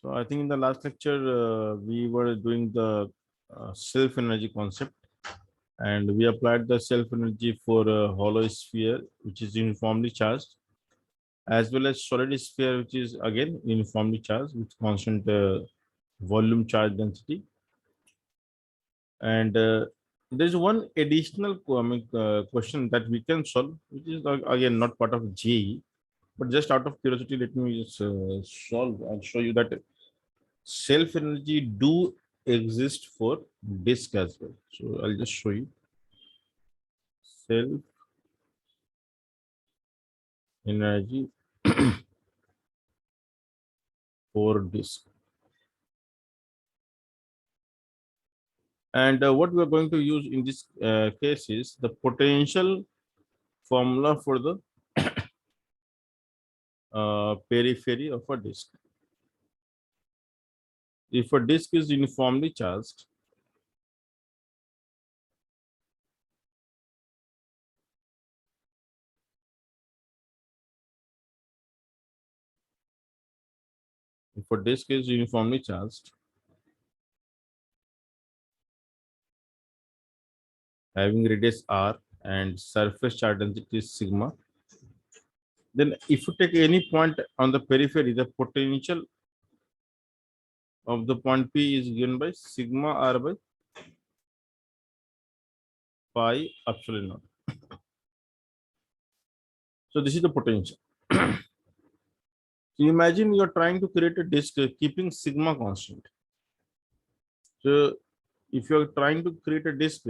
So I think in the last lecture, we were doing the self-energy concept, and we applied the self-energy for a hollow sphere, which is uniformly charged, as well as solid sphere, which is again uniformly charged with constant volume charge density. And there's one additional question that we can solve, which is again not part of JEE, but just out of curiosity, let me just solve and show you that self energy do exist for disk as well. So I'll just show you self energy for disk. And what we are going to use in this case is the potential formula for the periphery of a disk. If a disk is uniformly charged, if a disk is uniformly charged, having radius r and surface charge density is sigma, then if you take any point on the periphery, the potential of the point P is given by sigma r by pi epsilon naught. So this is the potential. So imagine you are trying to create a disk keeping sigma constant. So if you are trying to create a disk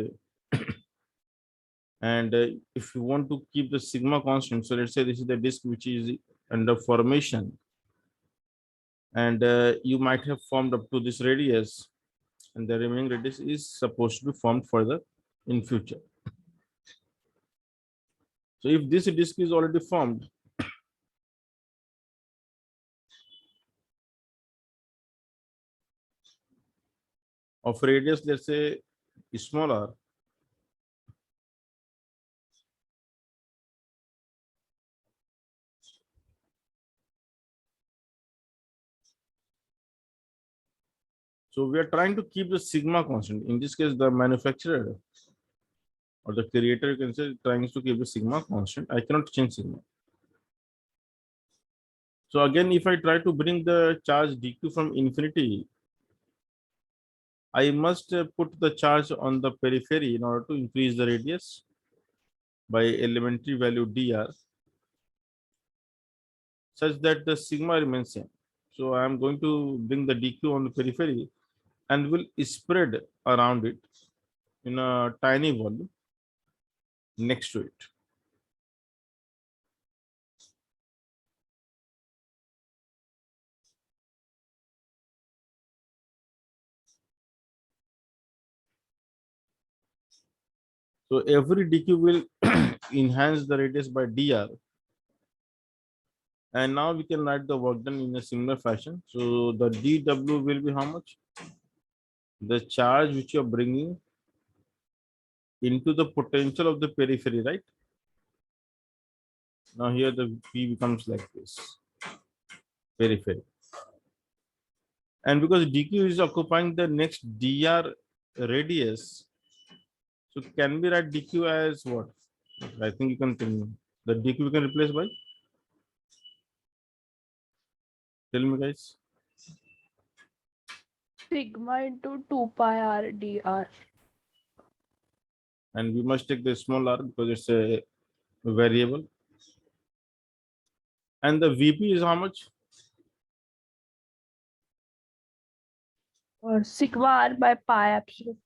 and if you want to keep the sigma constant, so let's say this is the disk which is under formation, and you might have formed up to this radius, and the remaining radius is supposed to be formed further in future. So if this disk is already formed, of radius, let's say small r, so we are trying to keep the sigma constant. In this case, the manufacturer or the creator, you can say, trying to keep the sigma constant. I cannot change sigma. So again, if I try to bring the charge dq from infinity, I must put the charge on the periphery in order to increase the radius by elementary value dr, such that the sigma remains same. So I am going to bring the dq on the periphery and will spread around it in a tiny volume next to it. So every dq will enhance the radius by dr. And now we can write the work done in a similar fashion. So the dw will be how much? The charge which you are bringing into the potential of the periphery, right? Now here the P becomes like this, periphery. And because dq is occupying the next dr radius, so can we write dq as what? I think you can tell me. The dq we can replace by? Tell me, guys. Sigma into 2 pi r dr. And we must take the small r because it's a variable. And the Vp is how much? Or sigma r by pi epsilon.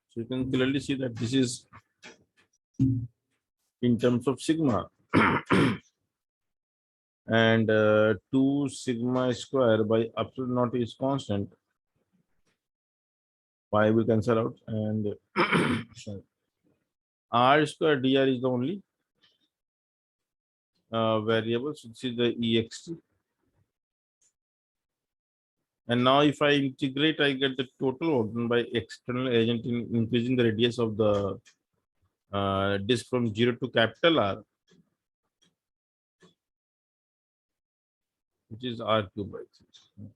So you can clearly see that this is in terms of sigma. And 2 sigma square by epsilon naught is constant. Pi will cancel out, and sorry, r square dr is the only variable. So this is the ext. And now if I integrate, I get the total work done by external agent in increasing the radius of the disk from 0 to capital R. which is r cube by 3.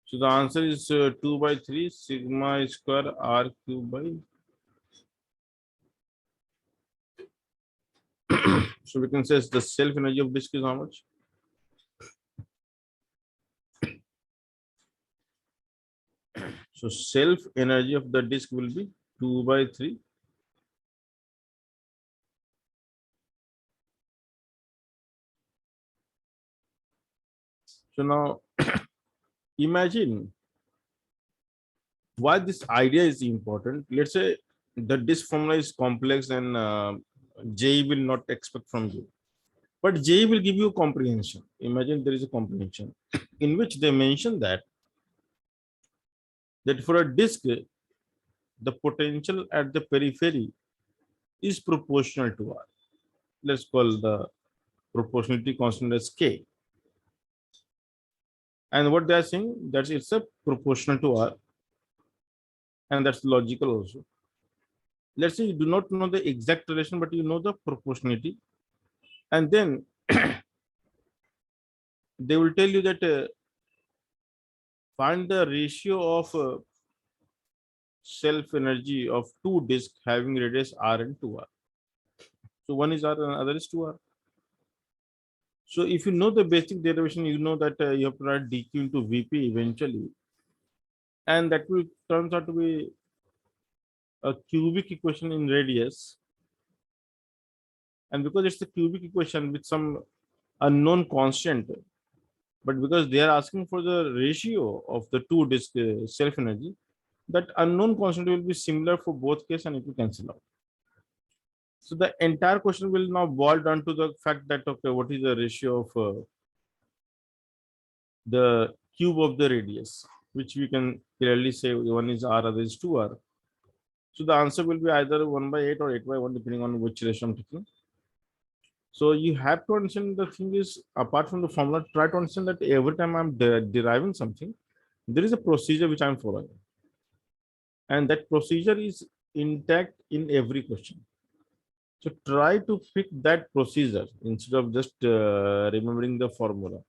So the answer is 2 by 3 sigma square r cube by. So we can say the self energy of disk is how much? So self energy of the disk will be 2 by 3. So now imagine why this idea is important. Let's say the disk formula is complex and JEE will not expect from you. But JEE will give you comprehension. Imagine there is a comprehension in which they mention that for a disk, the potential at the periphery is proportional to R. Let's call the proportionality constant as K. And what they are saying that it's a proportional to R, and that's logical also. Let's say you do not know the exact relation, but you know the proportionality, and then they will tell you that find the ratio of self energy of two disks having radius R and 2R. So one is R and other is 2R. So if you know the basic derivation, you know that you have to write dq into Vp eventually, and that will turns out to be a cubic equation in radius. And because it's a cubic equation with some unknown constant, but because they are asking for the ratio of the two disk self energy, that unknown constant will be similar for both cases and it will cancel out. So the entire question will now boil down to the fact that, okay, what is the ratio of the cube of the radius, which we can clearly say one is R, other is 2R. So the answer will be either 1 by 8 or 8 by 1, depending on which ratio I'm taking. So you have to understand the thing is, apart from the formula, try to understand that every time I'm deriving something, there is a procedure which I'm following. And that procedure is intact in every question. So try to pick that procedure instead of just remembering the formula.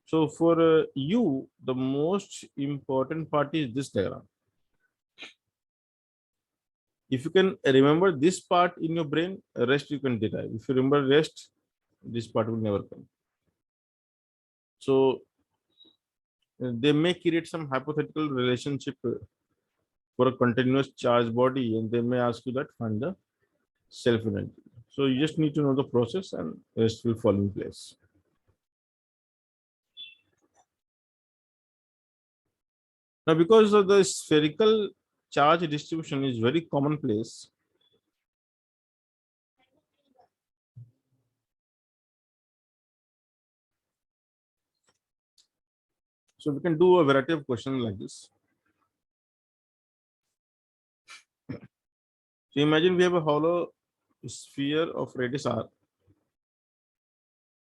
So for you, the most important part is this diagram. If you can remember this part in your brain, rest you can derive. If you remember rest, this part will never come. So they may create some hypothetical relationship for a continuous charge body, and they may ask you that find the self energy. So you just need to know the process, and rest will fall in place. Now, because of the spherical charge distribution is very commonplace, so we can do a variety of questions like this. So imagine we have a hollow sphere of radius r,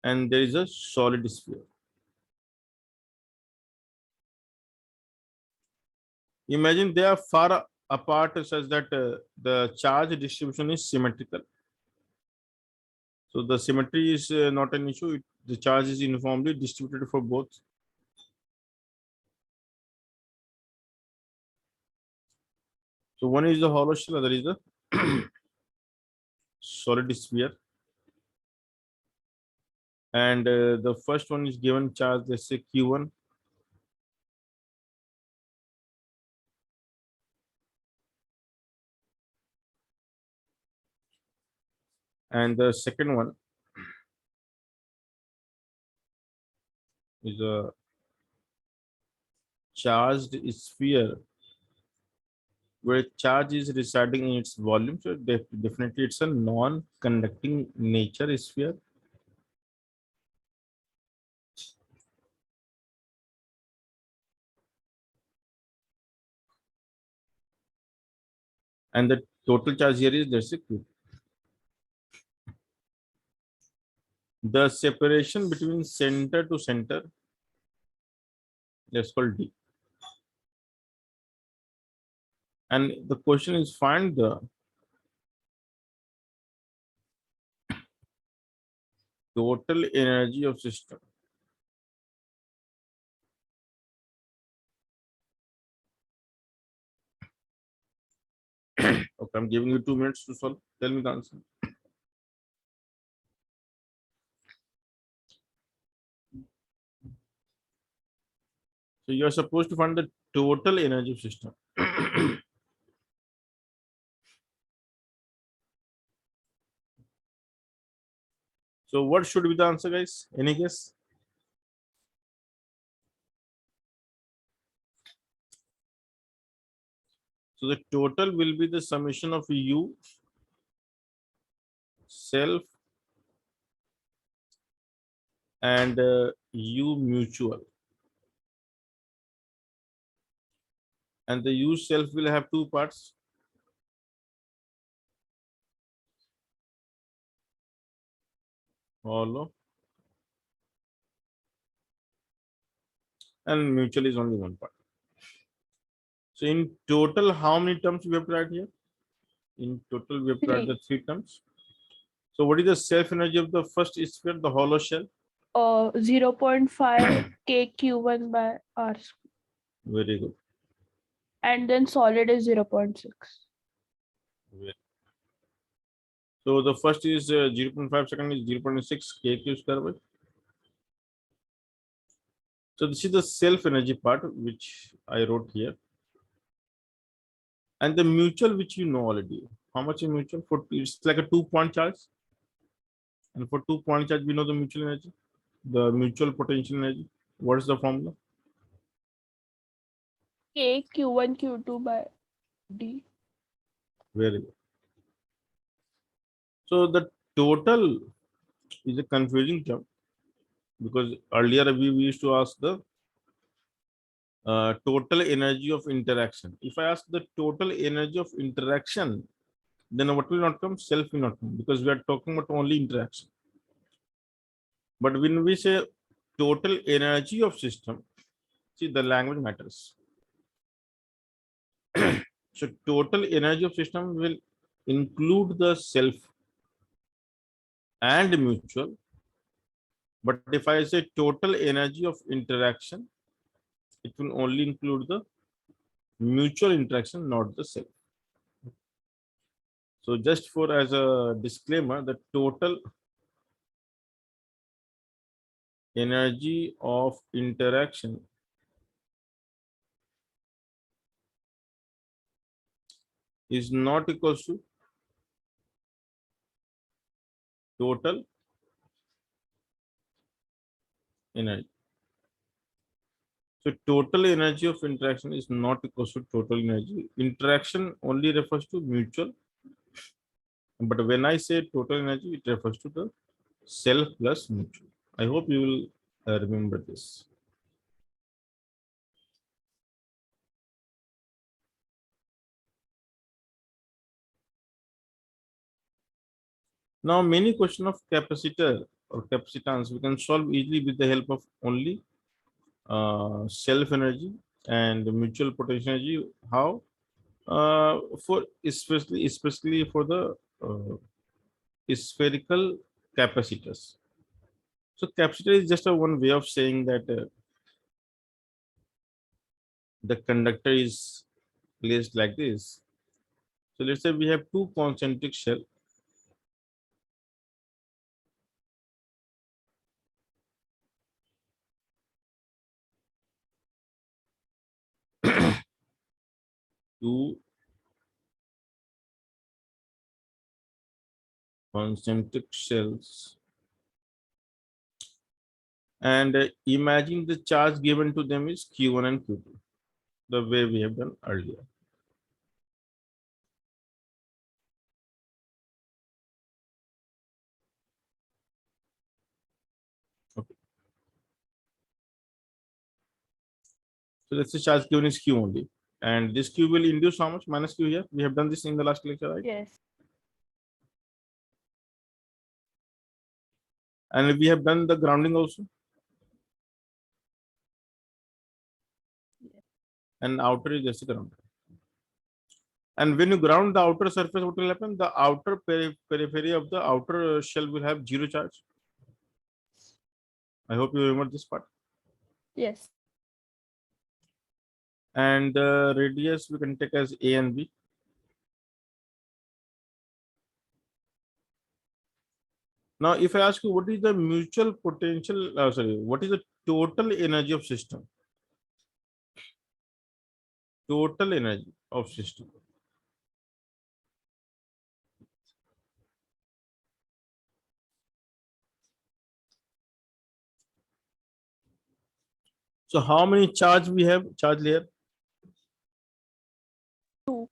and there is a solid sphere. Imagine they are far apart such that the charge distribution is symmetrical. So the symmetry is not an issue. The charge is uniformly distributed for both. So one is the hollow shell, other is the solid sphere. And the first one is given charge, let's say Q1. And the second one is a charged sphere where charge is residing in its volume. So definitely it's a non-conducting nature sphere. And the total charge here is, let's say, Q. The separation between center to center, let's call D. And the question is find the total energy of system. Okay, I'm giving you 2 minutes to solve. Tell me the answer. So you are supposed to find the total energy of system. So what should be the answer, guys? Any guess? So the total will be the summation of U self and U mutual. And the U self will have two parts. Hollow. And mutual is only one part. So in total, how many terms we have to write here? In total, we have to write the 3 terms. So what is the self energy of the first sphere, the hollow shell? 0.5 kq1 by r square. Very good. And then solid is 0.6. So the first is 0.5, second is 0.6 kq square by. So this is the self energy part which I wrote here. And the mutual which you know already. How much is mutual? For it's like a 2-point charge. And for 2-point charge, we know the mutual energy, the mutual potential energy. What is the formula? K q1 q2 by d. Very good. So the total is a confusing term because earlier we used to ask the total energy of interaction. If I ask the total energy of interaction, then what will not come? Self will not come because we are talking about only interaction. But when we say total energy of system, see the language matters. So total energy of system will include the self and mutual. But if I say total energy of interaction, it will only include the mutual interaction, not the self. So just for as a disclaimer, the total energy of interaction is not equals to total energy. So total energy of interaction is not equals to total energy. Interaction only refers to mutual. But when I say total energy, it refers to the self plus mutual. I hope you will remember this. Now, many question of capacitor or capacitance we can solve easily with the help of only self energy and mutual potential energy. How? For especially for the spherical capacitors. So capacitor is just a one way of saying that the conductor is placed like this. So let's say we have two concentric shell. Two concentric shells, and imagine the charge given to them is Q1 and Q2, the way we have done earlier. Okay. So let's say charge given is Q only, and this Q will induce how much? Minus Q here. We have done this in the last lecture, right? Yes. And we have done the grounding also. And outer is just ground. And when you ground the outer surface, what will happen? The outer periphery of the outer shell will have zero charge. I hope you remember this part. Yes. And the radius we can take as A and B. Now, if I ask you what is the mutual potential, what is the total energy of system? Total energy of system. So how many charge we have? Charge layer. 2.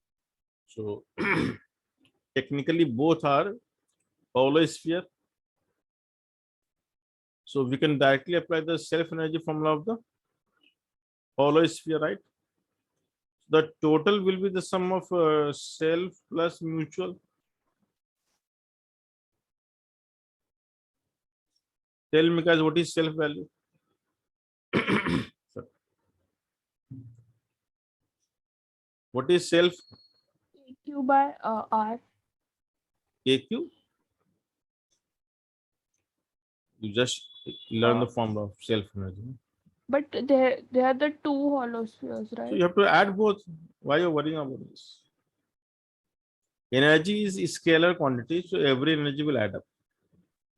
So technically both are Pauli sphere. So we can directly apply the self energy formula of the Pauli sphere, right? The total will be the sum of self plus mutual. Tell me guys, what is self value? What is self? Q by R. AQ? You just learn Uh, the formula of self energy. but they are the two hollow spheres, So right? you have to add both. Why are you worrying about this? Energy is scalar quantity, so every energy will add up.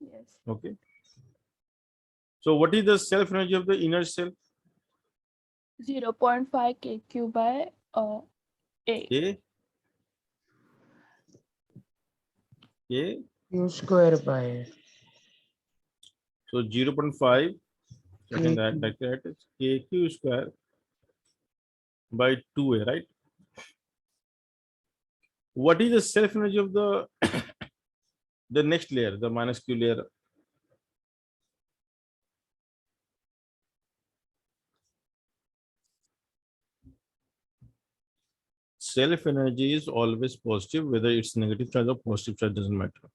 Yes. Okay. So what is the self energy of the inner cell? 0.5 kq by A. A. A. Q square by So 0.5. So I can KQ. write that as KQ square by 2A, right? What is the self energy of the the next layer, the minus Q layer? Self energy is always positive, whether it's negative charge or positive charge doesn't matter.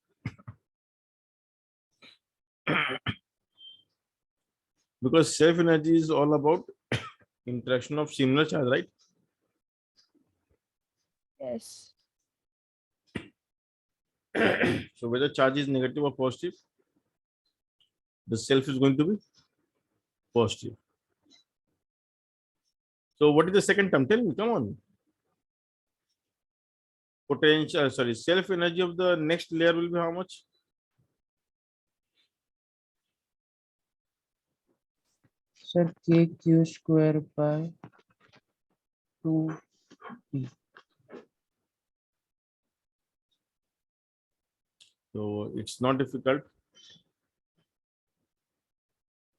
Because self energy is all about interaction of similar charge, right? Yes. So whether charge is negative or positive, the self is going to be positive. So what is the second term? Tell me, come on. Potential, sorry, self energy of the next layer will be how much? Sir, KQ square by 2P. So it's not difficult.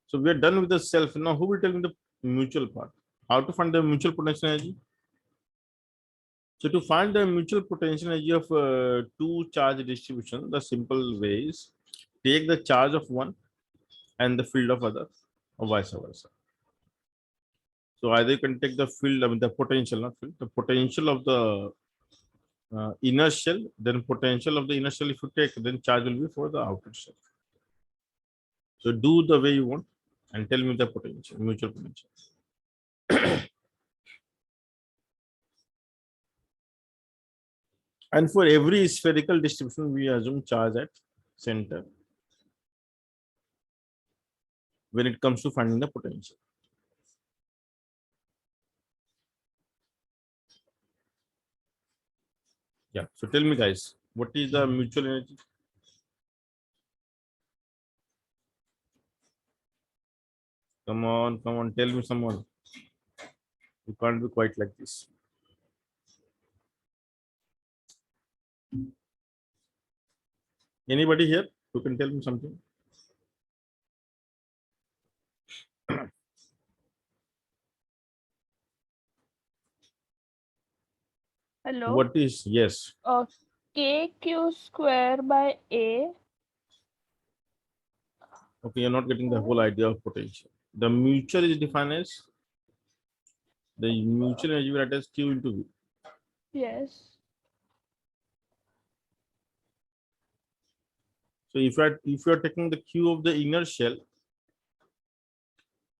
So we are done with the self. Now who will tell me the mutual part? How to find the mutual potential energy? So to find the mutual potential energy of two charge distribution, the simple way is take the charge of one and the field of other, or vice versa. So either you can take the field, I mean the potential, not field, the potential of the inner shell, then potential of the inner shell if you take, then charge will be for the outer shell. So do the way you want and tell me the potential, mutual potential. And for every spherical distribution, we assume charge at center when it comes to finding the potential. Yeah. So tell me, guys, what is the mutual energy? Come on, tell me someone. You can't be quite like this. Anybody here who can tell me something? Hello. What is, yes? KQ square by A. Okay, you're not getting the whole idea of potential. The mutual is defined as the mutual energy will attach Q into V. Yes. So if you are taking the Q of the inner shell,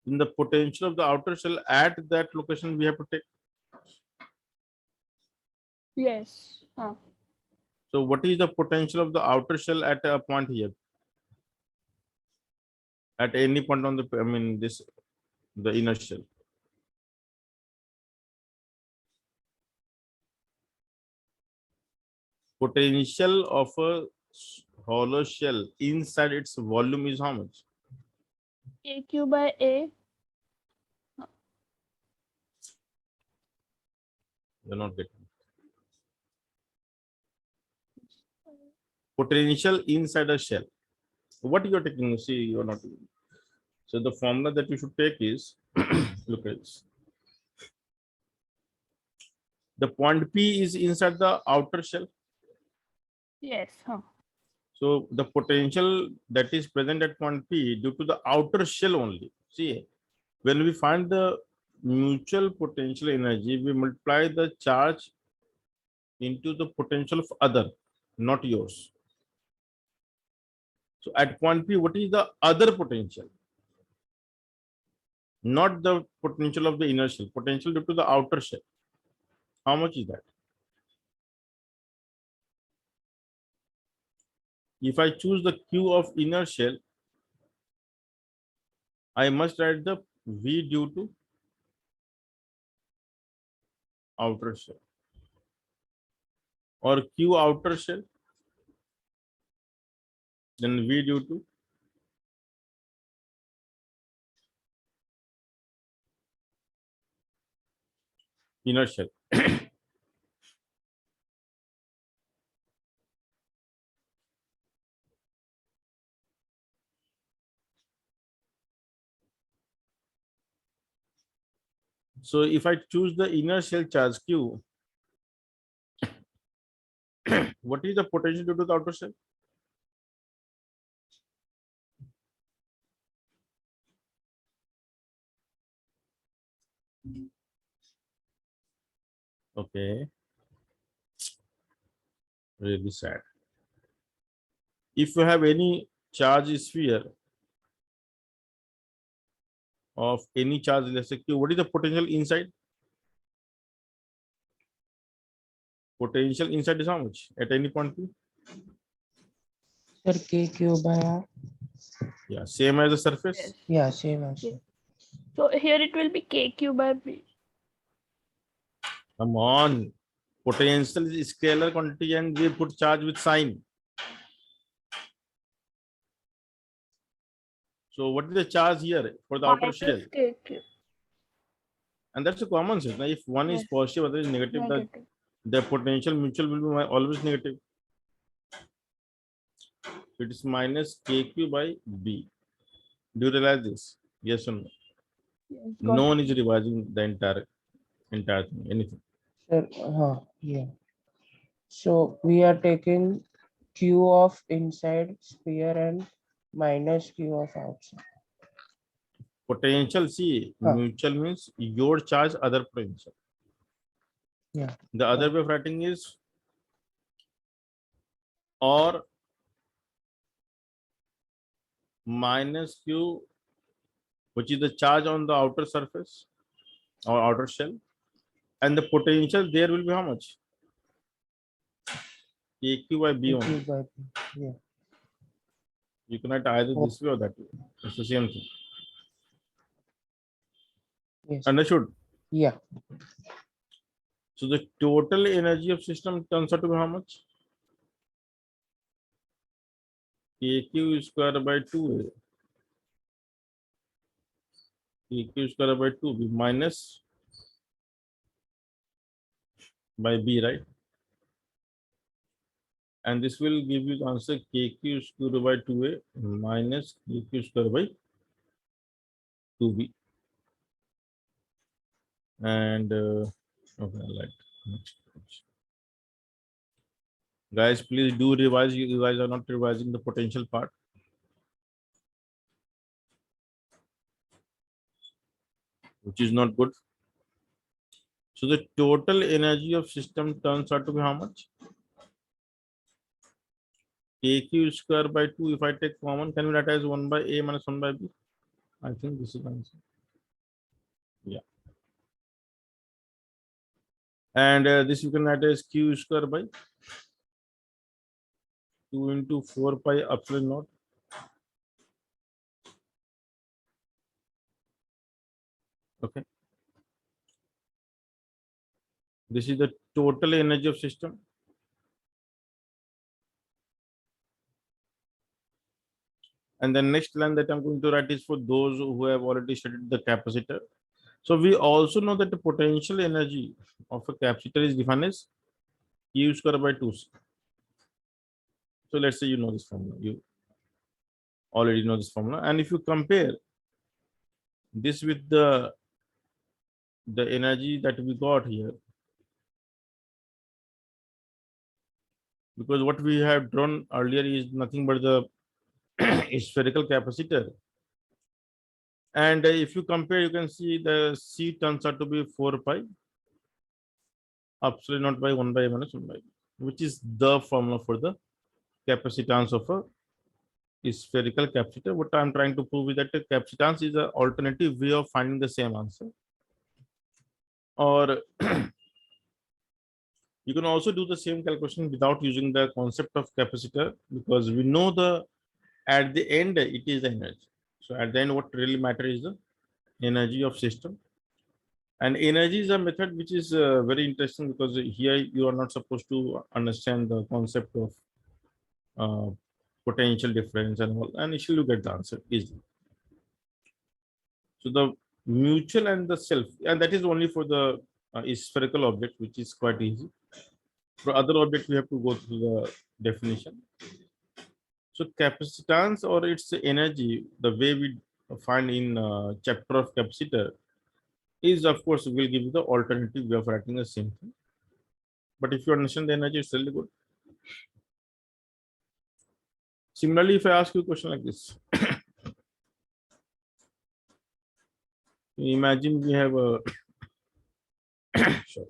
in the potential of the outer shell at that location we have to take. Yes. So what is the potential of the outer shell at a point here? At any point on the, I mean, this, the inner shell. Potential of a hollow shell inside its volume is how much? KQ by A. You're not getting. Potential inside a shell. What you're taking? See, you're not. So the formula that you should take is look at this. The point P is inside the outer shell. Yes. So the potential that is present at point P due to the outer shell only. See, when we find the mutual potential energy, we multiply the charge into the potential of other, not yours. So at point P, what is the other potential? Not the potential of the inner shell, potential due to the outer shell. How much is that? If I choose the Q of inner shell, I must write the V due to outer shell, or Q outer shell, then V due to inner shell. So if I choose the inner shell charge Q, what is the potential due to the outer shell? Okay, really sad. If you have any charge sphere of any charge, let's say Q, what is the potential inside? Potential inside is how much at any point P? Sir, KQ by R. Yeah, same as the surface. Yes. Yeah, same answer. So here it will be KQ by B. Come on. Potential is scalar quantity and we put charge with sign. So what is the charge here for the outer shell? Minus KQ. And that's a common sense. Now, if one is Yes. positive, other is negative, Negative. the potential mutual will be always negative. It is minus KQ by B. Do you realize this? Yes or no? Yes, No got one it. is revising the entire thing, anything. Sir, yeah. So we are taking Q of inside sphere and minus Q of outside. Potential, see, Huh. mutual means your charge, other potential. Yeah. The other way of writing is or minus Q, which is the charge on the outer surface or outer shell, and the potential there will be how much? KQ by B only. KQ by B. Yeah. You can write either Oh, this way or that way. It's the same thing. yes. Understood? Yeah. So the total energy of system turns out to be how much? KQ square by 2A. KQ square by 2B minus by B, right? And this will give you the answer KQ square by 2A minus KQ square by 2B. And okay, like next page. Guys, please do revise. You guys are not revising the potential part. Which is not good. So the total energy of system turns out to be how much? KQ square by 2. If I take common, can we write as 1 by A minus 1 by B? I think this is the answer. Yeah. And this you can write as Q square by 2 into 4 pi epsilon naught. Okay. This is the total energy of system. And the next line that I'm going to write is for those who have already studied the capacitor. So we also know that the potential energy of a capacitor is defined as Q square by 2C. So let's say you know this formula. You already know this formula. And if you compare this with the energy that we got here, because what we have drawn earlier is nothing but the spherical capacitor. And if you compare, you can see the C turns out to be 4 pi epsilon naught by 1 by minus 1 by, which is the formula for the capacitance of a spherical capacitor. What I'm trying to prove is that the capacitance is an alternative way of finding the same answer. Or you can also do the same calculation without using the concept of capacitor, because we know the at the end it is the energy. So at the end, what really matters is the energy of system. And energy is a method which is very interesting, because here you are not supposed to understand the concept of uh, potential difference and all, and you will get the answer easily. So the mutual and the self, and that is only for the spherical object, which is quite easy. For other objects, we have to go through the definition. So capacitance or its energy, the way we find in chapter of capacitor, is of course will give you the alternative way of writing the same thing. But if you understand the energy, it's really good. Similarly, if I ask you a question like this, imagine we have a sorry.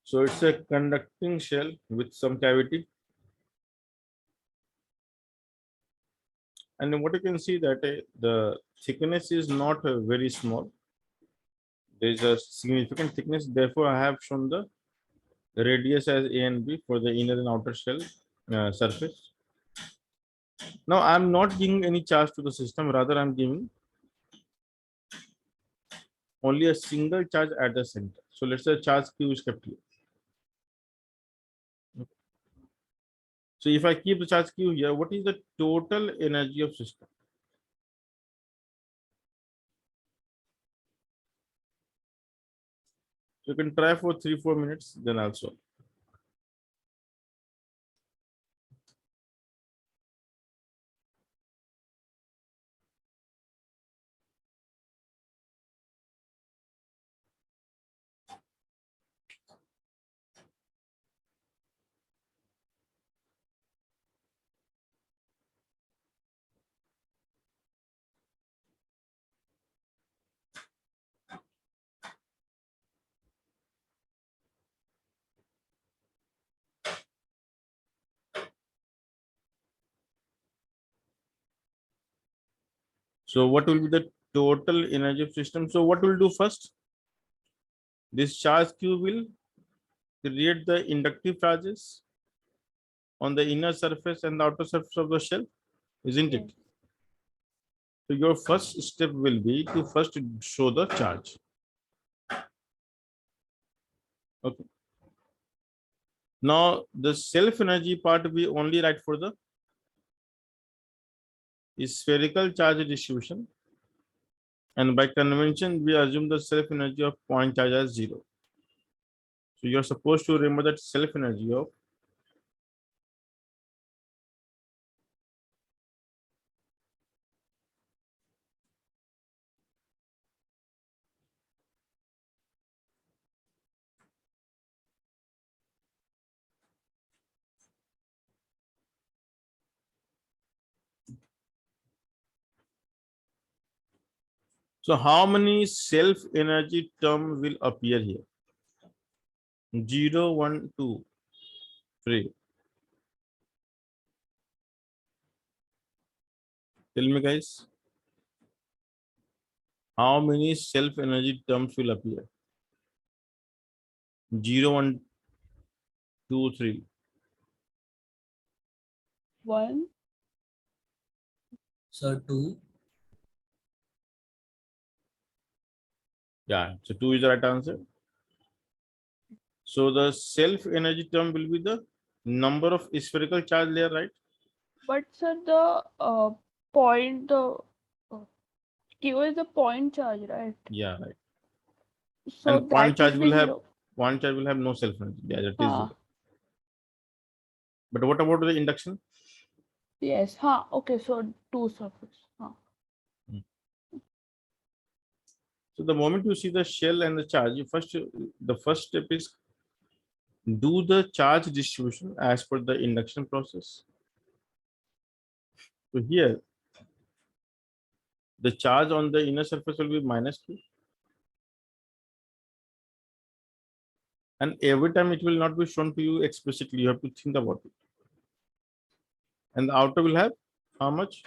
So it's a conducting shell with some cavity. And what you can see that the thickness is not very small. There is a significant thickness. Therefore, I have shown the radius as A and B for the inner and outer shell surface. Now, I'm not giving any charge to the system. Rather, I'm giving only a single charge at the center. So let's say charge Q is kept here. So if I keep the charge Q here, what is the total energy of system? So you can try for 3-4 minutes, then also. So what will be the total energy of system? So what we'll do first? This charge Q will create the inductive charges on the inner surface and the outer surface of the shell, isn't it? Yes. So your first step will be to first show the charge. Okay. Now the self energy part we only write for the spherical charge distribution, and by convention we assume the self energy of point charge as 0. So you're supposed to remember that self energy of so how many self energy term will appear here? 0, 1, 2, 3. Tell me, guys, how many self-energy terms will appear? 0, 1, 2, 3. 1. So 2. Yeah, so 2 is the right answer. So the self-energy term will be the number of spherical charge layer, right? But sir, the point, the uh, Q is the point charge, right? Yeah, right. So And point that charge would be will have 0. no self-energy. Yeah, that is Huh. 0. But what about the induction? Yes. Huh. Okay. So 2 surface. Huh. So the moment you see the shell and the charge, the first step is do the charge distribution as per the induction process. So here, the charge on the inner surface will be -2. And every time it will not be shown to you explicitly, you have to think about it. And the outer will have how much?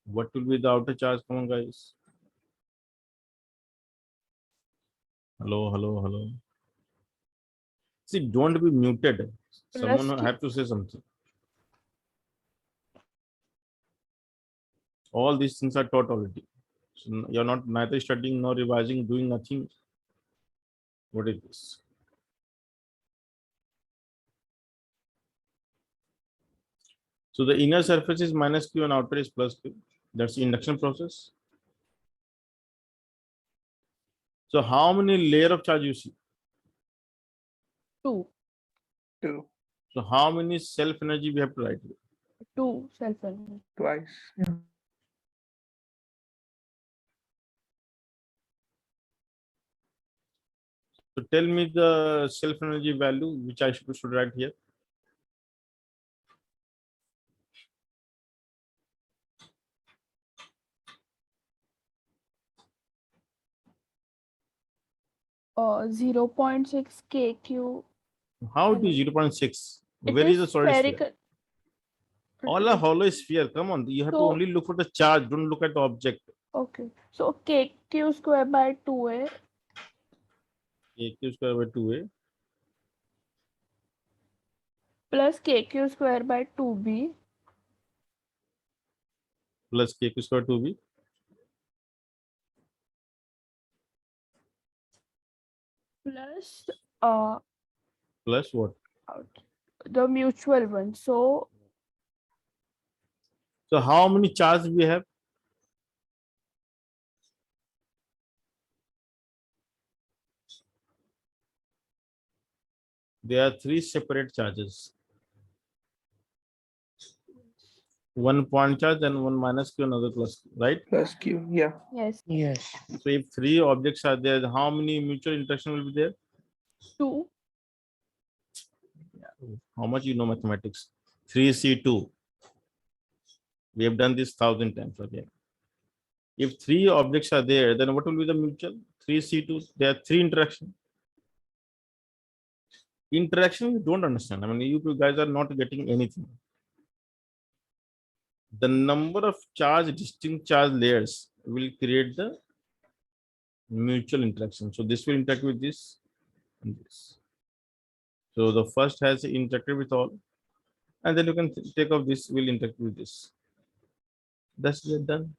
What will be the outer charge? Come on, guys. Hello, hello, hello. See, don't be muted. Plus Someone Q. have to say something. All these things are taught already. So you're not neither studying nor revising, doing nothing. What is this? So the inner surface is -q and outer is +q. That's the induction process. So how many layer of charge you see? 2. 2. So how many self energy we have to write? 2 self energy. Twice. Yeah. So tell me the self energy value which I should write here. Uh, 0.6 kq. How it is 0.6? It Where is is the solid sphere? spherical. All a hollow sphere. Come on, you have to So only look for the charge. Don't look at the object. okay. So kq square by 2a AQ square by 2a plus kq square by 2b plus KQ square 2b plus uh plus what? the mutual one. So So how many charges we have? There are 3 separate charges. One point charge and one -q, another +q, right? Plus Q. Yeah. yes, Yes. So if 3 objects are there, how many mutual interaction will be there? 2. How much you know mathematics? 3C2. We have done this 1,000 times again. If 3 objects are there, then what will be the mutual? 3C2. There are 3 interaction. Interaction you don't understand. I mean, you guys are not getting anything. The number of distinct charge layers will create the mutual interaction. So this will interact with this and this. So the first has interacted with all, and then you can take off this will interact with this. That's it, done.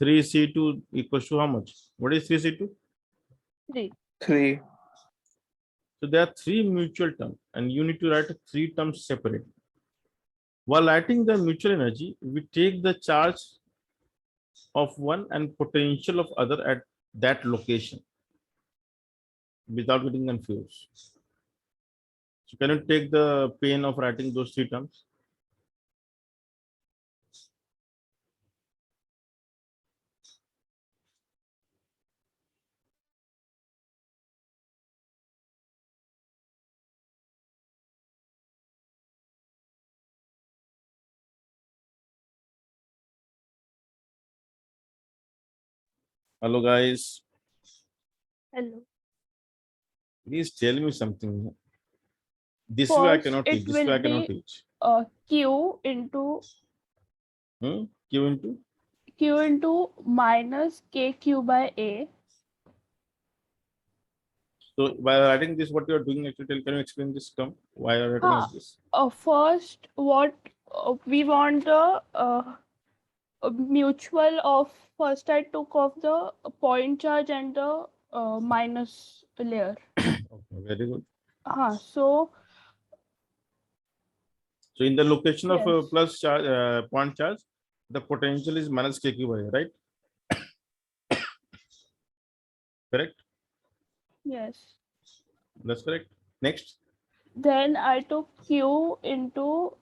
3C2 equals to how much? What is 3C2? 3. 3. So there are 3 mutual terms, and you need to write 3 terms separate. While writing the mutual energy, we take the charge of one and potential of other at that location without getting confused. So can you take the pain of writing those 3 terms? Hello guys, Hello. please tell me something. This way I First, cannot teach. it This way I will cannot be teach. q into Q into. minus kq by a. So by writing this, what you are doing actually, can you explain this term? Why are you writing like this? First, what we want the mutual of first I took of the point charge and the minus layer. Okay, very good. So So in the location of yes, plus charge, point charge, the potential is minus kq by a, right? Correct. yes. That's correct. Next. Then I took q into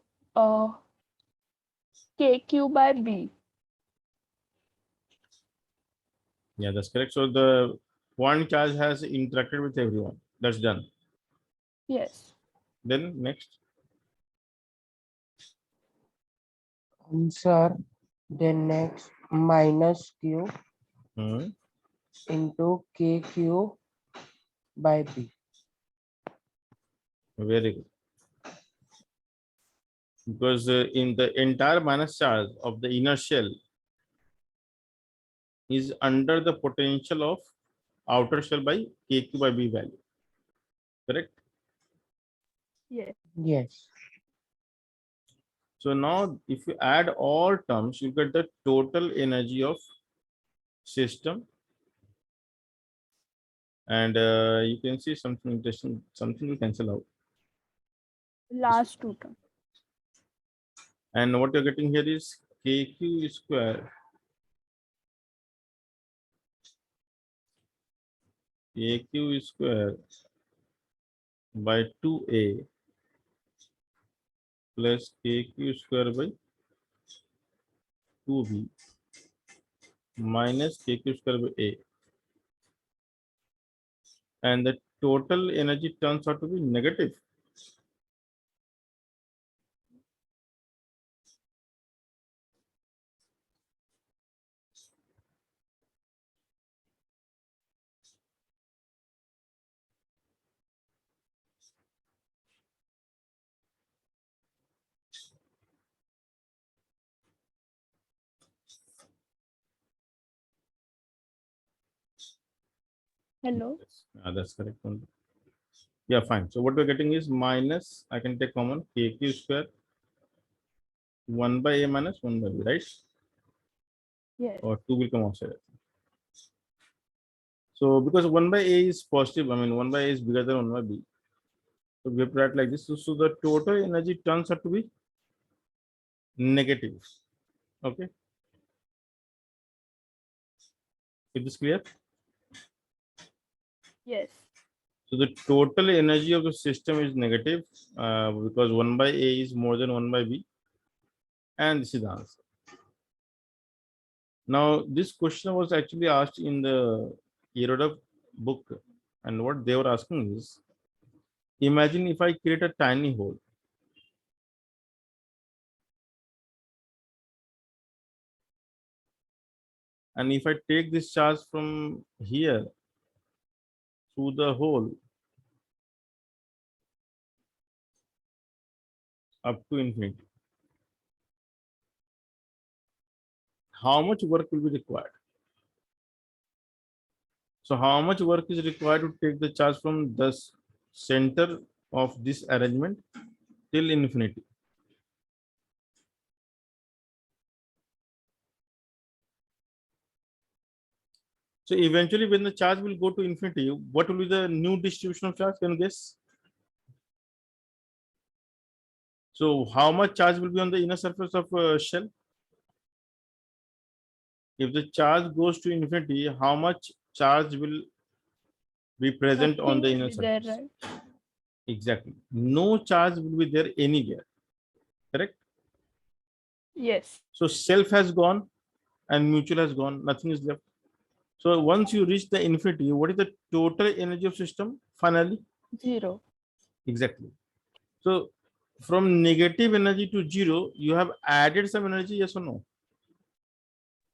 kq by b. Yeah, that's correct. So the point charge has interacted with everyone. That's done. Yes. Then next. Sir, then next minus q Hmm. into kq by b. Very good. Because in the entire minus charge of the inner shell is under the potential of outer shell by kq by b value. Correct. Yes. Yes. So now if you add all terms, you get the total energy of system. And you can see something interesting, something will cancel out. Last two terms. And what you're getting here is kq square kq square by 2a plus kq square by 2b minus kq square by a. And the total energy turns out to be negative. Hello. Yes. That's correct. Yeah, fine. So what we're getting is minus, I can take common kq square 1 by a minus 1 by b, right? Yes. Or 2 will come outside. So because 1 by a is positive, I mean 1 by a is bigger than 1 by b. So we have to write like this. So the total energy turns out to be negative. Okay. Is this clear? Yes. So the total energy of the system is negative because 1 by a is more than 1 by b. And this is the answer. Now, this question was actually asked in the Eroda book. And what they were asking is, imagine if I create a tiny hole. And if I take this charge from here through the hole up to infinity, how much work will be required? So how much work is required to take the charge from the center of this arrangement till infinity? So eventually when the charge will go to infinity, what will be the new distribution of charge? Can you guess? So how much charge will be on the inner surface of shell? If the charge goes to infinity, how much charge will be present on Nothing the will inner be there, surface? right? Exactly. No charge will be there anywhere. Correct? Yes. So self has gone and mutual has gone. Nothing is left. So once you reach the infinity, what is the total energy of system finally? 0. Exactly. So from negative energy to 0, you have added some energy, yes or no?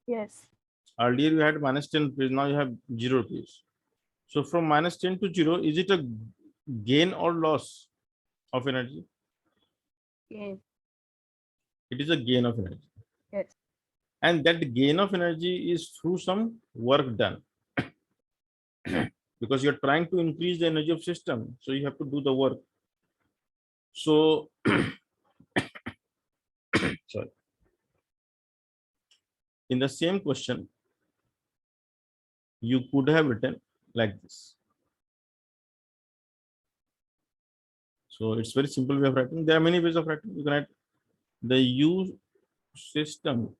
Yes. Earlier you had minus 10 rupees, now you have 0 rupees. So from minus 10 to 0, is it a gain or loss of energy? Gain. It is a gain of energy. Yes. And that gain of energy is through some work done. Because you're trying to increase the energy of system. So you have to do the work. So, sorry. In the same question, you could have written like this. So it's very simple way of writing. There are many ways of writing. You can write the U system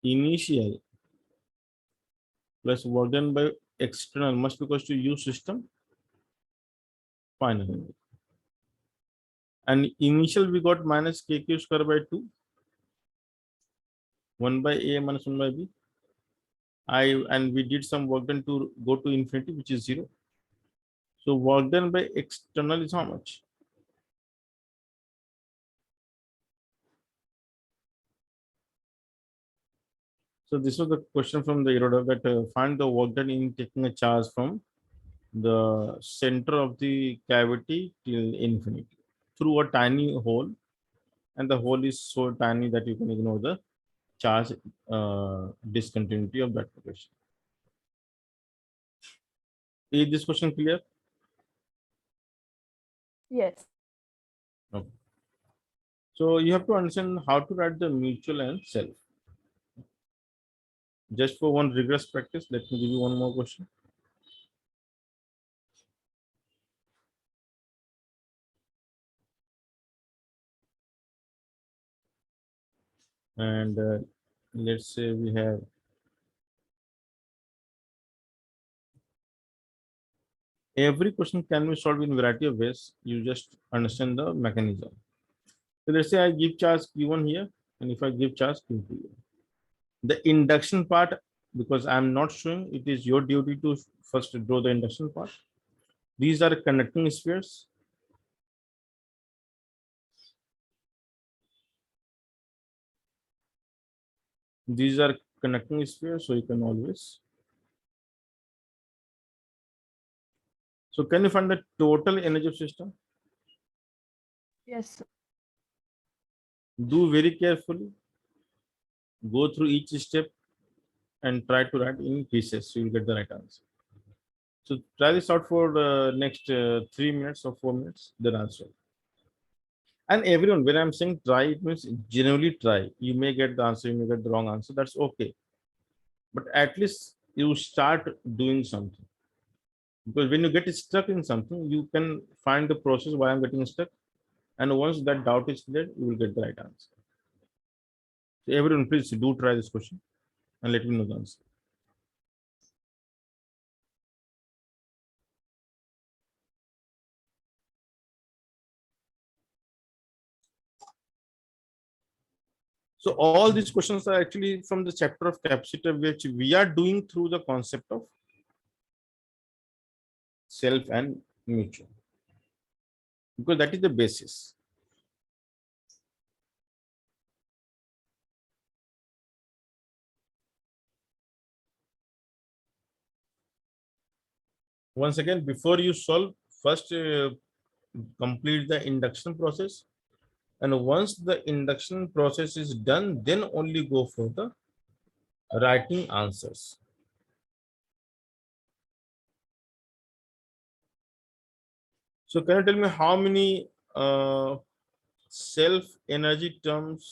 initial plus work done by external must be equals to U system final. And initial we got minus KQ square by 2. 1 by A minus 1 by B. And we did some work done to go to infinity, which is 0. So work done by external is how much? So this was the question from the Eroda that find the work done in taking a charge from the center of the cavity till infinity through a tiny hole, and the hole is so tiny that you can ignore the charge discontinuity of that question. Is this question clear? Yes. Okay. So you have to understand how to write the mutual and self. Just for one rigorous practice, let me give you one more question. And let's say we have every question can be solved in variety of ways. You just understand the mechanism. So let's say I give charge Q1 here, and if I give charge Q2 here. The induction part, because I'm not showing, it is your duty to first draw the induction part. These are conducting spheres. These are conducting spheres, so you can always. So can you find the total energy of system? Yes. Do very carefully. Go through each step and try to write in pieces. So you will get the right answer. So try this out for the next 3 minutes or 4 minutes, then answer. And everyone, when I'm saying try, it means genuinely try. You may get the answer, you may get the wrong answer. That's okay. But at least you start doing something. Because when you get stuck in something, you can find the process why I'm getting stuck. And once that doubt is cleared, you will get the right answer. So everyone, please do try this question and let me know the answer. So all these questions are actually from the chapter of capacitor, which we are doing through the concept of self and mutual, because that is the basis. Once again, before you solve, first complete the induction process. And once the induction process is done, then only go for the writing answers. So can you tell me how many self energy terms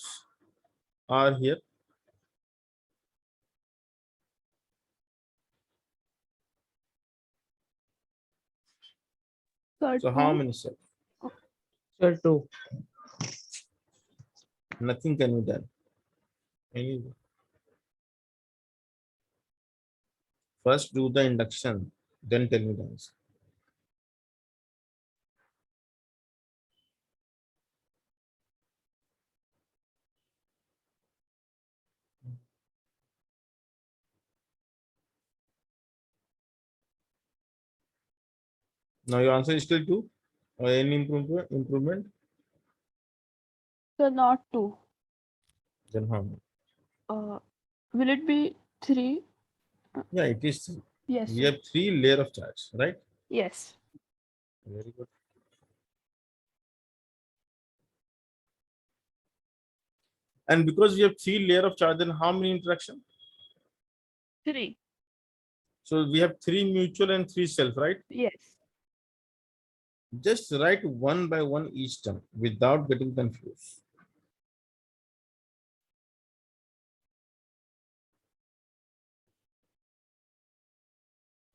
are here? Sir, So how 2. many self? Sir, 2. Nothing can be done. First do the induction, then tell me the answer. Now your answer is still 2 or any improvement? Sir, not 2. Then how many? Will it be 3? Yeah, it is 3. Yes, We sir. have 3 layer of charge, right? Yes. Very good. And because we have 3 layers of charge, then how many interaction? 3. So we have 3 mutual and 3 self, right? Yes. Just write one by one each term without getting confused.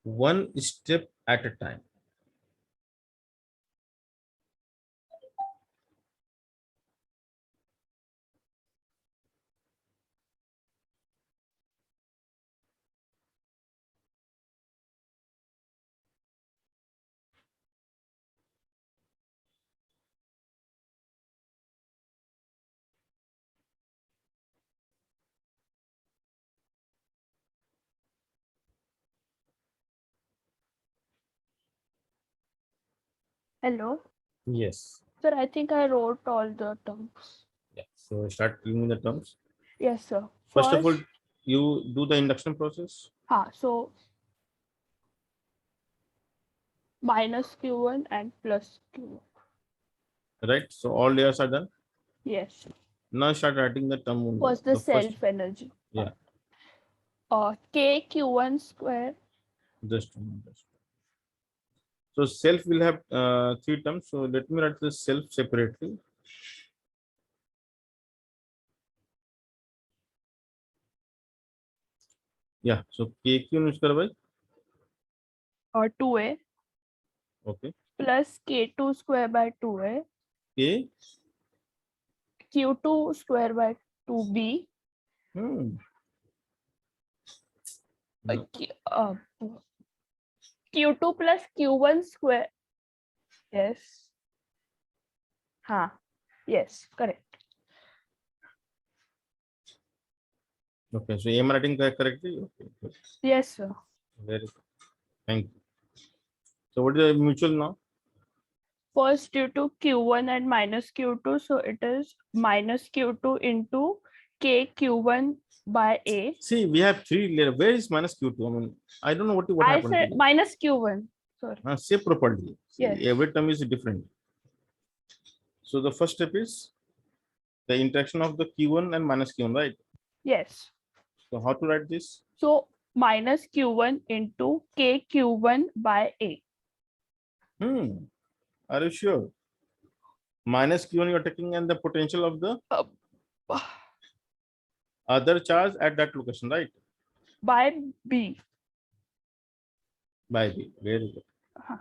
One step at a time. Hello. Yes. Sir, I think I wrote all the terms. Yeah. So start filling the terms. Yes, sir. First of all, First, you do the induction process. so minus Q1 and plus Q1. Right. So all layers are done. Yes. Now start writing the term only. First, the The first, self energy. yeah. K Q1 square. Just. So self will have 3 terms. So let me write the self separately. Yeah. So KQ is by 2A okay. plus K2 square by 2A. K. Q2 square by 2B. Hmm. No. Q2 plus Q1 square. Yes. Yes, correct. Okay. So am I writing correctly? Okay. Good. Yes, sir. Very good. Thank you. So what is the mutual now? First, due to Q1 and minus Q2, so it is minus Q2 into K Q1 by A. See, we have 3 layers. Where is minus Q2? I mean, I don't know what I happened to said you. minus Q1. Sorry. Say properly. See, Yes. every term is different. So the first step is the interaction of the Q1 and minus Q1, right? Yes. So how to write this? So minus Q1 into K Q1 by A. Are you sure? Minus Q1 you are taking and the potential of the Uh, other charge at that location, right? by B. By B. Very good. Uh-huh.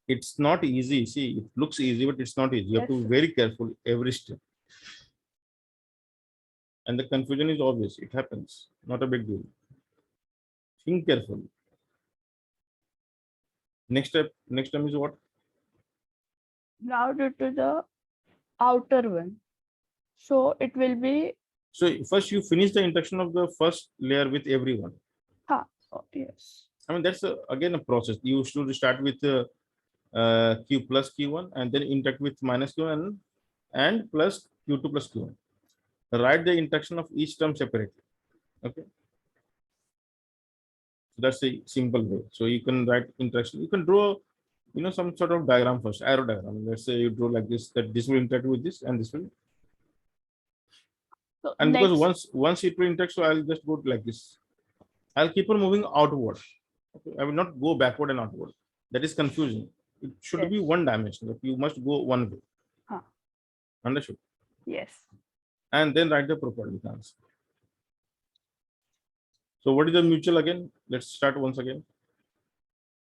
It's not easy. See, it looks easy, but it's not easy. You have to Yes, be sir. very careful every step. And the confusion is obvious. It happens. Not a big deal. Think carefully. Next step. Next term is what? Now due to the outer one. So it will be So first you finish the interaction of the first layer with everyone. yes. I mean, that's again a process. You should start with Q plus Q1 and then interact with minus Q1 and plus Q2 plus Q1. Write the interaction of each term separately. Okay. So that's a simple way. So you can write interaction. You can draw, some sort of diagram first, arrow diagram. Let's say you draw like this, that this will interact with this and this will. So And because next, once it will interact, so I'll just go like this. I'll keep on moving outward. Okay. I will not go backward and outward. That is confusing. It should be yes. one dimension. That you must go one way. Huh. Understood? Yes. And then write the property answer. So what is the mutual again? Let's start once again.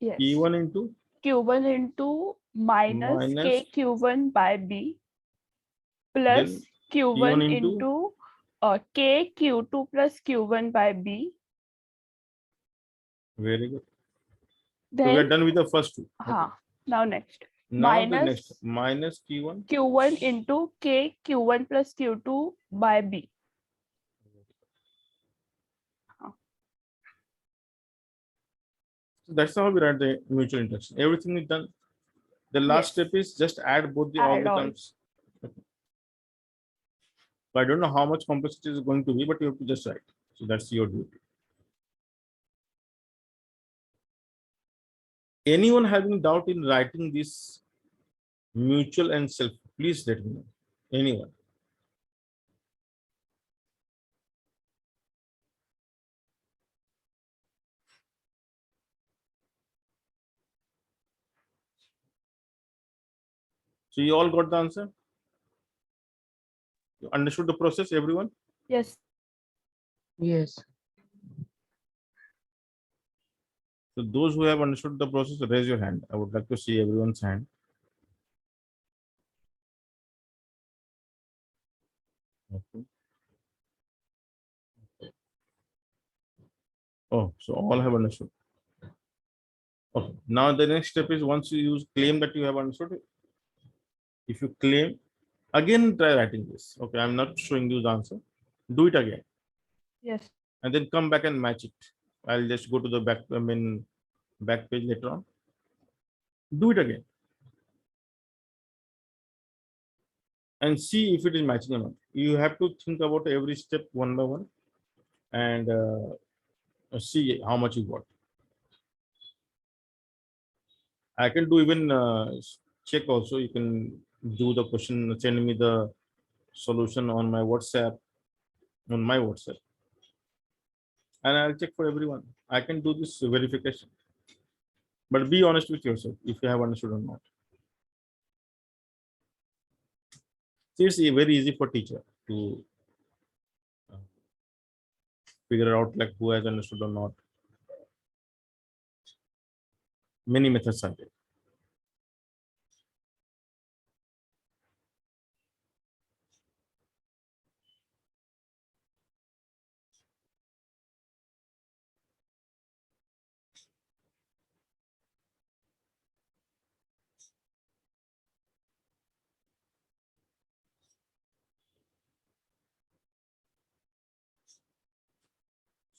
Yes. P1 into Q1 into minus minus, K Q1 by B plus then Q1 Q1 into, into K Q2 plus Q1 by B. very good. So we are Then, done with the first two. Okay. now next. Now the Minus next minus Q1. Q1 into K Q1 plus Q2 by B. So that's how we write the mutual interaction. Everything is done. The last Yes. step is just add both all Add the all. terms. Okay. So I don't know how much complexity is going to be, but you have to just write. So that's your duty. Anyone having doubt in writing this mutual and self, please let me know. Anyone? So you all got the answer? You understood the process, everyone? Yes. Yes. So those who have understood the process, raise your hand. I would like to see everyone's hand. Okay. Oh, so all have understood. Okay. Now the next step is, once you use claim that you have understood it, if you claim, again try writing this. Okay, I'm not showing you the answer. Do it again Yes. and then come back and match it. I'll just go to the back, back page later on. Do it again and see if it is matching or not. You have to think about every step one by one and see how much you got. I can do even check also. You can do the question, send me the solution on my WhatsApp, and I'll check for everyone. I can do this verification, but be honest with yourself if you have understood or not. So it's very easy for teacher to uh, figure out like who has understood or not. Many methods are there.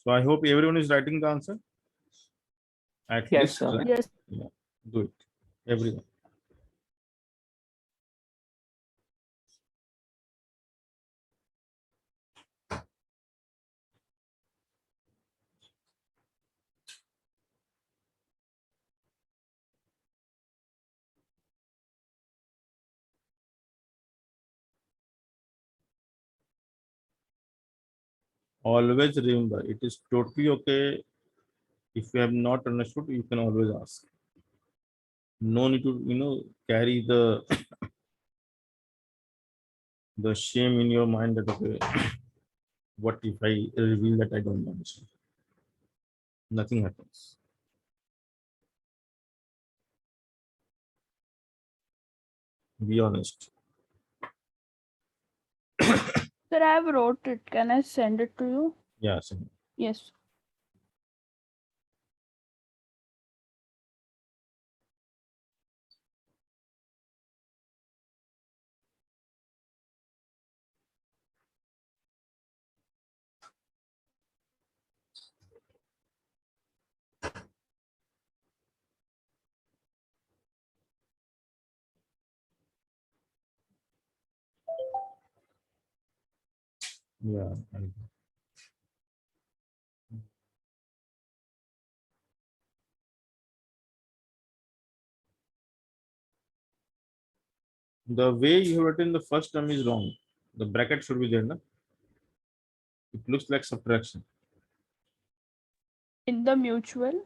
So I hope everyone is writing the answer. At Yes, least sir. try. Yes. Yeah, do it. Everyone. Always remember, it is totally okay if you have not understood. You can always ask. No need to carry the shame in your mind that okay, what if I reveal that I don't understand? Nothing happens. Be honest. Sir, I have wrote it. Can I send it to you? Yeah. So Yes. yeah. The way you have written the first term is wrong. The bracket should be there, no? It looks like subtraction. In the mutual?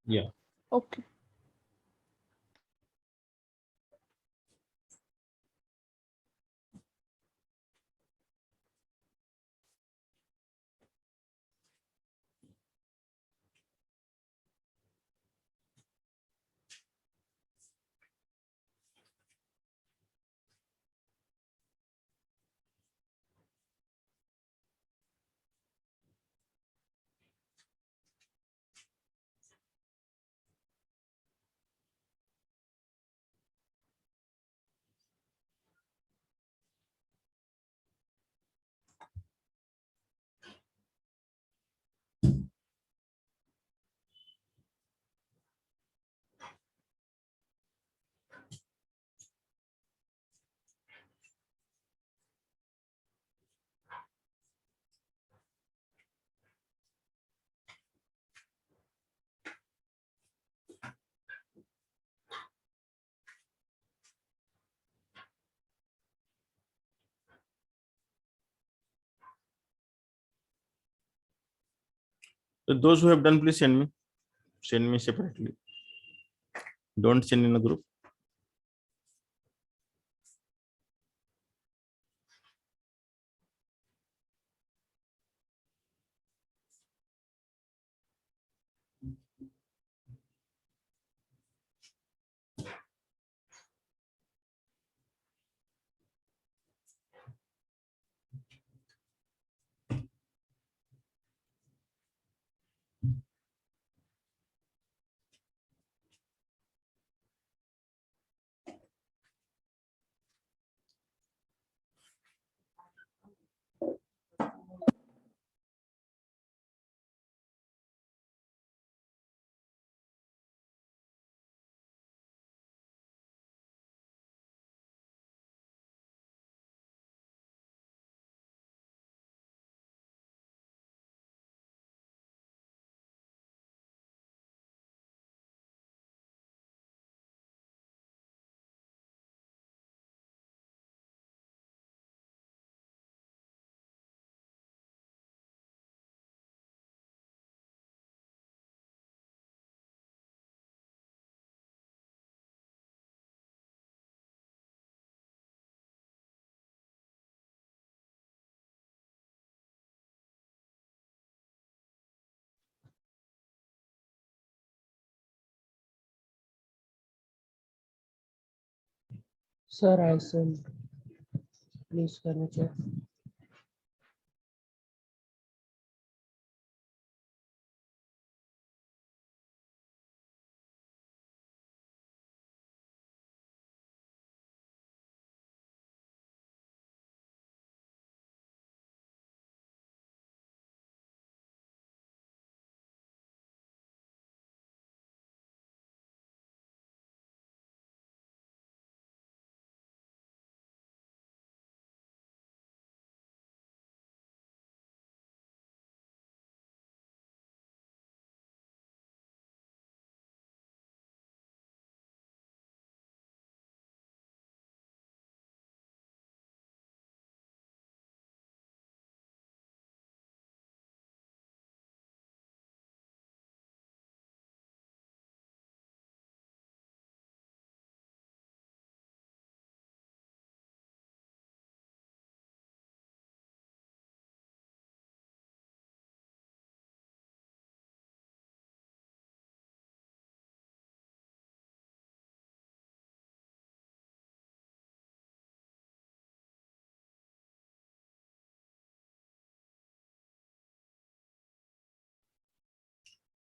Yeah. Okay. So those who have done, please send me separately. Don't send in a group. Sir, I sent. Please can you check?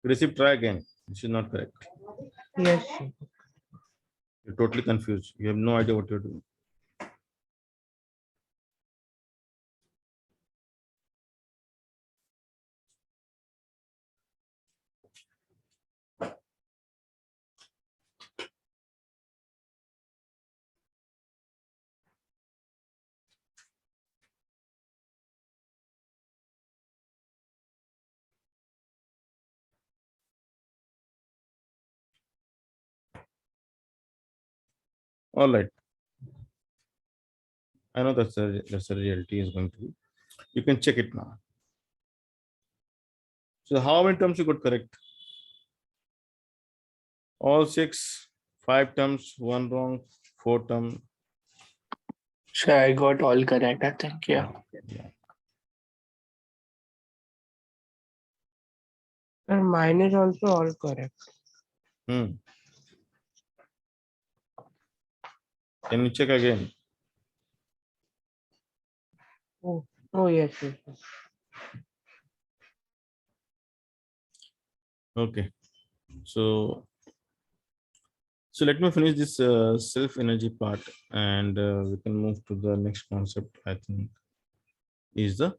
Receive, try again. This is not correct. Yes, sir. You're totally confused. You have no idea what you're doing. All right. I know that's the reality is going to be. You can check it now. So how many terms you got correct? All six, 5 terms, one wrong, 4 term. So I got all correct, I think. Yeah. Yeah. And mine is also all correct. Hmm. Can you check again? Oh yes, yes, yes. Okay. So let me finish this self energy part, and we can move to the next concept. I think is the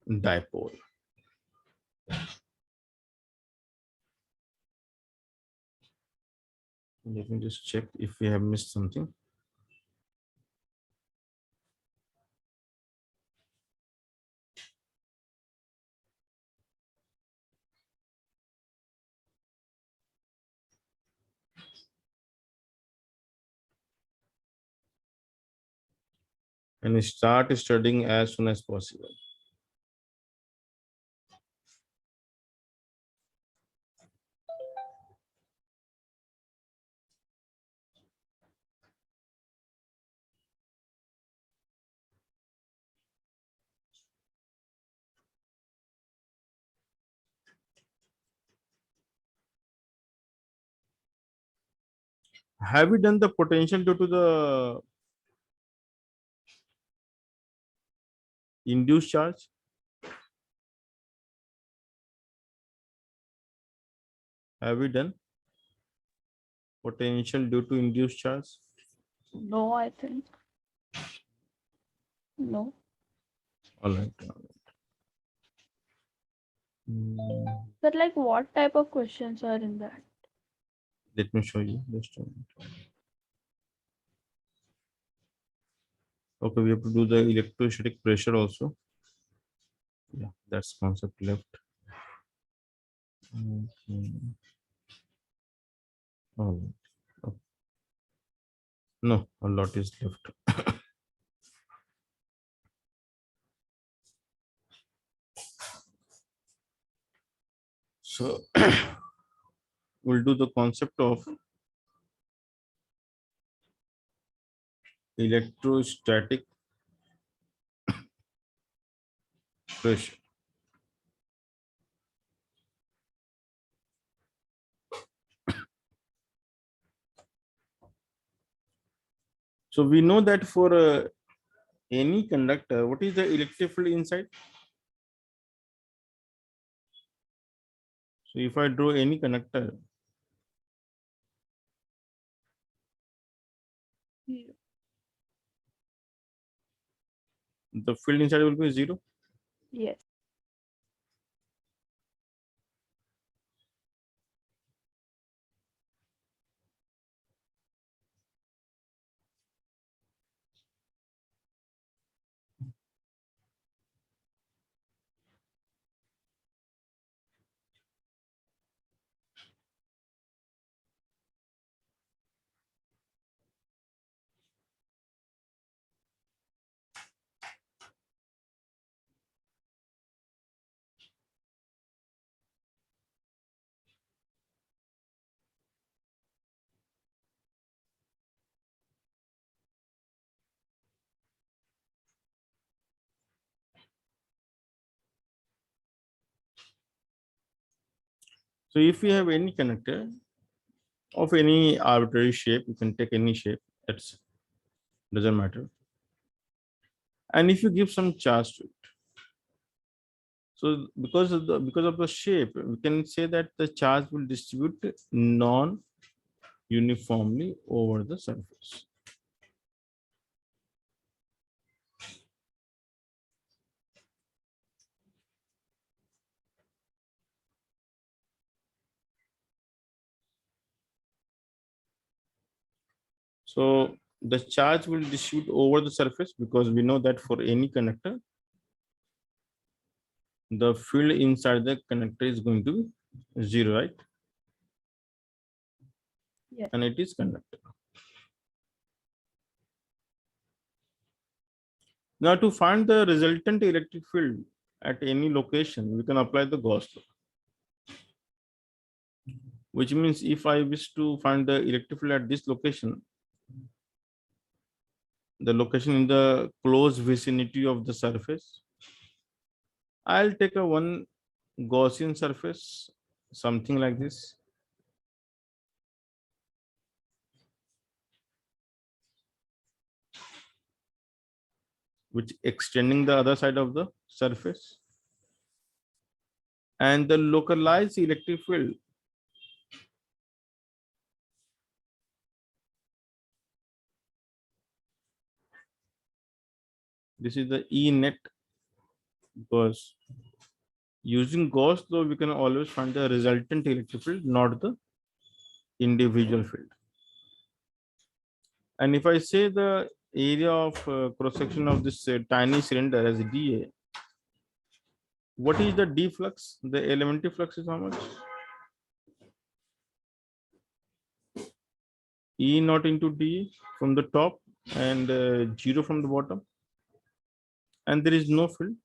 dipole. Let me just check if we have missed something. And start studying as soon as possible. Have we done the potential due to the induced charge? Have we done potential due to induced charge? No, I think. No. All right. Hmm, But like what type of questions are in that? let me show you. Just a minute. Okay, we have to do the electrostatic pressure also. Yeah, that's concept left. Okay. All right. Oh, no, a lot is left. So we'll do the concept of electrostatic pressure. So we know that for any conductor, what is the electric field inside? So if I draw any conductor, Yeah. the field inside will be zero. Yes. So if we have any conductor of any arbitrary shape, you can take any shape, that's doesn't matter. And if you give some charge to it, so because of the shape, we can say that the charge will distribute non-uniformly over the surface. So the charge will distribute over the surface because we know that for any conductor, the field inside the conductor is going to be zero, right? Yes. And it is conductor. Now to find the resultant electric field at any location, we can apply the Gauss law. Which means if I wish to find the electric field at this location, the location in the close vicinity of the surface, I'll take a one Gaussian surface, something like this. Which extending the other side of the surface. And the localized electric field this is the E net, because using Gauss law we can always find the resultant electric field, not the individual field. And if I say the area of cross section of this tiny cylinder as dA, what is the d flux? The elementary flux is how much? E naught into d from the top and 0 from the bottom, and there is no field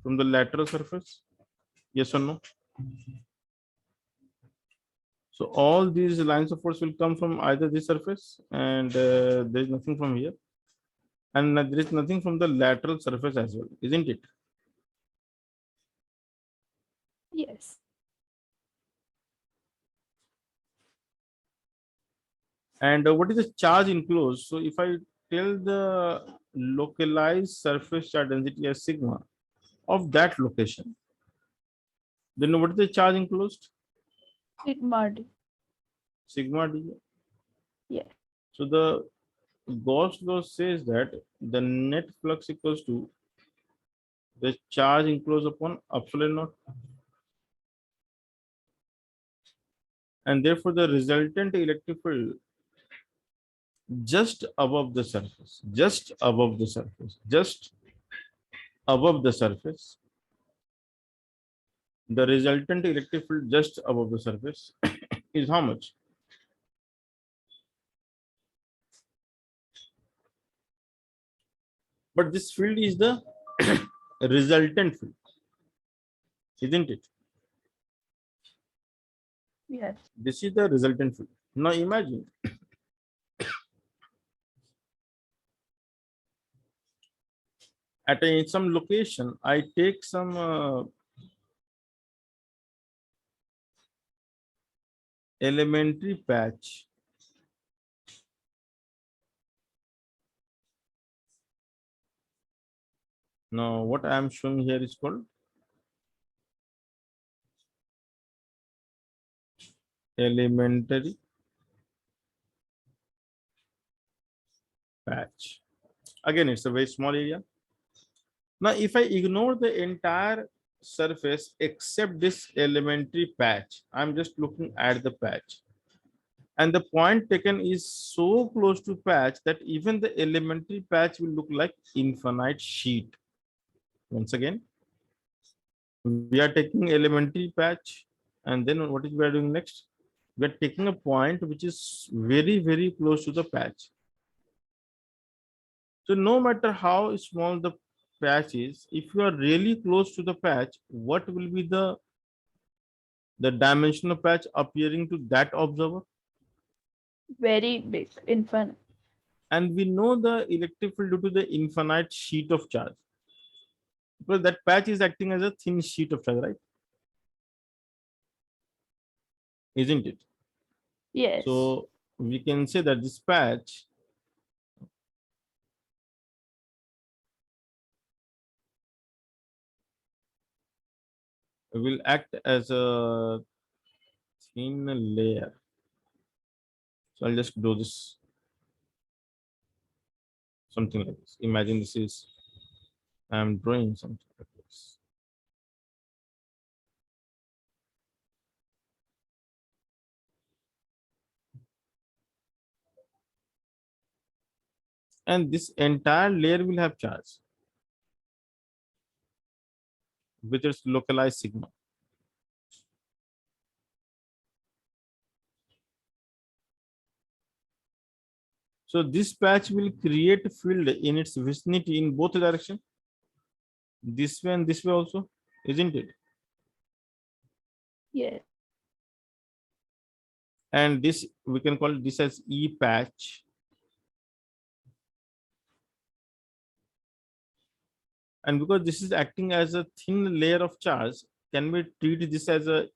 from the lateral surface. Yes or no? So all these lines of force will come from either this surface, and there is nothing from here, and there is nothing from the lateral surface as well, isn't it? Yes. And what is the charge enclosed? So if I tell the localized surface charge density as sigma of that location, then what is the charge enclosed? Sigma d. Sigma d. Yes. So the Gauss law says that the net flux equals to the charge enclosed upon epsilon naught, and therefore the resultant electric field just above the surface, just above the surface, just above the surface, the resultant electric field just above the surface is how much? But this field is the resultant field, isn't it? Yes. This is the resultant field. Now imagine at some location, I take some elementary patch. Now what I am showing here is called elementary patch. Again, it's a very small area. Now, if I ignore the entire surface except this elementary patch, I'm just looking at the patch. And the point taken is so close to patch that even the elementary patch will look like infinite sheet. Once again, we are taking elementary patch, and then what is we are doing next? We are taking a point which is very, very close to the patch. So no matter how small the patch is, if you are really close to the patch, what will be the dimension of patch appearing to that observer? Very big. Infinite. And we know the electric field due to the infinite sheet of charge, because that patch is acting as a thin sheet of charge, right? Isn't it? Yes. So we can say that this patch will act as a thin layer. So I'll just do this, something like this. Imagine this is, I'm drawing something like this. And this entire layer will have charge with its localized sigma. So this patch will create a field in its vicinity in both directions, this way and this way also, isn't it? Yes. And this, we can call this as E patch. And because this is acting as a thin layer of charge, can we treat this as a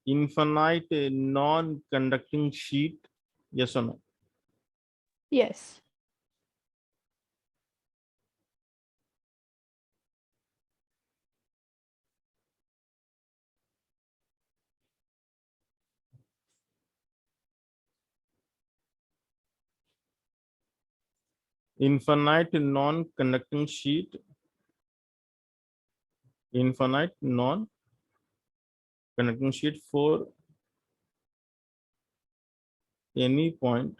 infinite non-conducting sheet? Yes or no? Yes. Infinite non-conducting sheet, infinite non-conducting sheet for any point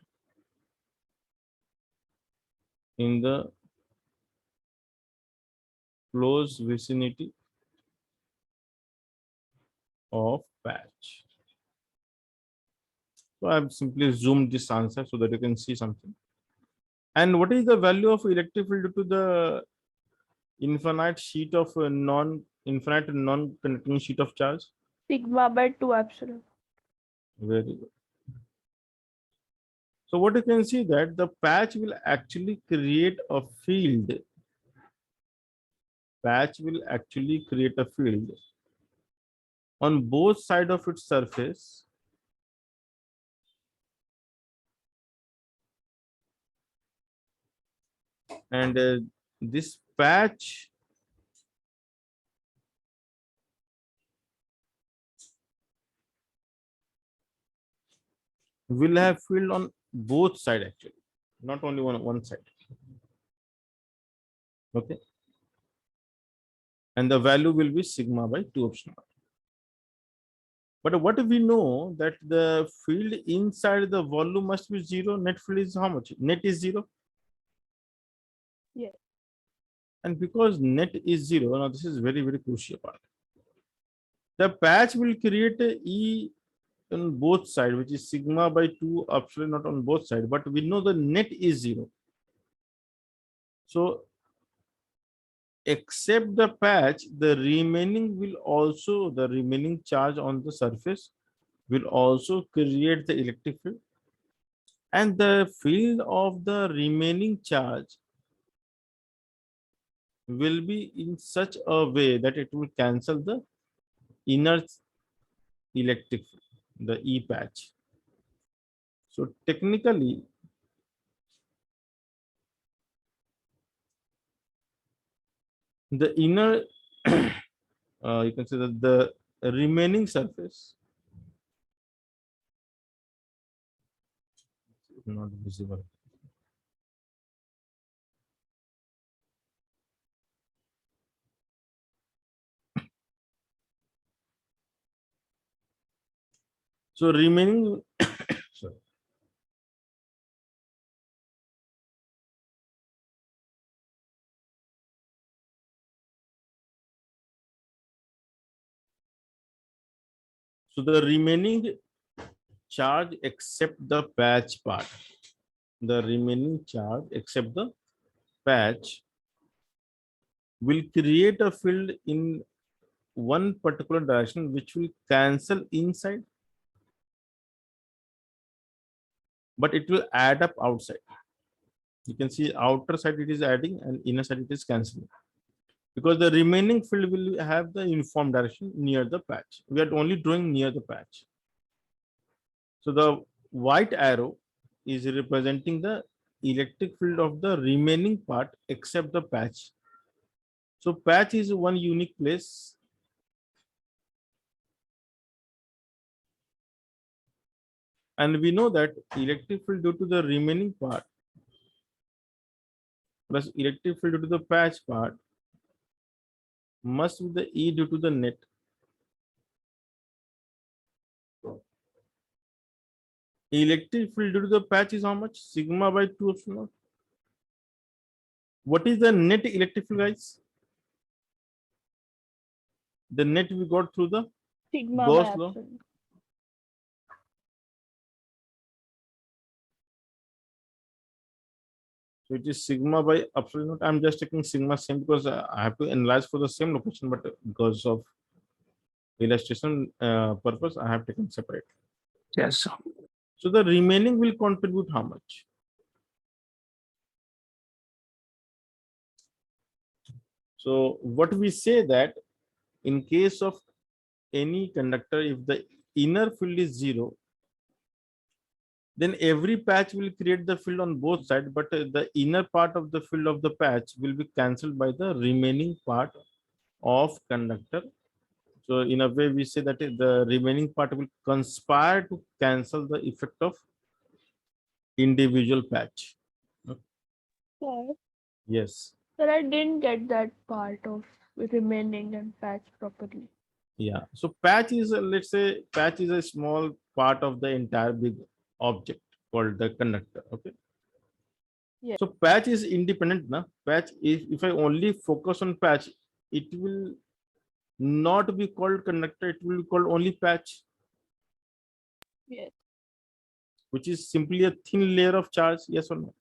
in the close vicinity of patch. So I've simply zoomed this answer so that you can see something. And what is the value of electric field to the infinite sheet of infinite non-conducting sheet of charge? Sigma by 2 epsilon. Very good. So what you can see that the patch will actually create a field. Patch will actually create a field on both sides of its surface and this patch will have field on both side actually, not only one side. Okay, and the value will be sigma by 2 epsilon naught. But what we know that the field inside the volume must be zero. Net field is how much? Net is zero. Yes. And because net is zero, now this is very, very crucial part. The patch will create a E on both sides, which is sigma by 2 epsilon not on both sides, but we know the net is zero. So except the patch, the remaining charge on the surface will also create the electric field, and the field of the remaining charge will be in such a way that it will cancel the inner electric field, the E patch. So technically, the inner, you can say that the remaining surface is not visible. So remaining, sorry. So the remaining charge except the patch part, the remaining charge except the patch will create a field in one particular direction which will cancel inside, but it will add up outside. You can see outer side it is adding and inner side it is cancelling, because the remaining field will have the uniform direction near the patch. We are only drawing near the patch. So the white arrow is representing the electric field of the remaining part except the patch. So patch is one unique place. And we know that electric field due to the remaining part plus electric field due to the patch part must be the E due to the net. Electric field due to the patch is how much? Sigma by 2 epsilon naught. What is the net electric field, guys? The net we got through the Sigma by Gauss law. epsilon. So it is sigma by epsilon naught. I'm just taking sigma same because I have to analyze for the same location, but because of illustration purpose, I have taken separate. Yes, sir. So the remaining will contribute how much? So what we say that in case of any conductor, if the inner field is zero, then every patch will create the field on both sides, but the inner part of the field of the patch will be cancelled by the remaining part of conductor. So in a way, we say that the remaining part will conspire to cancel the effect of individual patch. Sir, Yes. sir, I didn't get that part of remaining and patch properly. Yeah. So patch is, let's say, patch is a small part of the entire big object called the conductor. Okay. Yes. So patch is independent. Na? Patch, if I only focus on patch, it will not be called conductor. It will be called only patch, Yes. which is simply a thin layer of charge. Yes or no?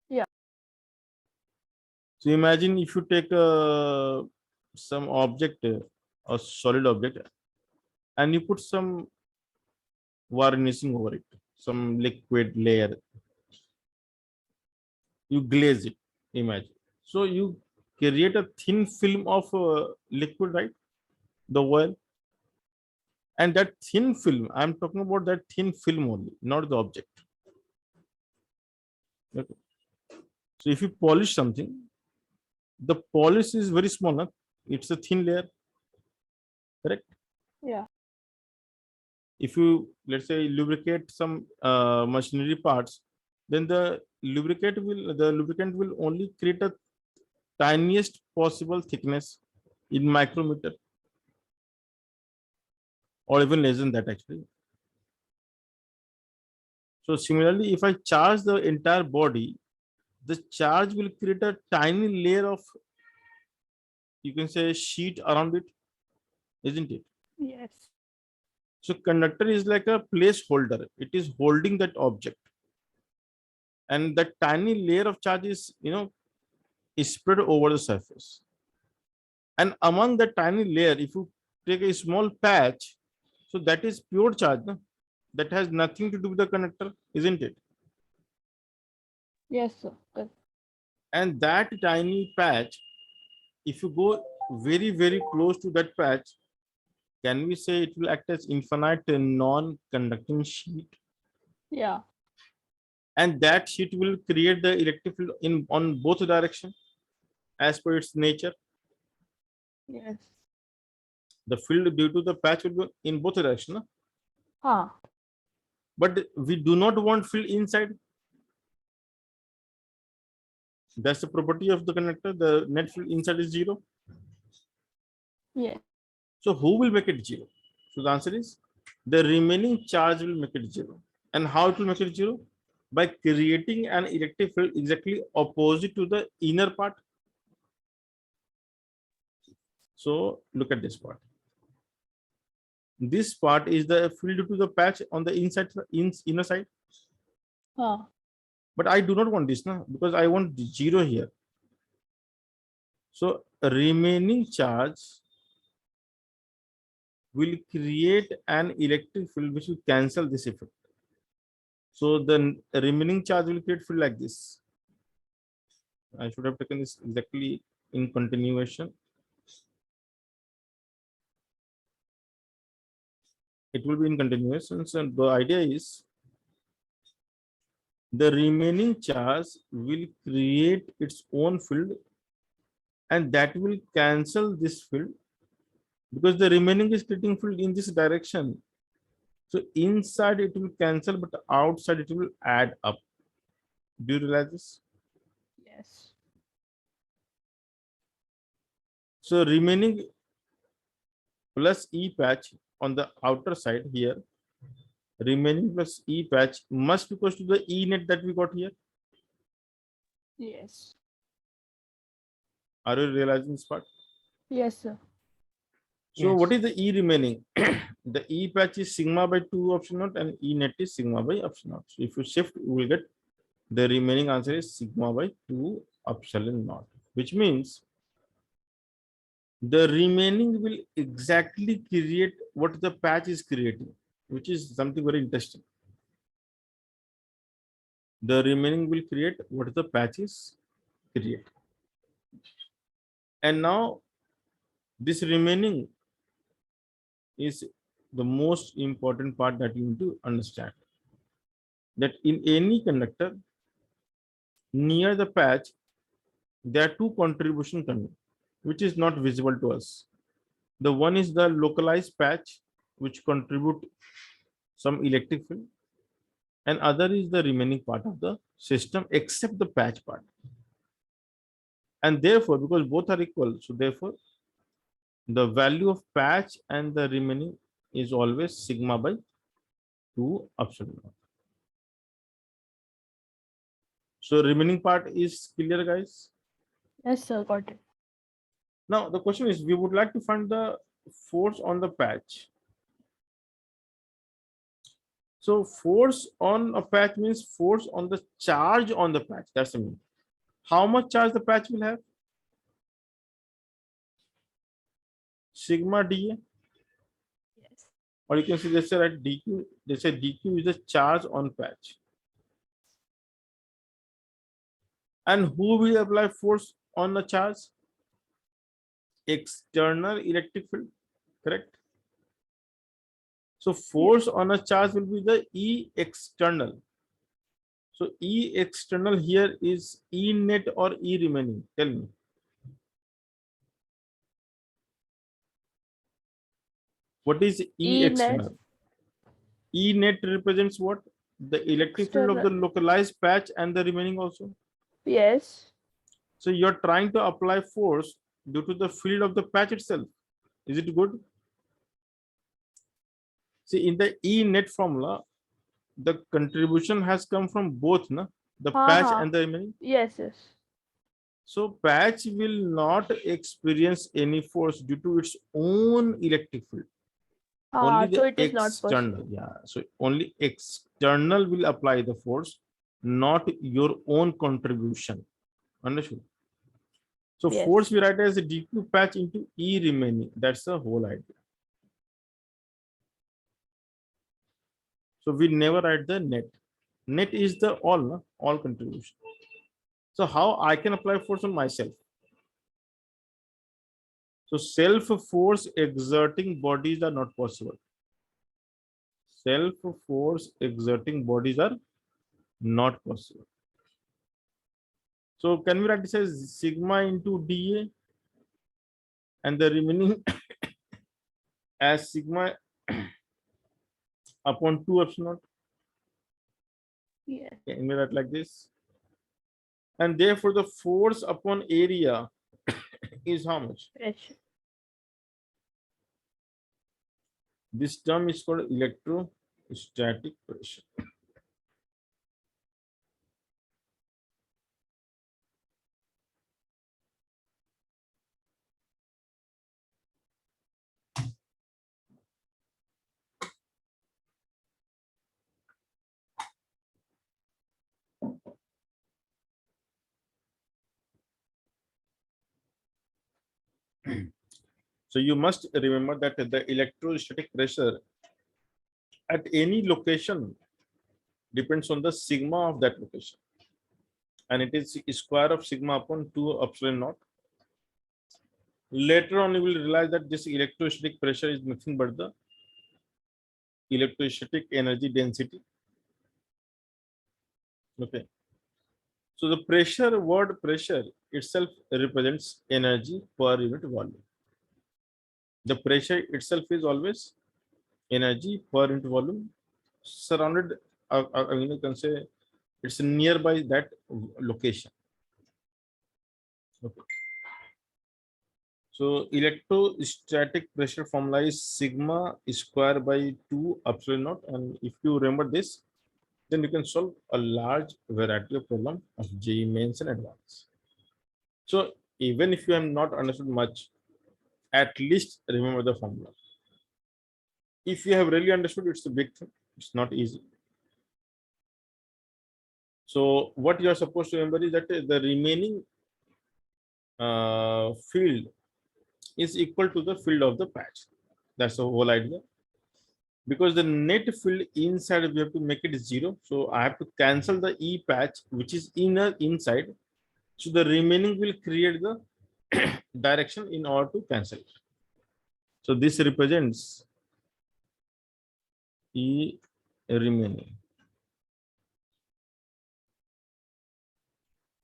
Yeah. So imagine if you take some object, a solid object, and you put some varnishing over it, some liquid layer. You glaze it. Imagine. So you create a thin film of liquid, right? The oil. And that thin film, I'm talking about that thin film only, not the object. Okay. So if you polish something, the polish is very small, huh? It's a thin layer, correct? Yeah. If you, let's say, lubricate some machinery parts, then the lubricant will only create a tiniest possible thickness in micrometer, or even less than that actually. So similarly, if I charge the entire body, the charge will create a tiny layer of, you can say, sheet around it, isn't it? Yes. So conductor is like a placeholder. It is holding that object, and that tiny layer of charge is, is spread over the surface. And among the tiny layer, if you take a small patch, so that is pure charge, no? That has nothing to do with the conductor, isn't it? Yes, sir. Correct. And that tiny patch, if you go very, very close to that patch, can we say it will act as infinite non-conducting sheet? Yeah. And that sheet will create the electric field in on both direction as per its nature. Yes. The field due to the patch will be in both direction, no? Huh. But we do not want field inside. That's the property of the conductor. The net field inside is 0. Yes. So who will make it 0? So the answer is the remaining charge will make it 0. And how it will make it 0? By creating an electric field exactly opposite to the inner part. So look at this part. This part is the field to the patch on the inside, inner side. Huh. But I do not want this now, because I want 0 here. So remaining charge will create an electric field which will cancel this effect. So the remaining charge will create field like this. I should have taken this exactly in continuation. It will be in continuation. So the idea is the remaining charge will create its own field, and that will cancel this field, because the remaining is creating field in this direction. So inside it will cancel, but outside it will add up. Do you realize this? Yes. So remaining plus E patch on the outer side here, remaining plus E patch must be equal to the E net that we got here. Yes. Are you realizing this part? Yes, sir. So Yes. what is the E remaining? The E patch is sigma by 2 epsilon naught, and E net is sigma by epsilon naught. So if you shift, you will get the remaining answer is sigma by 2 epsilon naught, which means the remaining will exactly create what the patch is creating, which is something very interesting. The remaining will create what the patch is creating. And now this remaining is the most important part that you need to understand, that in any conductor near the patch, there are two contributions coming, which is not visible to us. The one is the localized patch, which contribute some electric field, and other is the remaining part of the system except the patch part. And therefore, because both are equal, so therefore the value of patch and the remaining is always sigma by 2 epsilon naught. So remaining part is clear, guys. Yes, sir. Got it. Now the question is, we would like to find the force on the patch. So force on a patch means force on the charge on the patch. That's the meaning. How much charge the patch will have? Sigma dA, Yes. or you can say, let's say, right, dq. They say dq is the charge on patch. And who will apply force on the charge? External electric field, correct? So force on a charge will be the E external. So E external here is E net or E remaining? Tell me. What is E E net external? E net represents what? The electric field of the external. localized patch and the remaining also. Yes. So you're trying to apply force due to the field of the patch itself. Is it good? See, in the E net formula, the contribution has come from both, na? The patch Ha. and the remaining. Yes, yes. So patch will not experience any force due to its own electric field. Only So the it is not external, possible. yeah. So only external will apply the force, not your own contribution. Understood? So Yes. force we write as a dq patch into E remaining. That's the whole idea. So we never write the net. Net is the all, no? All contribution. So how I can apply force on myself? So self force exerting bodies are not possible. Self force exerting bodies are not possible. So can we write this as sigma into dA and the remaining as sigma upon 2 epsilon naught? Yes. Can we write like this? And therefore the force upon area is how much? Pressure. This term is called electrostatic pressure. So you must remember that the electrostatic pressure at any location depends on the sigma of that location. And it is square of sigma upon 2 epsilon naught. Later on, you will realize that this electrostatic pressure is nothing but the electrostatic energy density. Okay. So the pressure, word pressure itself represents energy per unit volume. The pressure itself is always energy per unit volume surrounded, you can say it's nearby that location. Okay. So electrostatic pressure formula is sigma square by 2 epsilon naught. And if you remember this, then you can solve a large variety of problem of JEE mains and advanced. So even if you have not understood much, at least remember the formula. If you have really understood, it's a big thing. It's not easy. So what you are supposed to remember is that the remaining field is equal to the field of the patch. That's the whole idea. Because the net field inside, we have to make it 0. So I have to cancel the E patch, which is inside. So the remaining will create the direction in order to cancel it. So this represents E remaining.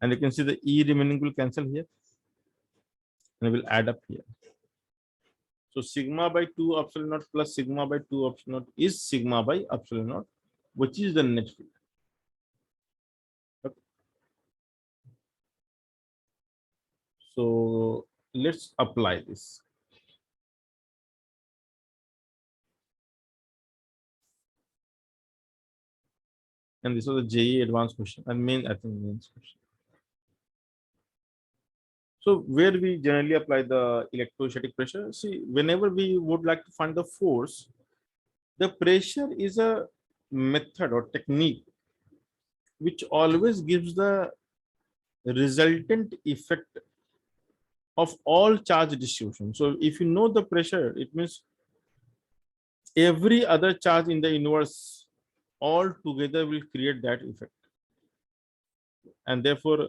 And you can see the E remaining will cancel here. And will add up here. So sigma by 2 epsilon naught plus sigma by 2 epsilon naught is sigma by epsilon naught, which is the net field. Okay. So let's apply this. And this was a JEE advanced question and I think mains question. So where we generally apply the electrostatic pressure, see, whenever we would like to find the force, the pressure is a method or technique which always gives the resultant effect of all charge distribution. So if you know the pressure, it means every other charge in the universe all together will create that effect. And therefore,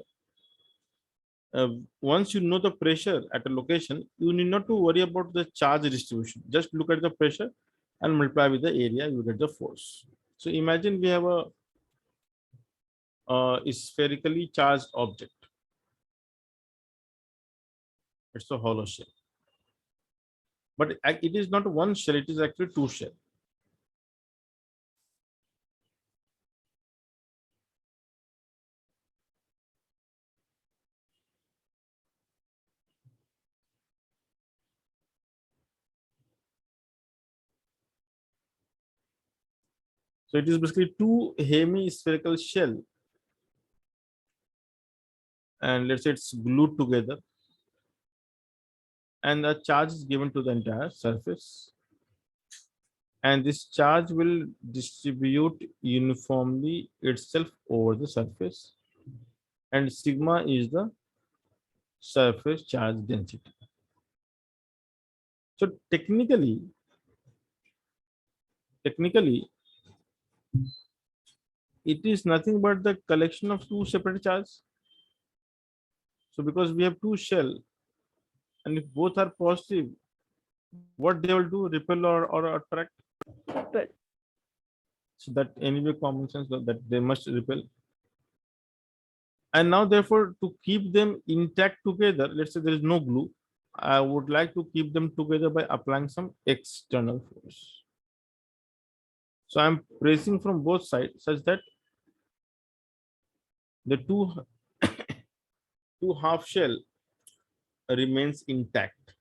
once you know the pressure at a location, you need not to worry about the charge distribution. Just look at the pressure and multiply with the area, you get the force. So imagine we have a spherically charged object. It's a hollow shell. But it is not one shell, it is actually two shell. So it is basically two hemispherical shell, and let's say it's glued together, and the charge is given to the entire surface, and this charge will distribute uniformly itself over the surface, and sigma is the surface charge density. So technically it is nothing but the collection of two separate charges. So because we have two shell, and if both are positive, what they will do, repel or attract. But So that anyway common sense that they must repel. And now therefore to keep them intact together, let's say there is no glue, I would like to keep them together by applying some external force. So I'm pressing from both sides such that the two half shell remains intact.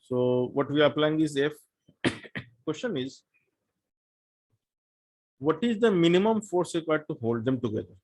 So what we are applying is F. Question is, what is the minimum force required to hold them together?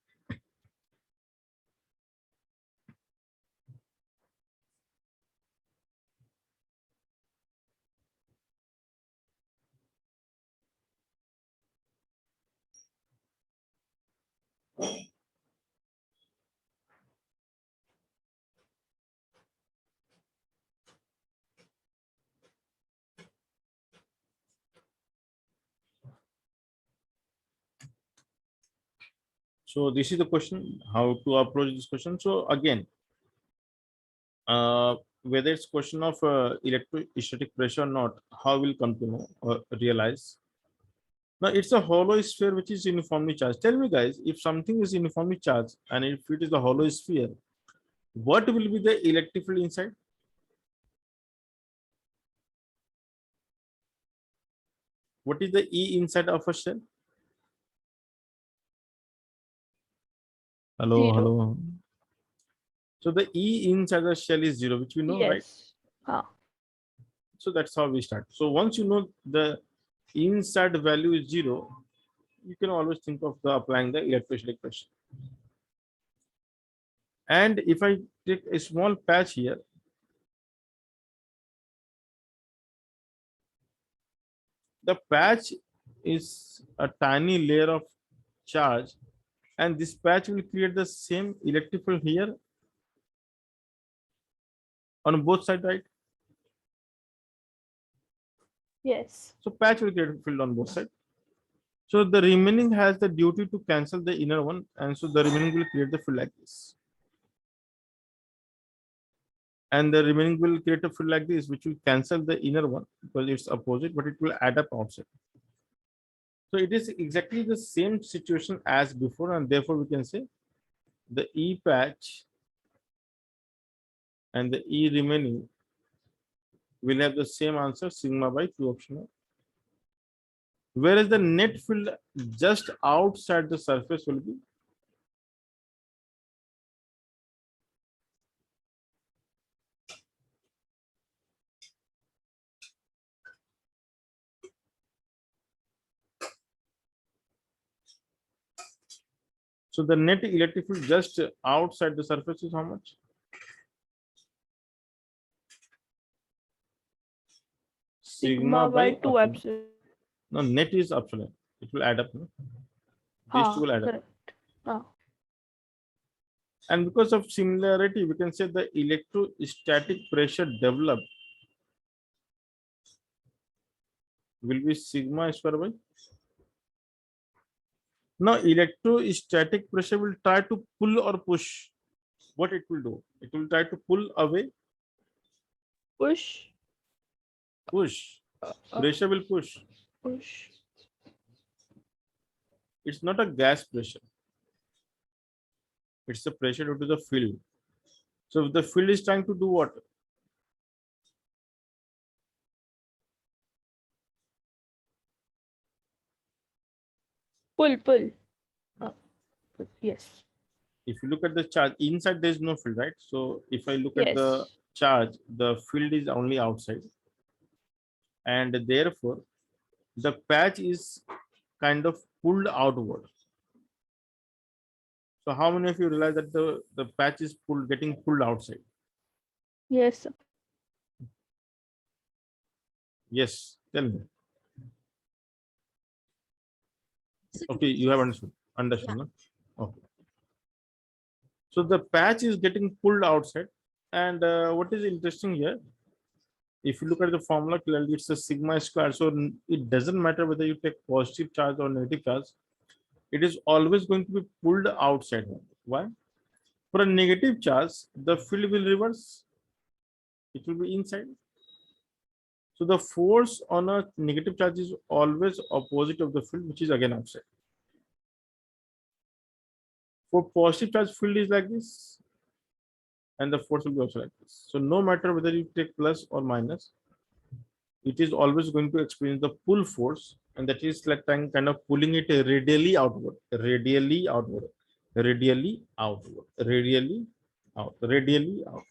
So this is the question, how to approach this question. So again, whether it's question of electrostatic pressure or not, how will come to know or realize? Now it's a hollow sphere which is uniformly charged. Tell me guys, if something is uniformly charged and if it is a hollow sphere, what will be the electric field inside? What is the E inside of a shell? Hello, zero. hello. So the E inside the shell is zero, which we know, right? Yes. Ah. So that's how we start. So once you know the inside value is zero, you can always think of the applying the electrostatic pressure. And if I take a small patch here, the patch is a tiny layer of charge, and this patch will create the same electric field here on both sides, right? Yes. So patch will create field on both sides. So the remaining has the duty to cancel the inner one, and so the remaining will create the field like this. And the remaining will create a field like this, which will cancel the inner one because it's opposite, but it will add up outside. So it is exactly the same situation as before, and therefore we can say the E patch and the E remaining will have the same answer, sigma by 2 optional. Whereas the net field just outside the surface will be so the net electric field just outside the surface is how much? Sigma by 2 epsilon. epsilon. No, net is epsilon. It will add up. No? These two will add up. Correct. Ah. And because of similarity, we can say the electrostatic pressure developed will be sigma square by. Now, electrostatic pressure will try to pull or push. What it will do? It will try to pull away, Push. push. Pressure will push. Push. It's not a gas pressure. It's the pressure due to the field. So if the field is trying to do what? Pull. Uh, yes. If you look at the charge, inside there is no field, right? So if I look at the Yes. charge, the field is only outside. And therefore, the patch is kind of pulled outward. So how many of you realize that the patch is getting pulled outside? Yes. Yes, tell me. Okay, you have understood. Understood, no? Okay. So the patch is getting pulled outside. And what is interesting here, if you look at the formula clearly, it's a sigma square. So it doesn't matter whether you take positive charge or negative charge. It is always going to be pulled outside. Why? For a negative charge, the field will reverse. It will be inside. So the force on a negative charge is always opposite of the field, which is again outside. For positive charge, field is like this, and the force will be also like this. So no matter whether you take plus or minus, it is always going to experience the pull force, and that is like kind of pulling it radially outward, radially outward, radially outward, radially out, radially out.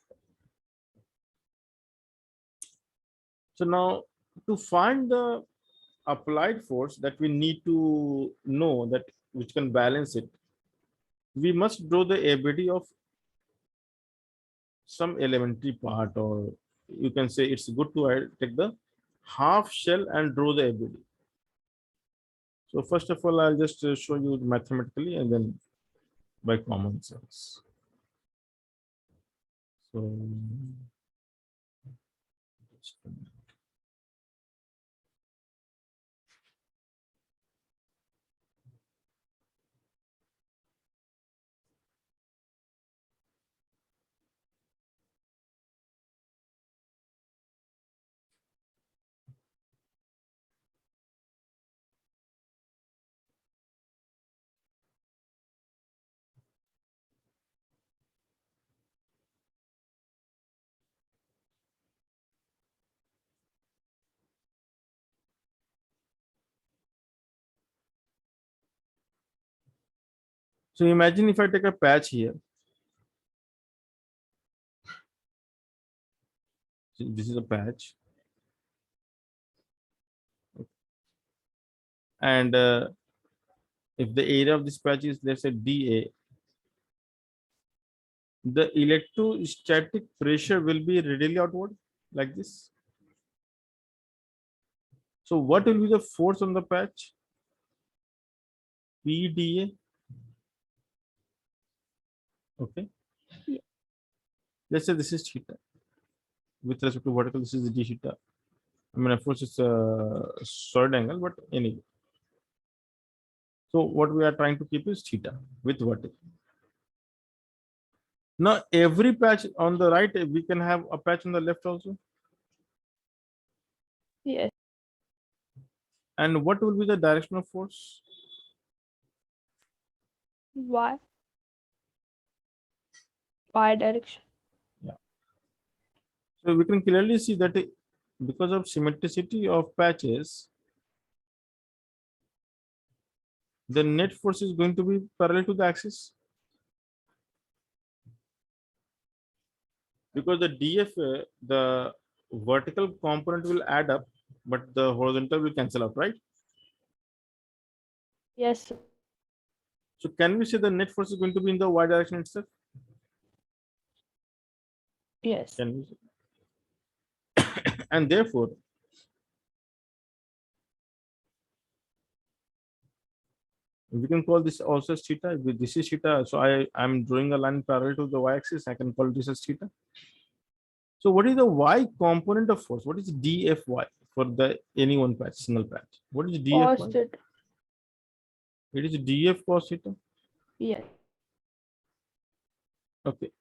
So now to find the applied force that we need to know that which can balance it, we must draw the ability of some elementary part, or you can say it's good to take the half shell and draw the ability. So first of all, I'll just show you mathematically and then by common sense. So so imagine if I take a patch here. So this is a patch, and if the area of this patch is, let's say, dA, the electrostatic pressure will be radially outward like this. So what will be the force on the patch? PdA. Okay. Yeah. Let's say this is theta. With respect to vertical, this is d theta. I mean, of course, it's a solid angle, but anyway. So what we are trying to keep is theta with vertical. Now every patch on the right, we can have a patch on the left also. Yes. And what will be the direction of force? Y. Y direction. Yeah. So we can clearly see that because of symmetricity of patches, the net force is going to be parallel to the axis. Because the DF, the vertical component will add up, but the horizontal will cancel out, right? Yes. So can we say the net force is going to be in the y direction itself? Yes. Can we say? And therefore, we can call this also as theta. This is theta. So I'm drawing a line parallel to the y-axis. I can call this as theta. So what is the y component of force? What is dFy for the any one patch, single patch? What is Cos dFy? theta. It is dF cos theta. Yes. Okay.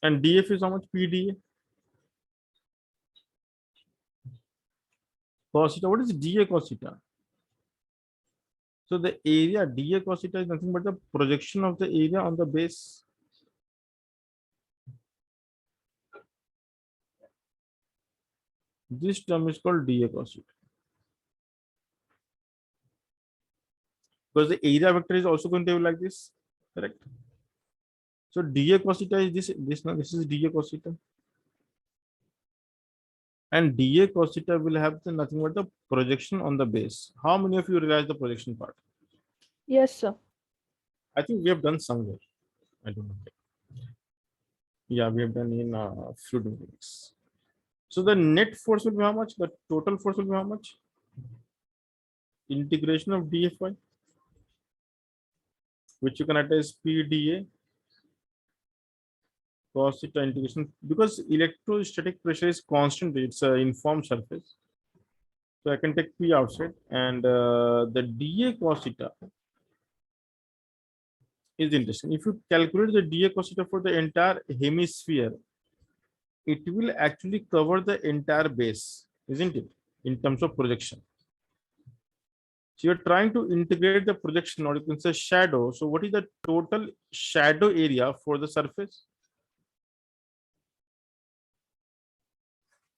And dF is how much? PdA. Cos theta. What is dA cos theta? So the area dA cos theta is nothing but the projection of the area on the base. This term is called dA cos theta. Because the area vector is also going to be like this, correct? So dA cos theta is this now this is dA cos theta. And dA cos theta will have the nothing but the projection on the base. How many of you realize the projection part? Yes, sir. I think we have done somewhere. I don't know. Yeah, we have done in fluid mechanics. So the net force will be how much? The total force will be how much? Integration of dFy, which you can write as PdA cos theta integration, because electrostatic pressure is constant. It's an informed surface. So I can take P outside, and the dA cos theta is interesting. If you calculate the dA cos theta for the entire hemisphere, it will actually cover the entire base, isn't it? In terms of projection. So you're trying to integrate the projection, or you can say shadow. So what is the total shadow area for the surface?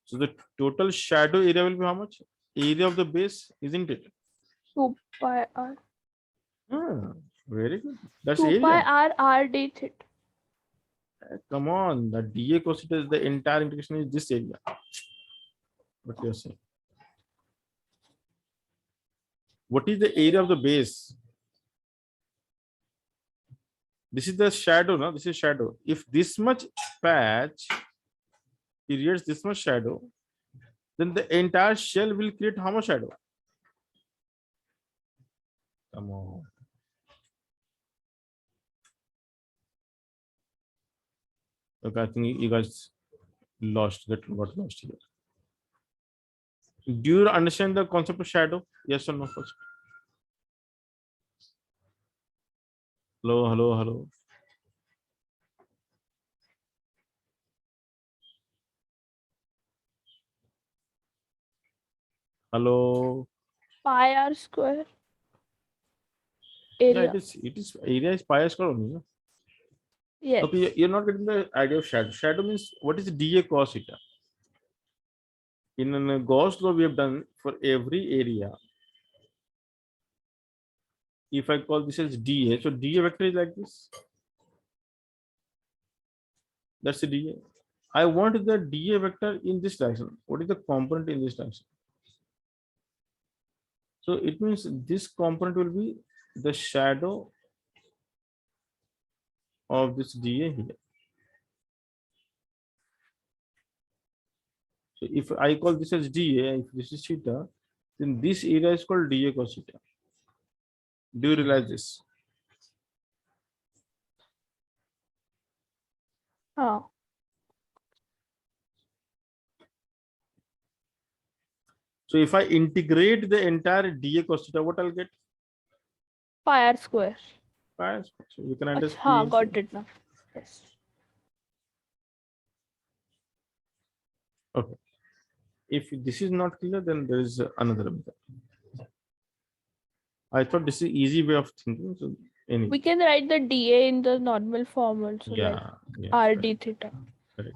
So the total shadow area will be how much? Area of the base, isn't it? 2 pi r. Ah, very good. That's 2 pi area. r r d theta. Come on, the dA cos theta is the entire integration is this area. What you're saying? What is the area of the base? This is the shadow, no? This is shadow. If this much patch creates this much shadow, then the entire shell will create how much shadow? Come on. Okay, I think you guys got lost here. Do you understand the concept of shadow? Yes or no first? Hello, hello, hello. Hello. Pi r square Yeah, area. it is area is pi square only. No? Yes. Okay, you're not getting the idea of shadow. Shadow means what is dA cos theta? In a Gauss law, we have done for every area. If I call this as dA, so dA vector is like this. That's the dA. I want the dA vector in this direction. What is the component in this direction? So it means this component will be the shadow of this dA here. So if I call this as dA, if this is theta, then this area is called dA cos theta. Do you realize this? Ah. So if I integrate the entire dA cos theta, what I'll get? Pi r square. Pi. So you can understand. Ha, got it now. Yes. Okay. If this is not clear, then there is another method. I thought this is easy way of thinking. So anyway. We can write the dA in the normal form also, like Yeah. r d theta. Correct.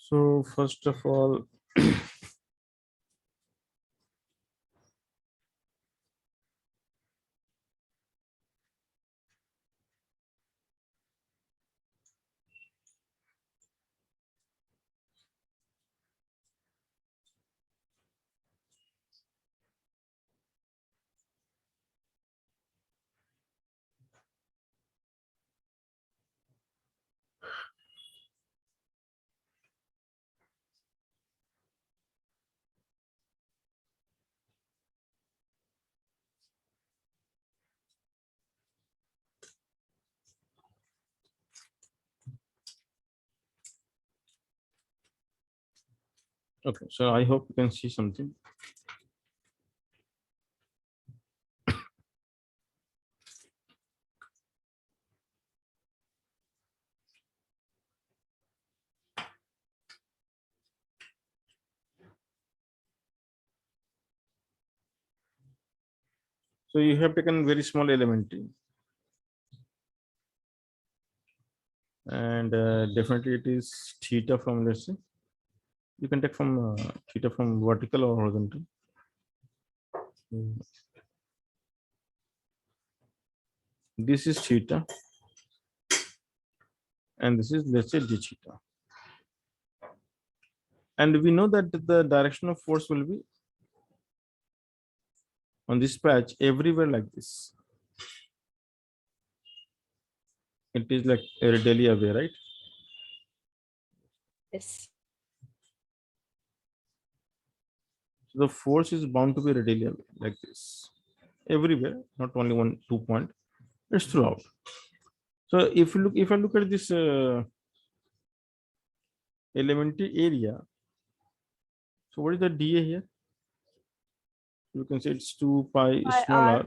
So first of all, Okay, so I hope you can see something. So you have taken very small elementary, and definitely it is theta from, let's say, you can take from theta from vertical or horizontal. Mm. This is theta, and this is, let's say, d theta. And we know that the direction of force will be on this patch everywhere like this. It is like radially away, right? Yes. So the force is bound to be radially away like this everywhere, not only 1 2 point. It's throughout. So if I look at this elementary area, so what is the dA here? You can say it's 2 pi Pi small r r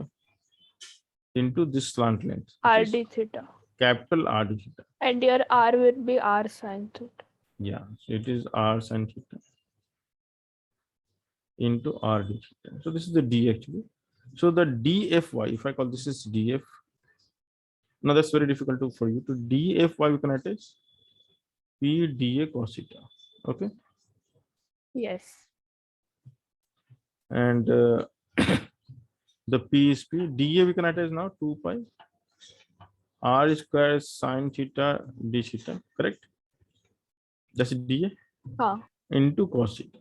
into this slant length, which r is d theta. capital R d theta. And your r will be r sin theta. Yeah, so it is r sin theta into r d theta. So this is the d actually. So the dfy, if I call this is df, now that's very difficult to, for you to dfy, we can attach p dA cos theta. Okay, Yes. and the p is p dA, we can attach now 2 pi r square sin theta d theta, correct? That's dA Huh. into cos theta,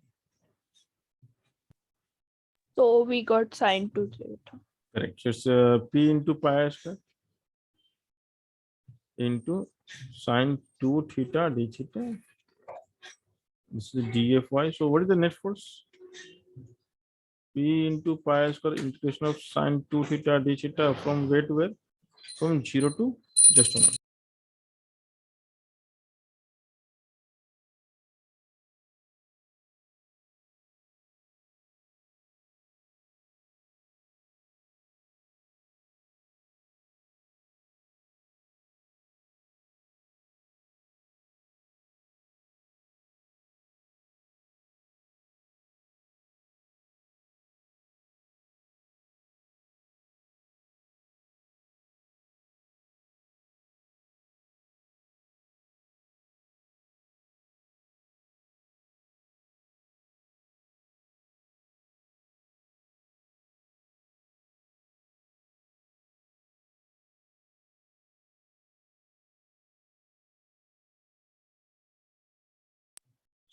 So we got sin 2 theta. correct? So it's p into pi r square into sin 2 theta d theta. This is dfy. So what is the net force? P into pi r square integration of sin 2 theta d theta from where to where? From 0 to, just a minute.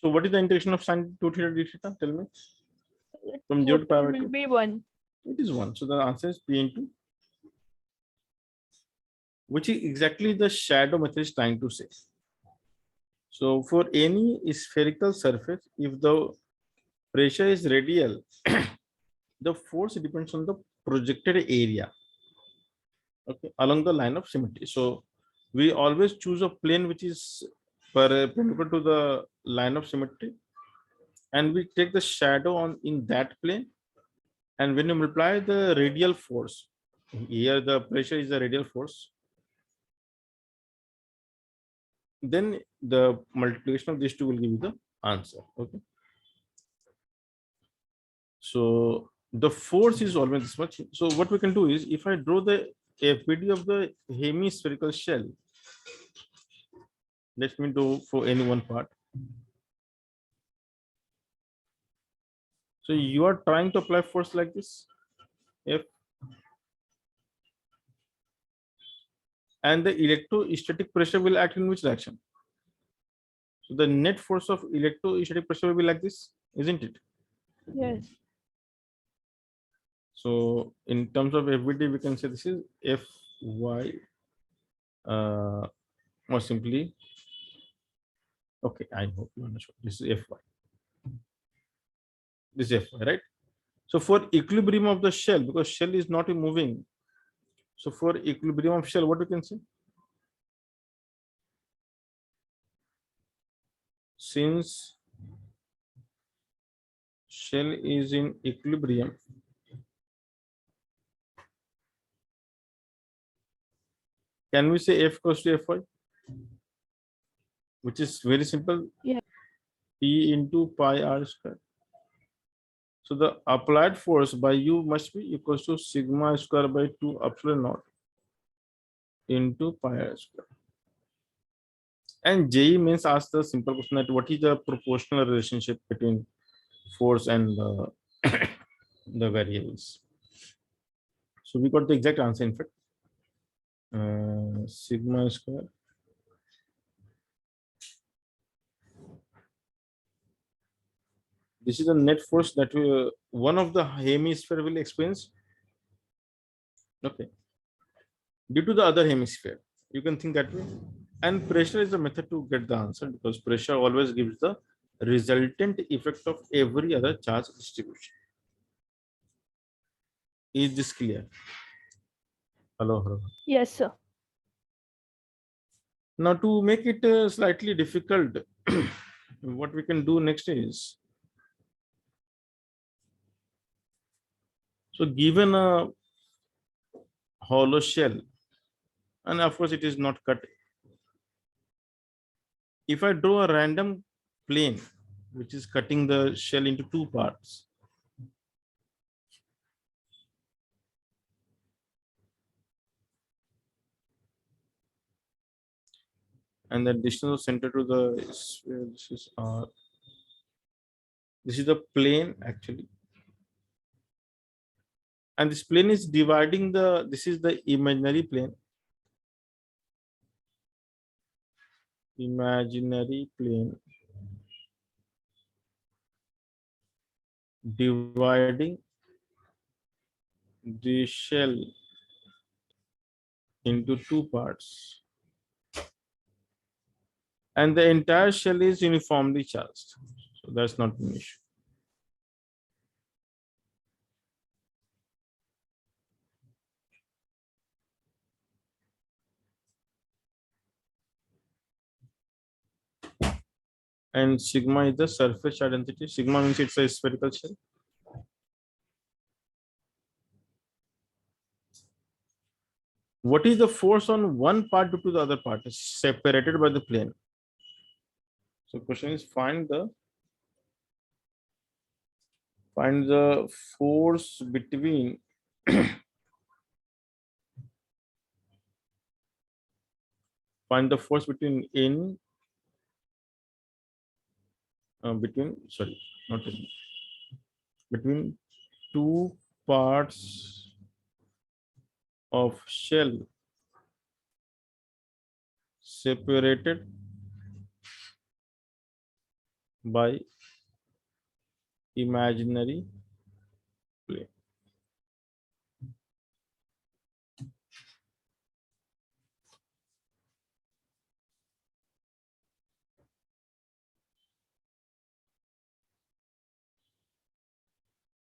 So what is the integration of sin 2 theta d theta? Tell me. From 0 to pi Total by will 2. be 1. It is 1. So the answer is P into, which is exactly the shadow method is trying to say. So for any spherical surface, if the pressure is radial, the force depends on the projected area, okay, along the line of symmetry. So we always choose a plane which is perpendicular to the line of symmetry, and we take the shadow on in that plane. And when you multiply the radial force, here the pressure is the radial force, then the multiplication of these two will give you the answer. Okay, so the force is always this much. So what we can do is, if I draw the FBD of the hemispherical shell, let me do for any one part. So you are trying to apply force like this, F, and the electrostatic pressure will act in which direction? So the net force of electrostatic pressure will be like this, isn't it? Yes. So in terms of FBD, we can say this is Fy, or simply, okay, I hope you understood. This is Fy. This is Fy, right? So for equilibrium of the shell, because shell is not moving, so for equilibrium of shell, what we can say? Since shell is in equilibrium, can we say F equals to Fy, which is very simple, Yeah. P into pi r square. So the applied force by U must be equals to sigma square by 2 epsilon naught into pi r square. And JEE means ask the simple question that what is the proportional relationship between force and the variables. So we got the exact answer in fact. Sigma square. This is the net force that one of the hemisphere will experience. Okay. Due to the other hemisphere, you can think that way. And pressure is the method to get the answer because pressure always gives the resultant effect of every other charge distribution. Is this clear? Hello, hello. Yes, sir. Now to make it slightly difficult, what we can do next is, so given a hollow shell, and of course it is not cut. If I draw a random plane, which is cutting the shell into two parts, and the distance of center to the sphere, this is R. This is the plane actually. And this plane is dividing the, this is the imaginary plane. Imaginary plane dividing the shell into two parts. And the entire shell is uniformly charged. So that's not an issue. And sigma is the surface charge density. Sigma means it's a spherical shell. What is the force on one part due to the other part? Is separated by the plane. So question is find the force between find the force between between two parts of shell separated by imaginary plane.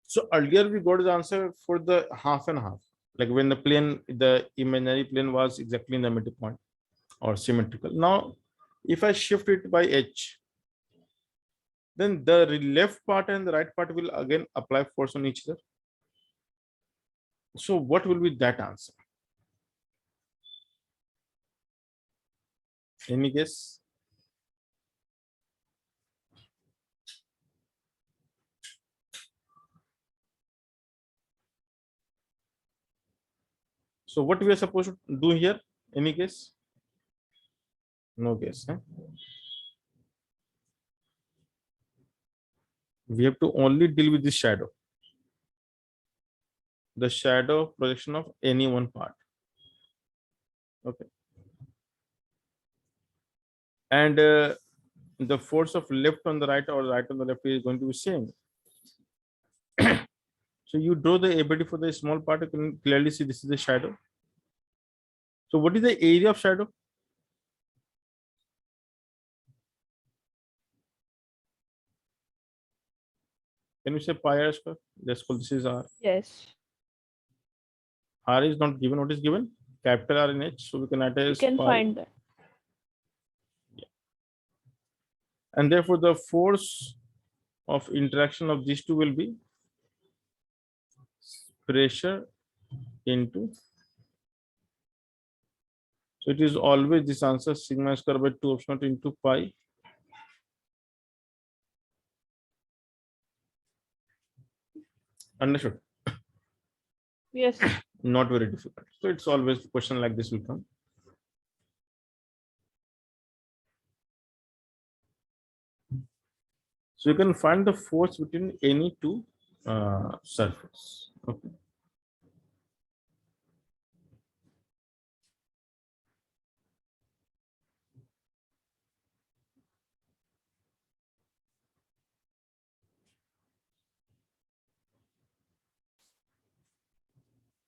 So earlier we got the answer for the half and half, like when the imaginary plane was exactly in the midpoint or symmetrical. Now, if I shift it by h, then the left part and the right part will again apply force on each other. So what will be that answer? Any guess? So what we are supposed to do here? Any guess? No guess. We have to only deal with this shadow. The shadow projection of any one part. Okay. And the force of left on the right or right on the left is going to be same. So you draw the ability for the small part, you can clearly see this is the shadow. So what is the area of shadow? Can you say pi r square? Let's call this is R. Yes. R is not given. What is given? Capital R in H. So we can You attach can pi. find that. And therefore the force of interaction of these two will be pressure into, so it is always this answer sigma square by 2 epsilon naught into pi. Understood? Yes. Not very difficult. So it's always question like this will come. So you can find the force between any two surface. Okay.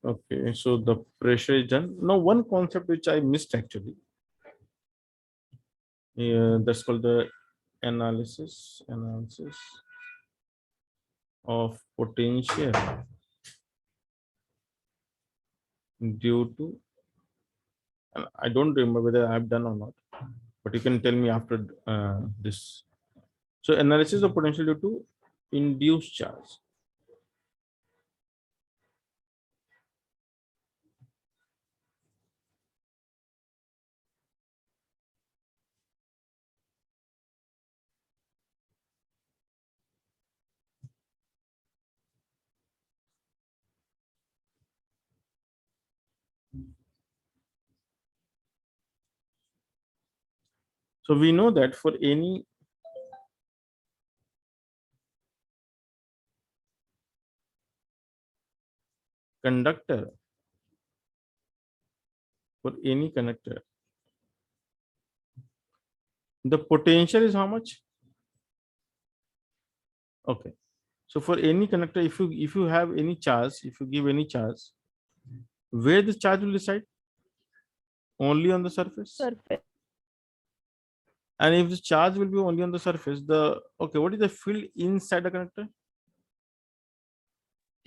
Okay, so the pressure is done. Now, one concept which I missed actually, that's called the analysis of potential due to, and I don't remember whether I've done or not, but you can tell me after this. So analysis of potential due to induced charge. So we know that for any conductor, the potential is how much? Okay. So for any conductor, if you have any charge, if you give any charge, where the charge will reside? Only on the surface. Surface. And if the charge will be only on the surface, the okay, what is the field inside the conductor?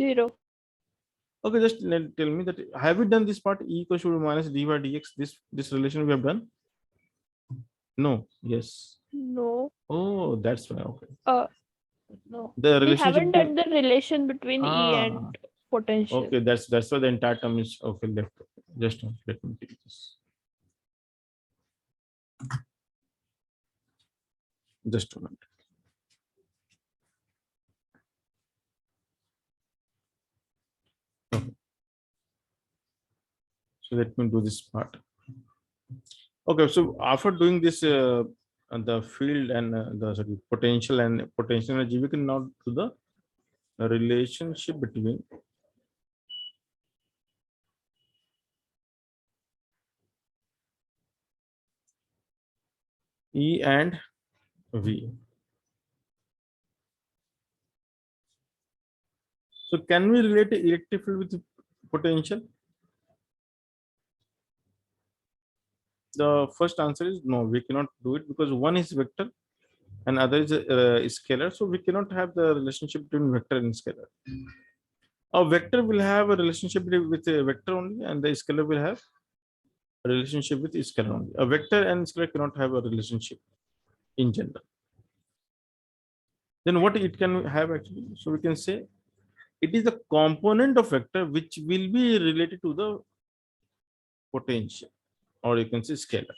0. Okay, just tell me that have we done this part E equals to minus d by dx? This relation we have done? No. Yes. No. Oh, that's why. Okay. No. The We relationship haven't between, done the relation between E ah, and potential. okay, that's why the entire term is okay left. Just let me take this. Just a minute. Okay. So let me do this part. Okay, so after doing this, the field and the potential and potential energy, we can now do the relationship between E and V. So can we relate electric field with potential? The first answer is no, we cannot do it because one is vector and other is scalar. So we cannot have the relationship between vector and scalar. A vector will have a relationship with a vector only, and the scalar will have a relationship with scalar only. A vector and scalar cannot have a relationship in general. Then what it can have actually? So we can say it is the component of vector which will be related to the potential, or you can say scalar,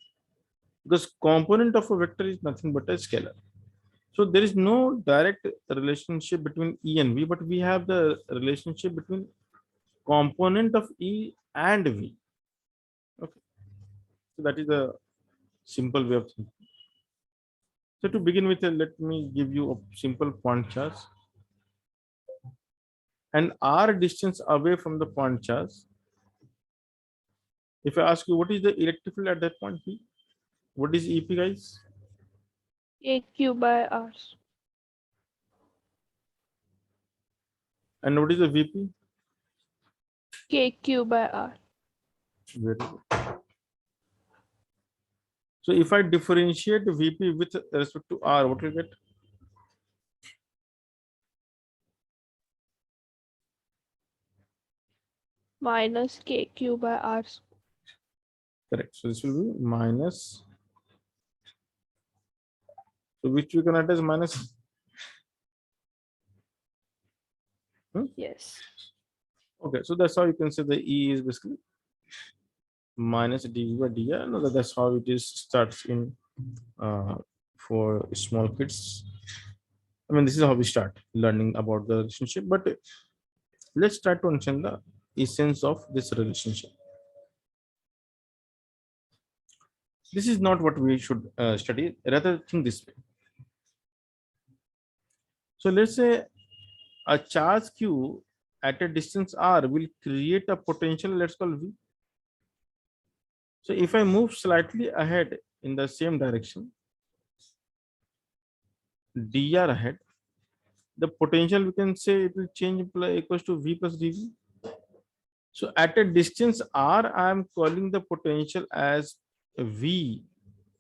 because component of a vector is nothing but a scalar. So there is no direct relationship between E and V, but we have the relationship between component of E and V. Okay, so that is a simple way of thinking. So to begin with, let me give you a simple point charge, and r distance away from the point charge. If I ask you what is the electric field at that point P, what is EP, guys? AQ by R. And what is the VP? KQ by R. Very good. So if I differentiate VP with respect to R, what will you get? Minus KQ by R. Correct. So this will be minus. So which we can write as minus Yes. Okay, so that's how you can say the E is basically minus dv by dr. No, that's how it is starts in for small kids. I mean, this is how we start learning about the relationship, but let's try to understand the essence of this relationship. This is not what we should study, rather think this way. So let's say a charge q at a distance r will create a potential, let's call V. So if I move slightly ahead in the same direction, dr ahead, the potential we can say it will change equals to V plus dV. So at a distance r, I am calling the potential as V,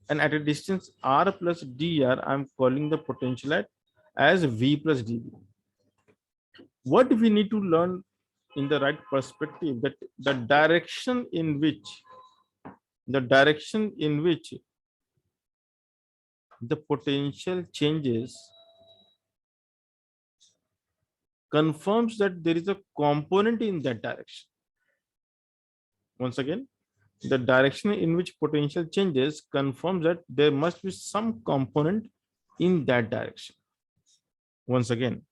and at a distance r plus dr, I am calling the potential as V plus dV. What we need to learn in the right perspective, that the direction in which the potential changes confirms that there is a component in that direction. Once again, the direction in which potential changes confirms that there must be some component in that direction. Once again,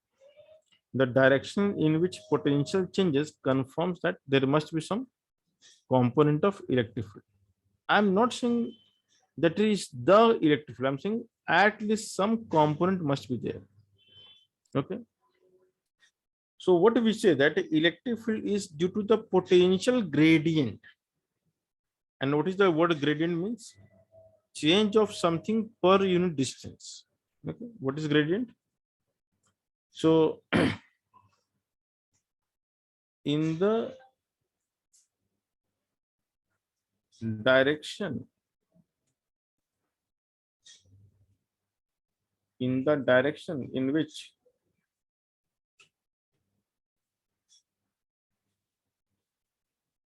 the direction in which potential changes confirms that there must be some component of electric field. I'm not saying that is the electric field. I'm saying at least some component must be there. Okay. So what we say that electric field is due to the potential gradient. And what is the word gradient means? Change of something per unit distance. Okay. What is gradient? So in the direction in which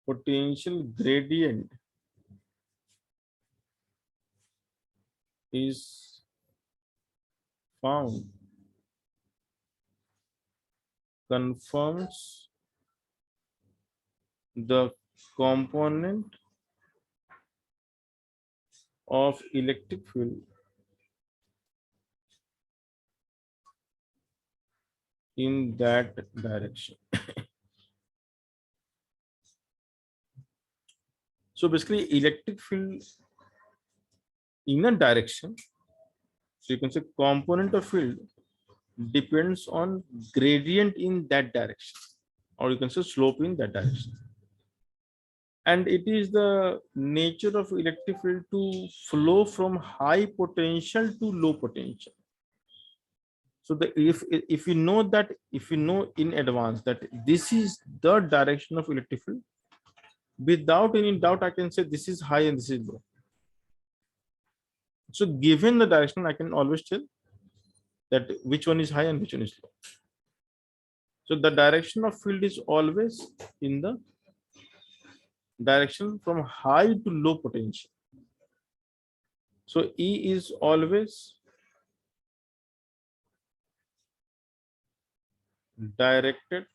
potential gradient is found confirms the component of electric field in that direction. So basically electric field in a direction, so you can say component of field depends on gradient in that direction, or you can say slope in that direction. And it is the nature of electric field to flow from high potential to low potential. So the if you know that, if you know in advance that this is the direction of electric field, without any doubt I can say this is high and this is low. So given the direction, I can always tell that which one is high and which one is low. So the direction of field is always in the direction from high to low potential. So E is always directed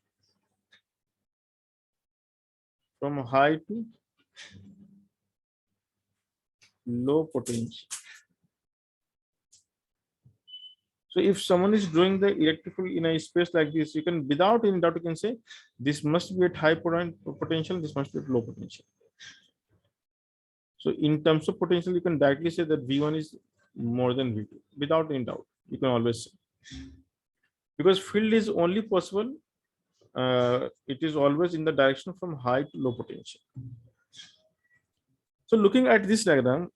from high to low potential. So if someone is drawing the electrical in a space like this, you can, without any doubt, you can say this must be at high potential, this must be at low potential. So in terms of potential, you can directly say that V1 is more than V2 without any doubt. You can always say, because field is only possible, it is always in the direction from high to low potential. So looking at this diagram,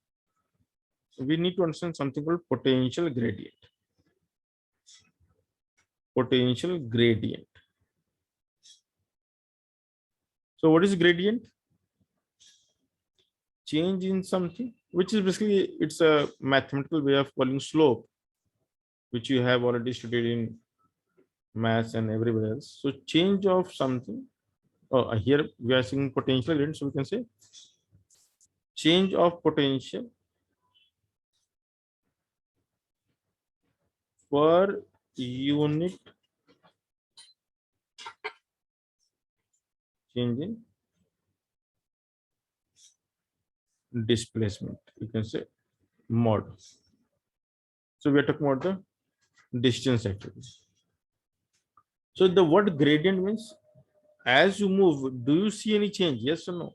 we need to understand something called potential gradient. Potential gradient. So what is gradient? Change in something, which is basically, it's a mathematical way of calling slope, which you have already studied in maths and everywhere else. So change of something. Oh, here we are seeing potential gradient, so we can say change of potential per unit change in displacement. You can say mod. So we are talking about the distance actually. So the word gradient means as you move, do you see any change? Yes or no?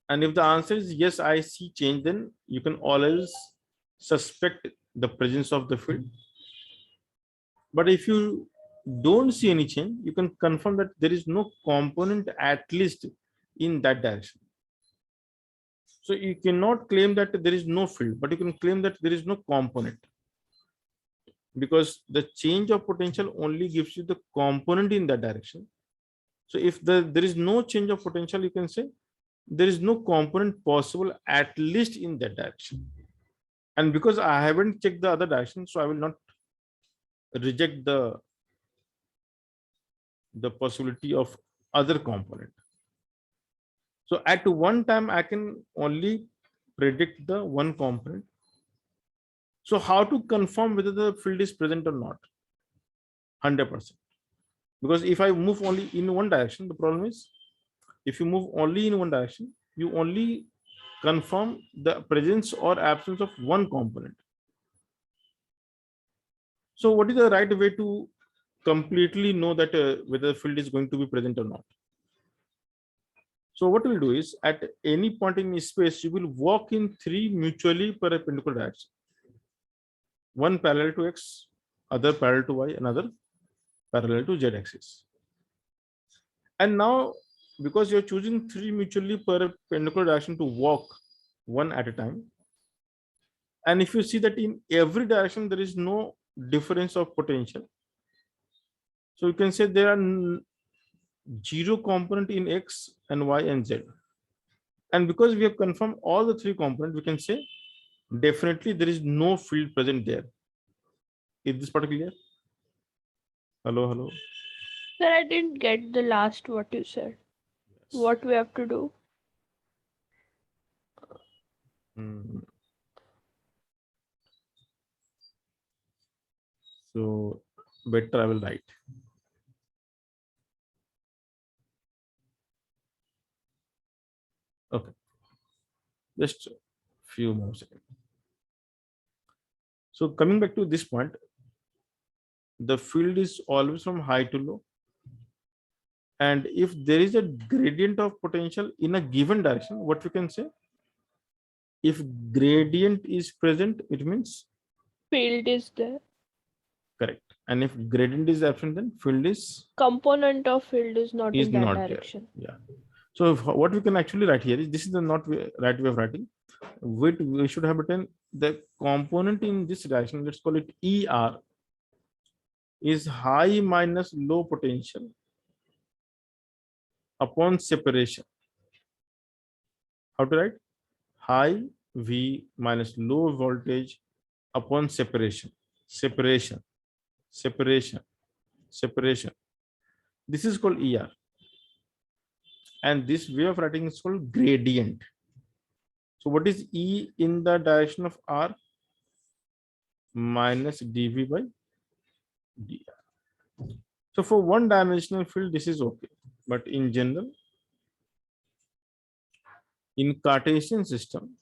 And if the answer is yes, I see change, then you can always suspect the presence of the field. But if you don't see any change, you can confirm that there is no component at least in that direction. So you cannot claim that there is no field, but you can claim that there is no component, because the change of potential only gives you the component in that direction. So if there is no change of potential, you can say there is no component possible at least in that direction. And because I haven't checked the other direction, so I will not reject the possibility of other component. So at one time I can only predict the one component. So how to confirm whether the field is present or not? 100%. Because if I move only in one direction, the problem is if you move only in one direction, you only confirm the presence or absence of one component. So what is the right way to completely know that whether the field is going to be present or not? So what we'll do is at any point in space, you will walk in three mutually perpendicular directions. One parallel to X, other parallel to Y, another parallel to Z axis. And now, because you're choosing three mutually perpendicular directions to walk one at a time, and if you see that in every direction there is no difference of potential, so you can say there are zero component in X and Y and Z. And because we have confirmed all the three components, we can say definitely there is no field present there. Is this part clear? Hello, hello. Sir, I didn't get the last what you said. What we have to do? Hmm. So better I will write. Okay. Just a few more seconds. So coming back to this point, the field is always from high to low. And if there is a gradient of potential in a given direction, what we can say? If gradient is present, it means Field is there. correct. And if gradient is absent, then field is Component of field is not in that not there. direction. Yeah. So what we can actually write here is, this is the not right way of writing. We should have written the component in this direction. Let's call it ER is high minus low potential upon separation. How to write? High V minus low voltage upon separation. Separation. This is called ER. And this way of writing is called gradient. So what is E in the direction of R? Minus dV by dr. So for one dimensional field, this is okay. But in general, in Cartesian system,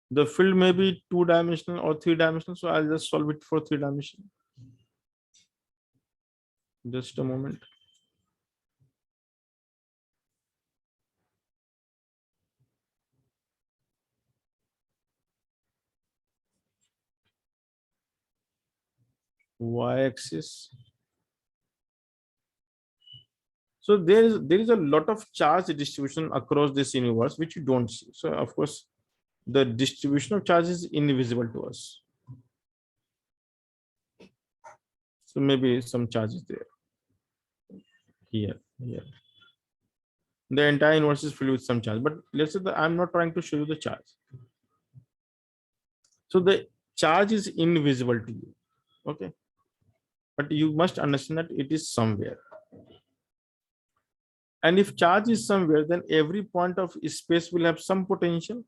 the field may be two-dimensional or three-dimensional. So I'll just solve it for three-dimensional. Just a moment. Y-axis. So there is a lot of charge distribution across this universe which you don't see. So of course, the distribution of charge is invisible to us. So maybe some charge is there. Here. The entire universe is filled with some charge. But let's say that I'm not trying to show you the charge. So the charge is invisible to you. Okay. But you must understand that it is somewhere. And if charge is somewhere, then every point of space will have some potential.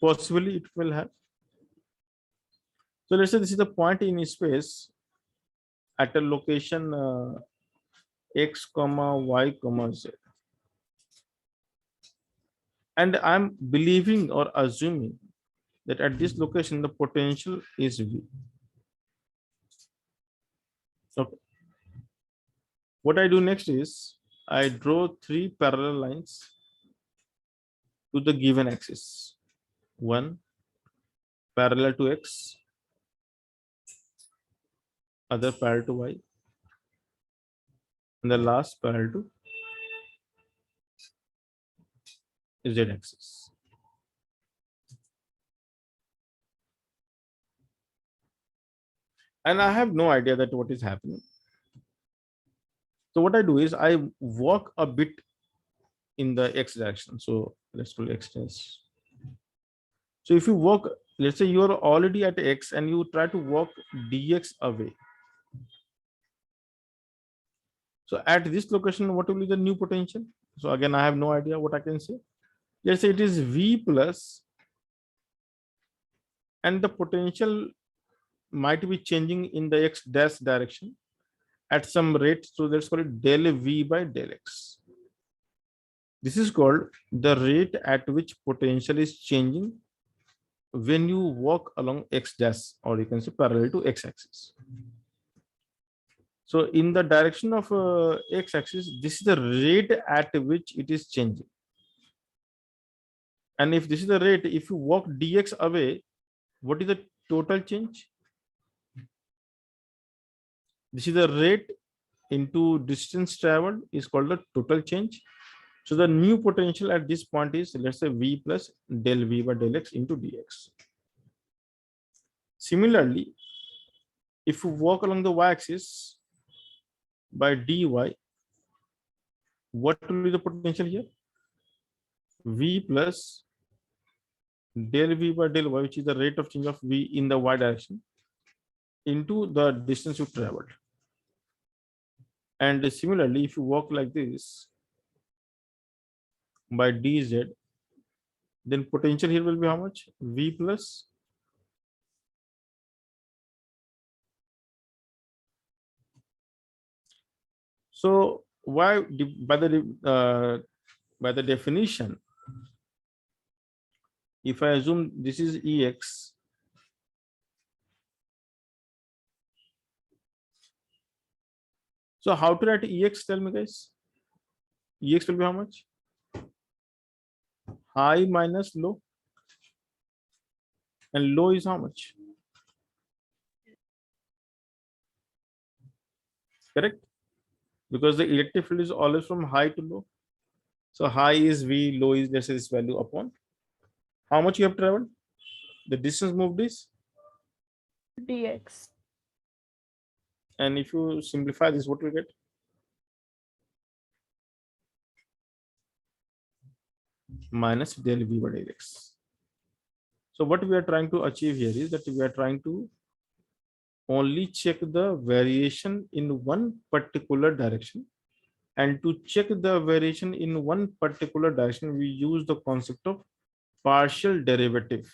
Possibly it will have. So let's say this is the point in space at a location x comma y comma z, and I'm believing or assuming that at this location the potential is V. Okay. What I do next is I draw 3 parallel lines to the given axis. One parallel to x, other parallel to y, and the last parallel to z axis. And I have no idea that what is happening. So what I do is I walk a bit in the x direction. So let's do x dash. So if you walk, let's say you are already at x and you try to walk dx away. So at this location, what will be the new potential? So again, I have no idea what I can say. Let's say it is V plus, and the potential might be changing in the x dash direction at some rate. So let's call it del V by del x. This is called the rate at which potential is changing when you walk along x dash, or you can say parallel to x axis. So in the direction of x axis, this is the rate at which it is changing. And if this is the rate, if you walk dx away, what is the total change? This is the rate into distance traveled is called the total change. So the new potential at this point is, let's say, V plus del V by del x into dx. Similarly, if you walk along the y-axis by dy, what will be the potential here? V plus del V by del y, which is the rate of change of V in the y direction, into the distance you traveled. And similarly, if you walk like this by dz, then potential here will be how much? V plus so why by the definition, if I assume this is Ex, so how to write Ex? Tell me, guys. Ex will be how much? High minus low, and low is how much? Correct? Because the electric field is always from high to low. So high is V, low is, let's say, this value upon how much you have traveled. The distance moved is, dx. and if you simplify this, what will you get? Minus del V by del x. So what we are trying to achieve here is that we are trying to only check the variation in one particular direction, and to check the variation in one particular direction, we use the concept of partial derivative.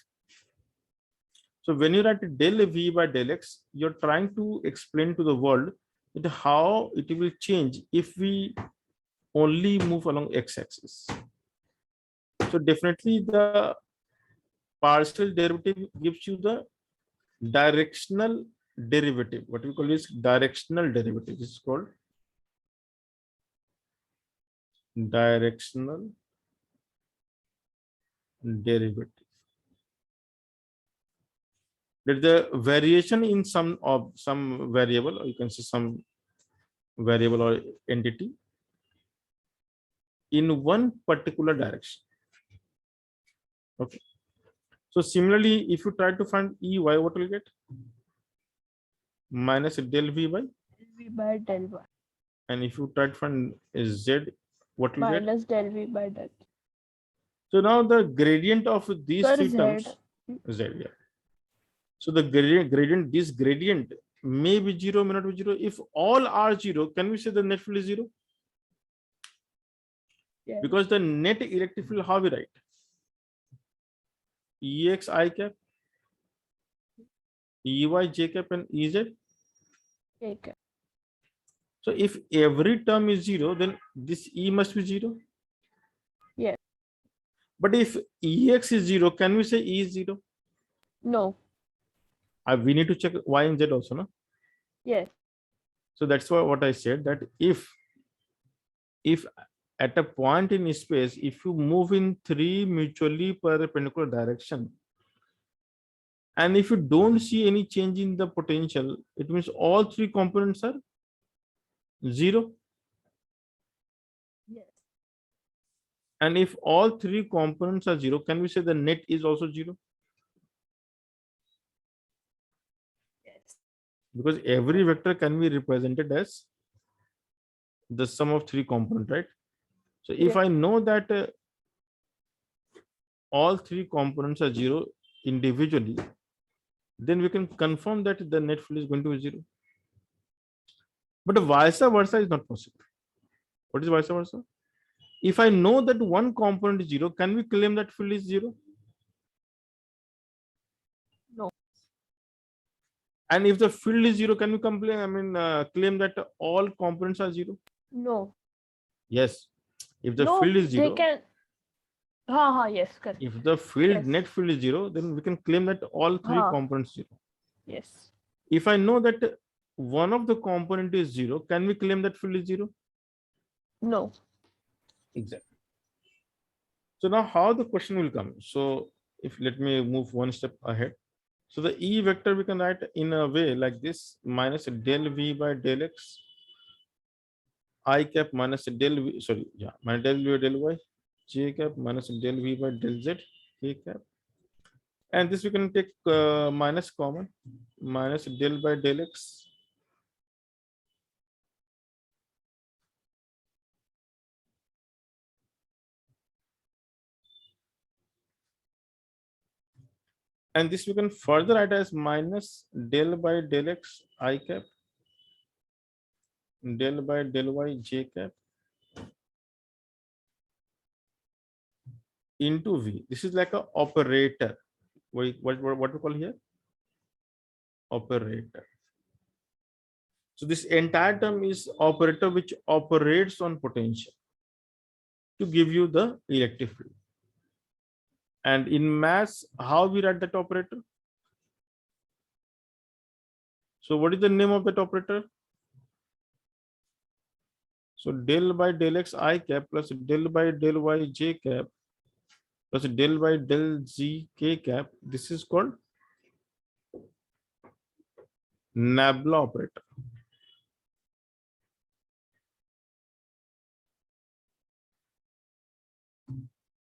So when you write del V by del x, you're trying to explain to the world that how it will change if we only move along x-axis. So definitely the partial derivative gives you the directional derivative. What we call is directional derivative. This is called directional derivative. That the variation in some variable, or you can say some variable or entity in one particular direction. Okay. So similarly, if you try to find Ey, what will you get? Minus del V by, V by del y. and if you try to find Z, what will you get? Minus del V by del. So now the gradient of these Sir, three Z. terms, Z, yeah. So the gradient, this gradient may be 0, may not be 0. If all are 0, can we say the net field is 0? Yes. Because the net electric field, how we write? Ex I cap EY, J cap and EZ. Okay. So if every term is 0, then this E must be 0. Yes. But if EX is 0, can we say E is 0? No. We need to check Y and Z also, no? Yes. So that's why what I said, that if at a point in space, if you move in 3 mutually perpendicular direction, and if you don't see any change in the potential, it means all 3 components are 0. Yes. And if all 3 components are 0, can we say the net is also 0? Yes. Because every vector can be represented as the sum of 3 components, right? So if Yeah. I know that all 3 components are 0 individually, then we can confirm that the net field is going to be 0. But vice versa is not possible. What is vice versa? If I know that one component is 0, can we claim that field is 0? No. And if the field is 0, can we complain? Claim that all components are 0? No. Yes. If the No. field is They 0, can. Yes. Correct. if the field Yes. net field is 0, then we can claim that all 3 components 0. Yes. If I know that one of the component is 0, can we claim that field is 0? No. Exactly. So now how the question will come? So if let me move one step ahead. So the E vector we can write in a way like this: minus del V by del X, I cap minus del V, sorry, yeah, minus del V by del Y, J cap minus del V by del Z, K cap. And this we can take minus common, minus del by del X. And this we can further write as minus del by del X, I cap, del by del Y, J cap, into V. This is like a operator. What we call here? Operator. So this entire term is operator which operates on potential to give you the electric field. And in maths, how we write that operator? So what is the name of that operator? So del by del X I cap plus del by del Y J cap plus del by del Z K cap. This is called nabla operator.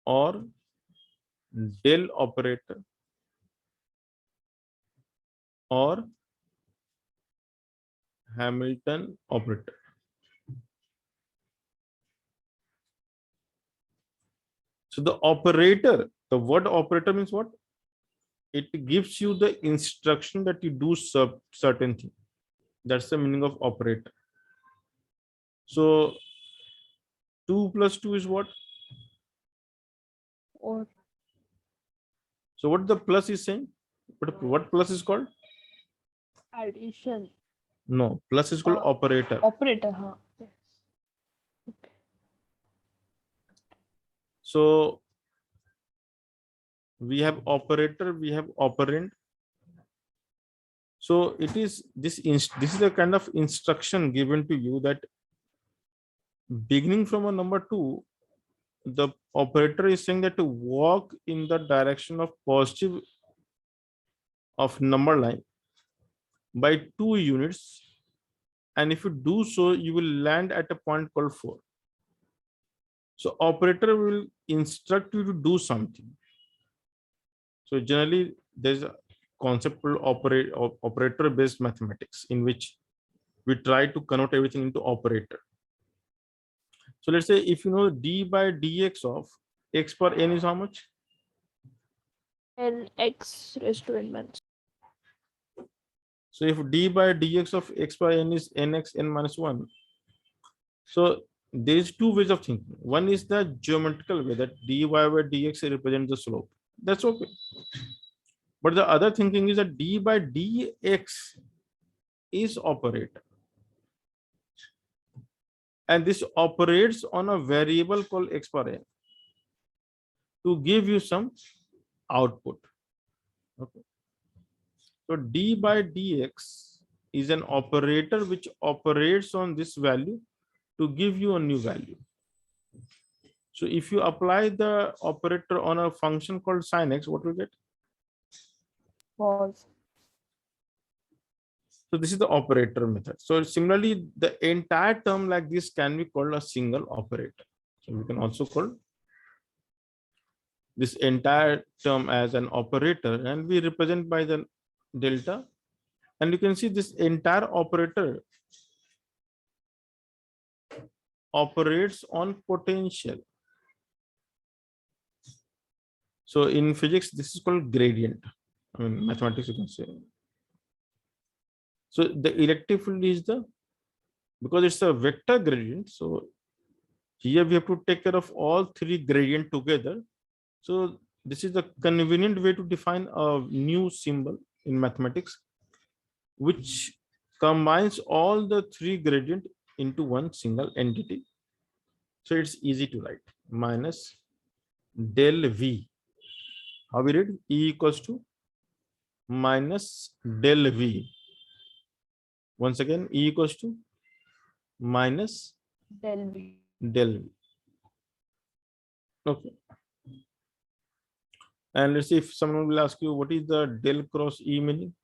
Or del operator or Hamilton operator. So the operator, the word operator means what? It gives you the instruction that you do certain thing. That's the meaning of operator. So 2 plus 2 is what? Or So what the plus is saying? What plus is called? addition. No, plus is called operator. Operator. Yes. Okay. So we have operator, we have operand. So it is this is the kind of instruction given to you that beginning from a number 2, the operator is saying that to walk in the direction of positive of number line by 2 units, and if you do so, you will land at a point called 4. So operator will instruct you to do something. So generally there's a concept called operator based mathematics, in which we try to convert everything into operator. So let's say if you know d by dx of x per n is how much? And x raised to n minus. So if d by dx of x by n is nx n minus 1, so there is 2 ways of thinking. One is the geometrical way, that dy by dx represents the slope. That's okay. But the other thinking is that d by dx is operator. And this operates on a variable called x power n to give you some output. Okay. So d by dx is an operator which operates on this value to give you a new value. So if you apply the operator on a function called sin x, what will you get? False. So this is the operator method. So similarly, the entire term like this can be called a single operator. So we can also call this entire term as an operator, and we represent by the delta. And you can see this entire operator operates on potential. So in physics, this is called gradient. I mean, mathematics, you can say. So the electric field is because it's a vector gradient. So here we have to take care of all three gradient together. So this is the convenient way to define a new symbol in mathematics, which combines all the three gradient into one single entity. So it's easy to write minus del V. How we read? E equals to minus del V. Once again, E equals to minus Del V. del V. Okay. And let's see if someone will ask you, what is the del cross E meaning?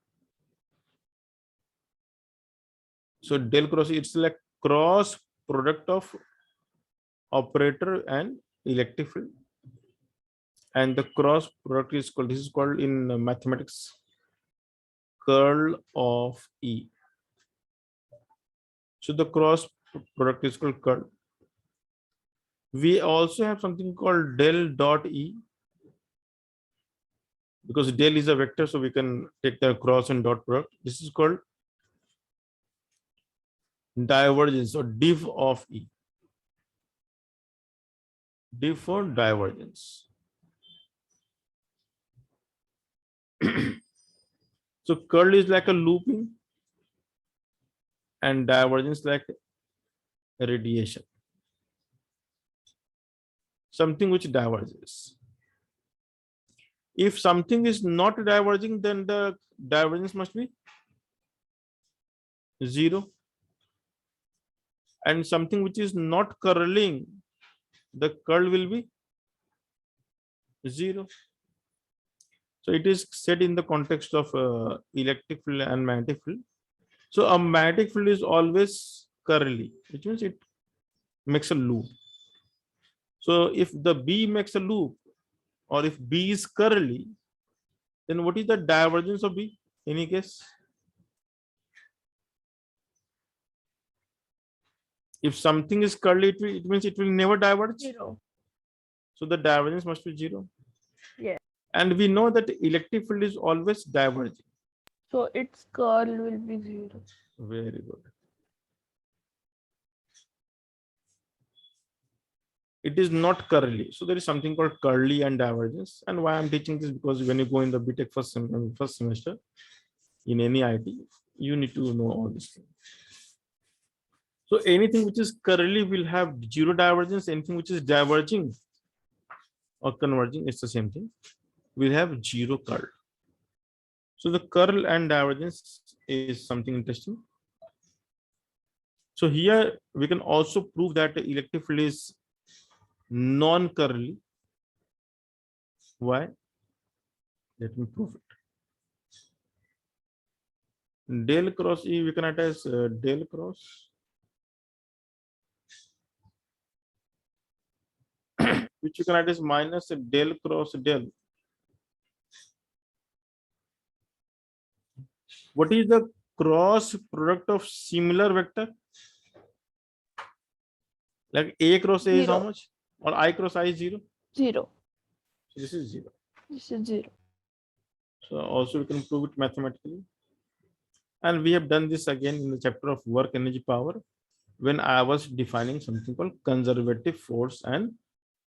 So del cross E, it's like cross product of operator and electric field. And the cross product is called, this is called in mathematics, curl of E. So the cross product is called curl. We also have something called del dot E, because del is a vector, so we can take the cross and dot product. This is called divergence or div of E. Div for divergence. So curl is like a looping and divergence like radiation. Something which diverges. If something is not diverging, then the divergence must be 0. And something which is not curling, the curl will be 0. So it is said in the context of electric field and magnetic field. So a magnetic field is always curly, which means it makes a loop. So if the B makes a loop, or if B is curly, then what is the divergence of B? Any guess? If something is curly, it means it will never diverge. 0. So the divergence must be 0. Yeah. And we know that electric field is always diverging. So its curl will be 0. Very good. It is not curly. So there is something called curly and divergence. And why I'm teaching this, because when you go in the BTech first semester in any IIT, you need to know all this thing. So anything which is curly will have 0 divergence. Anything which is diverging or converging, it's the same thing, will have 0 curl. So the curl and divergence is something interesting. So here we can also prove that the electric field is non-curly. Why? Let me prove it. Del cross E, we can write as del cross, which you can write as minus del cross del. What is the cross product of similar vector? Like A cross A is how 0. much? Or I cross I is 0? 0. So this is 0. This is 0. So also we can prove it mathematically. And we have done this again in the chapter of work energy power, when I was defining something called conservative force and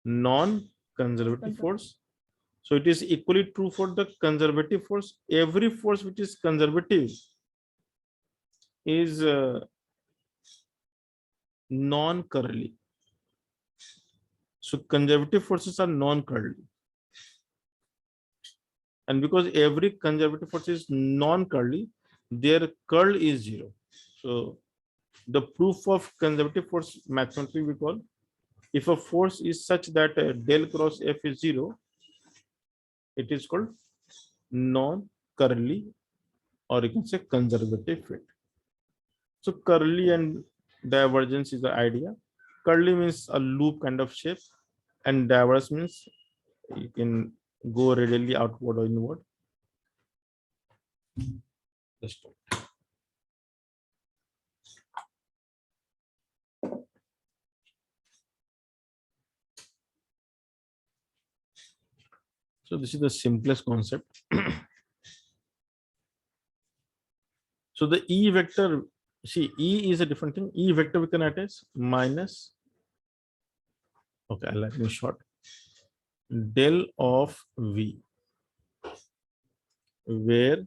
non-conservative force. So it is equally true for the conservative force. Every force which is conservative is non-curly. So conservative forces are non-curly. And because every conservative force is non-curly, their curl is 0. So the proof of conservative force mathematically we call, if a force is such that del cross F is 0, it is called non-curly, or you can say conservative fit. So curly and divergence is the idea. Curly means a loop kind of shape, and diverse means you can go radially outward or inward. Just so this is the simplest concept. So the E vector, see, E is a different thing. E vector we can attach minus, okay, let me short, del of V, where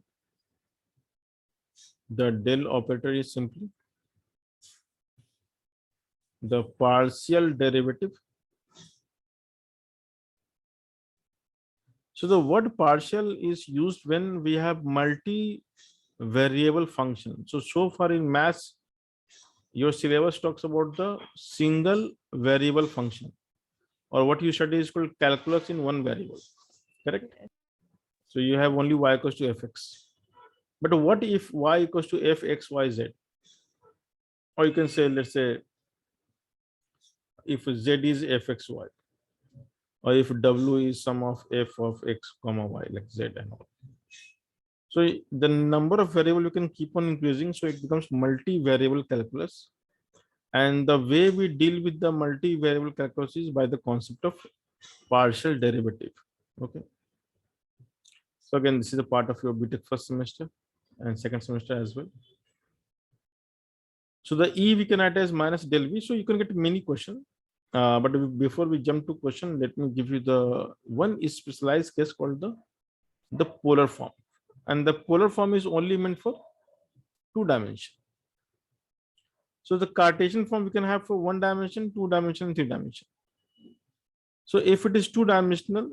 the del operator is simply the partial derivative. So the word partial is used when we have multi-variable function. So far in maths, your syllabus talks about the single variable function, or what you study is called calculus in one variable, correct? So you have only y equals to fx. But what if y equals to fx, y, z? Or you can say, let's say, if z is fxy, or if w is sum of f of x comma y, like z and all. So the number of variable you can keep on increasing, so it becomes multi-variable calculus. And the way we deal with the multi-variable calculus is by the concept of partial derivative. Okay. So again, this is a part of your BTech first semester and second semester as well. So the E we can add as minus del V. So you can get many questions. But before we jump to question, let me give you the one specialized case called the polar form. And the polar form is only meant for 2 dimension. So the Cartesian form we can have for 1 dimension, 2 dimension, 3 dimension. So if it is 2 dimensional,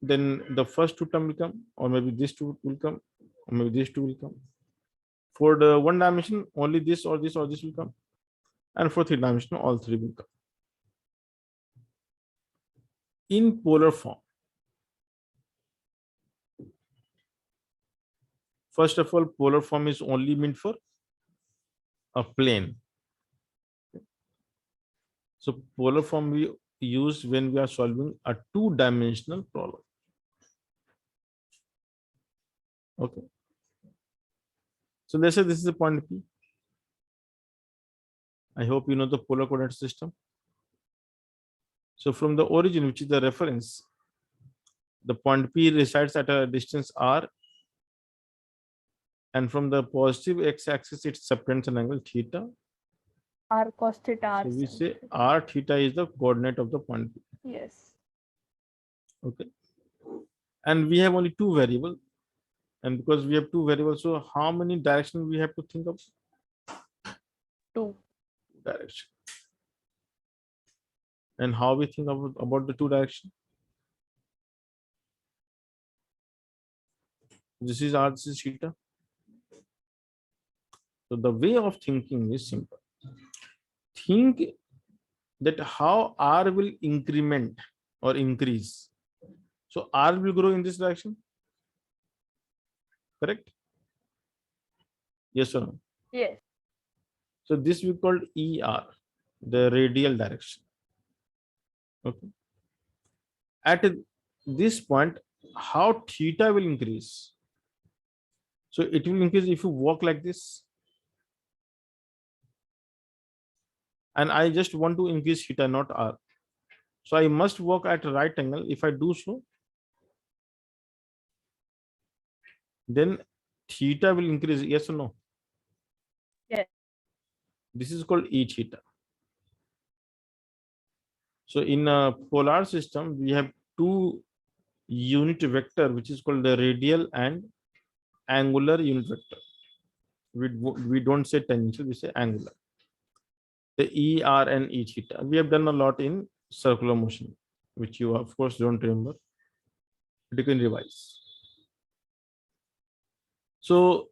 then the first 2 term will come, or maybe this 2 will come, or maybe this 2 will come. For the 1 dimension, only this or this or this will come. And for 3 dimensional, all 3 will come. In polar form, first of all, polar form is only meant for a plane. So polar form we use when we are solving a 2-dimensional problem. Okay. So let's say this is the point P. I hope you know the polar coordinate system. So from the origin, which is the reference, the point P resides at a distance r, and from the positive x-axis it subtends an angle theta. R cos theta. R So we sin say theta. r theta is the coordinate of the point P. Yes. Okay. And we have only 2 variables. And because we have 2 variables, so how many directions we have to think of? 2. Direction. And how we think about the 2 direction? This is r, this is theta. So the way of thinking is simple. Think that how r will increment or increase. So r will grow in this direction, correct? Yes or no? Yes. So this we called ER, the radial direction. Okay. At this point, how theta will increase? So it will increase if you walk like this. And I just want to increase theta, not r. So I must walk at a right angle. If I do so, then theta will increase, yes or no? Yes. This is called E theta. So in a polar system, we have 2 unit vector, which is called the radial and angular unit vector. We don't say tangential, we say angular. The E, R, and E theta. We have done a lot in circular motion, which you of course don't remember, but you can revise. So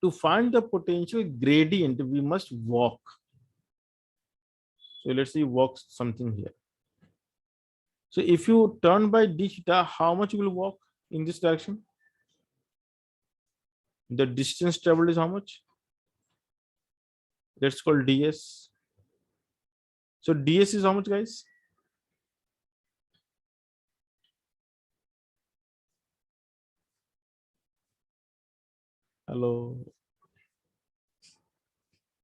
to find the potential gradient, we must walk. So let's see, walk something here. So if you turn by d theta, how much you will walk in this direction? The distance traveled is how much? That's called ds. So ds is how much, guys? Hello.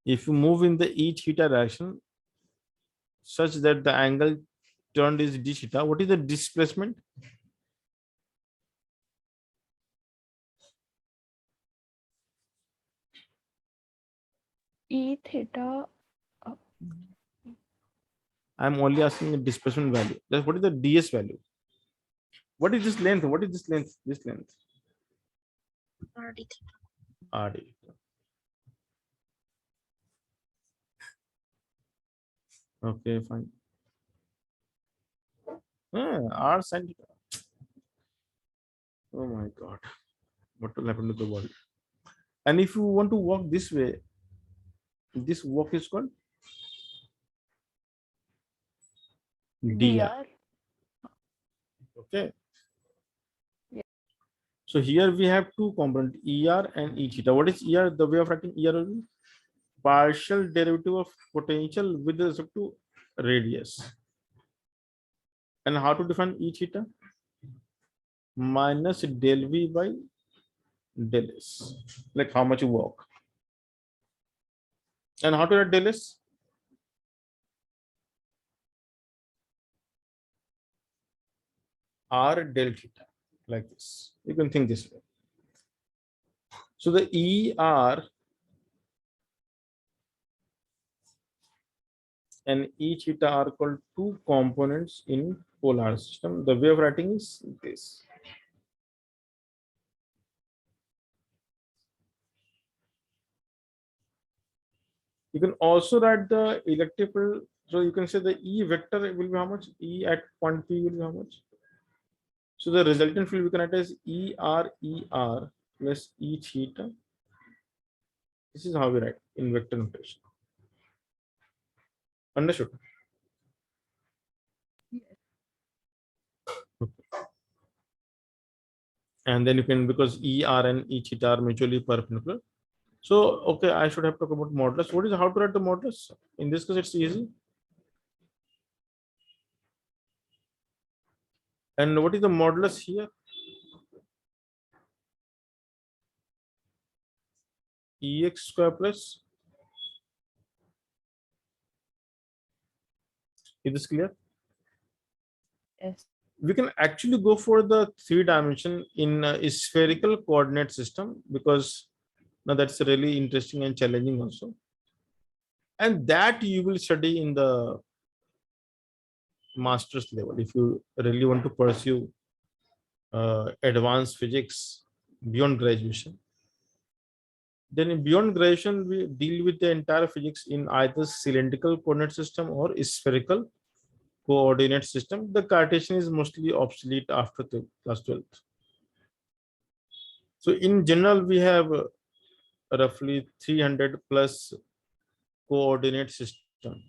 If you move in the e theta direction such that the angle turned is d theta, what is the displacement? E theta. I'm only asking the displacement value. That's what is the ds value? What is this length? What is this length? This length. RD. Okay, fine. R sin theta. Oh my God. What will happen to the world? And if you want to walk this way, this walk is called dr. dr. Okay. Yeah. So here we have two components, ER and E theta. What is ER? The way of writing ER will be partial derivative of potential with respect to radius. And how to define E theta? Minus del V by del S. Like how much you walk. And how to write del S? R del theta. Like this. You can think this way. So the ER and E theta are called two components in polar system. The way of writing is this. You can also write the electrical, so you can say the E vector will be how much? E at point P will be how much? So the resultant field we can write as ER plus E theta. This is how we write in vector notation. Understood? Okay. And then you can, because ER and E theta are mutually perpendicular. So, okay, I should have talked about modulus. What is how to write the modulus? In this case, it's easy. And what is the modulus here? EX square plus. Is this clear? Yes. We can actually go for the 3-dimension in a spherical coordinate system, because now that's really interesting and challenging also. And that you will study in the master's level if you really want to pursue advanced physics beyond graduation. Then beyond graduation, we deal with the entire physics in either cylindrical coordinate system or spherical coordinate system. The Cartesian is mostly obsolete after the class 12th. So in general, we have roughly 300 plus coordinate system,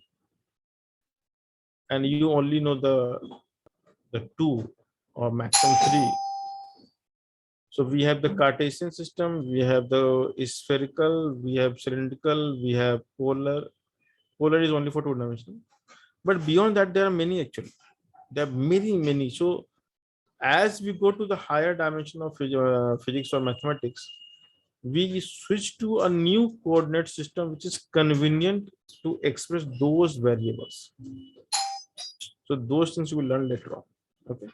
and you only know the 2 or maximum 3. So we have the Cartesian system, we have the spherical, we have cylindrical, we have polar. Polar is only for 2-dimensional. But beyond that, there are many actually. There are many. So as we go to the higher dimension of physics or mathematics, we switch to a new coordinate system which is convenient to express those variables. So those things you will learn later on. Okay.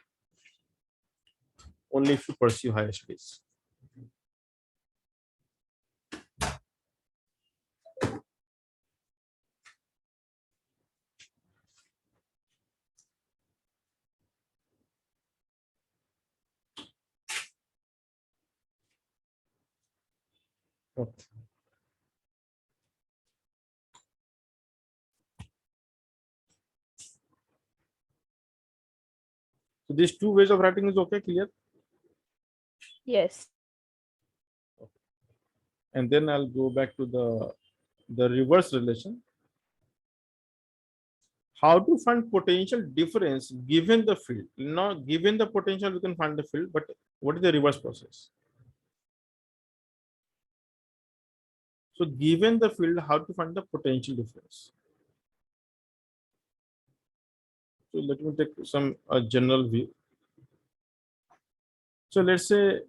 Only if you pursue higher studies. Okay. So these two ways of writing is okay, clear? Yes. And then I'll go back to the reverse relation. How to find potential difference given the field? Now, given the potential, we can find the field, but what is the reverse process? So given the field, how to find the potential difference? So let me take some general view. So let's say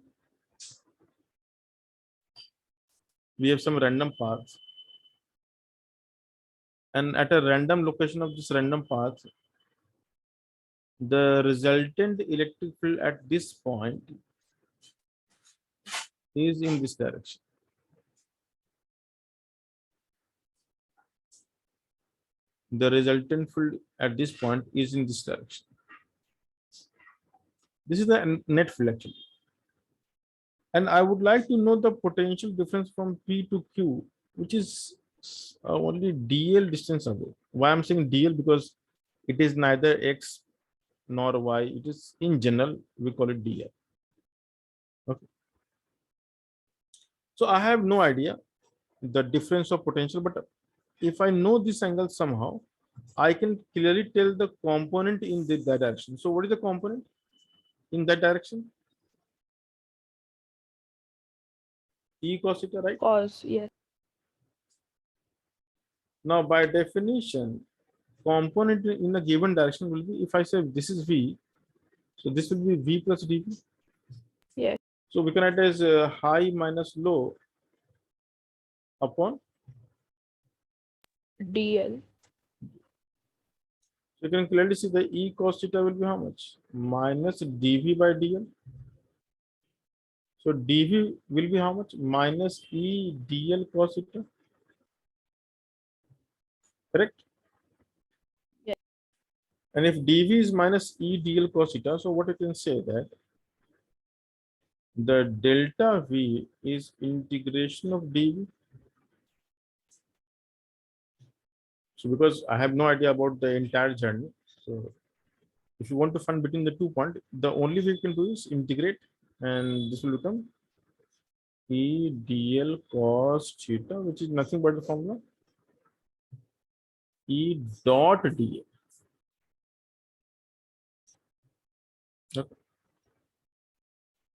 we have some random paths, and at a random location of this random path, the resultant electric field at this point is in this direction. The resultant field at this point is in this direction. This is the net field actually. And I would like to know the potential difference from P to Q, which is only dl distance away. Why I'm saying dl? Because it is neither x nor y. It is in general, we call it dl. Okay. So I have no idea the difference of potential, but if I know this angle somehow, I can clearly tell the component in that direction. So what is the component in that direction? E cos theta, right? Cos, yes. Now, by definition, component in a given direction will be, if I say this is V, so this will be V plus dV. Yes. So we can write as high minus low upon. DL. So you can clearly see the E cos theta will be how much? Minus dV by dl. So dV will be how much? Minus E dl cos theta. Correct? Yes. And if dV is minus E dl cos theta, so what you can say that the delta V is integration of dV. So because I have no idea about the entire journey, so if you want to find between the 2 points, the only way you can do is integrate, and this will become E dl cos theta, which is nothing but the formula E dot dl. Okay.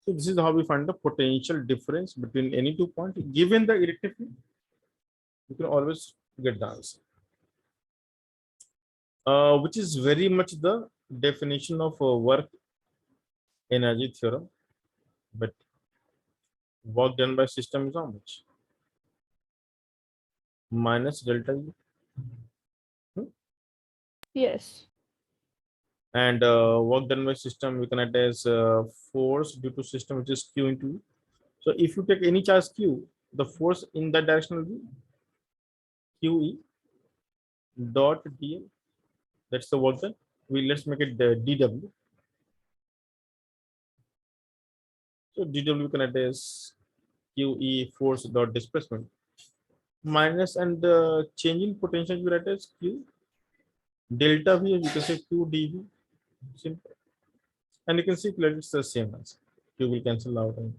So this is how we find the potential difference between any 2 points. Given the electric field, you can always get the answer. Which is very much the definition of work energy theorem, but work done by system is how much? Minus delta E. Yes. And work done by system we can write as force due to system, which is Q into E. So if you take any charge Q, the force in that direction will be QE dot dl. That's the work done. Let's make it dw. So dw we can write as QE force dot displacement minus, and the change in potential you write as Q delta V, you can say Q dV. Simple. And you can see clearly it's the same answer. Q will cancel out, and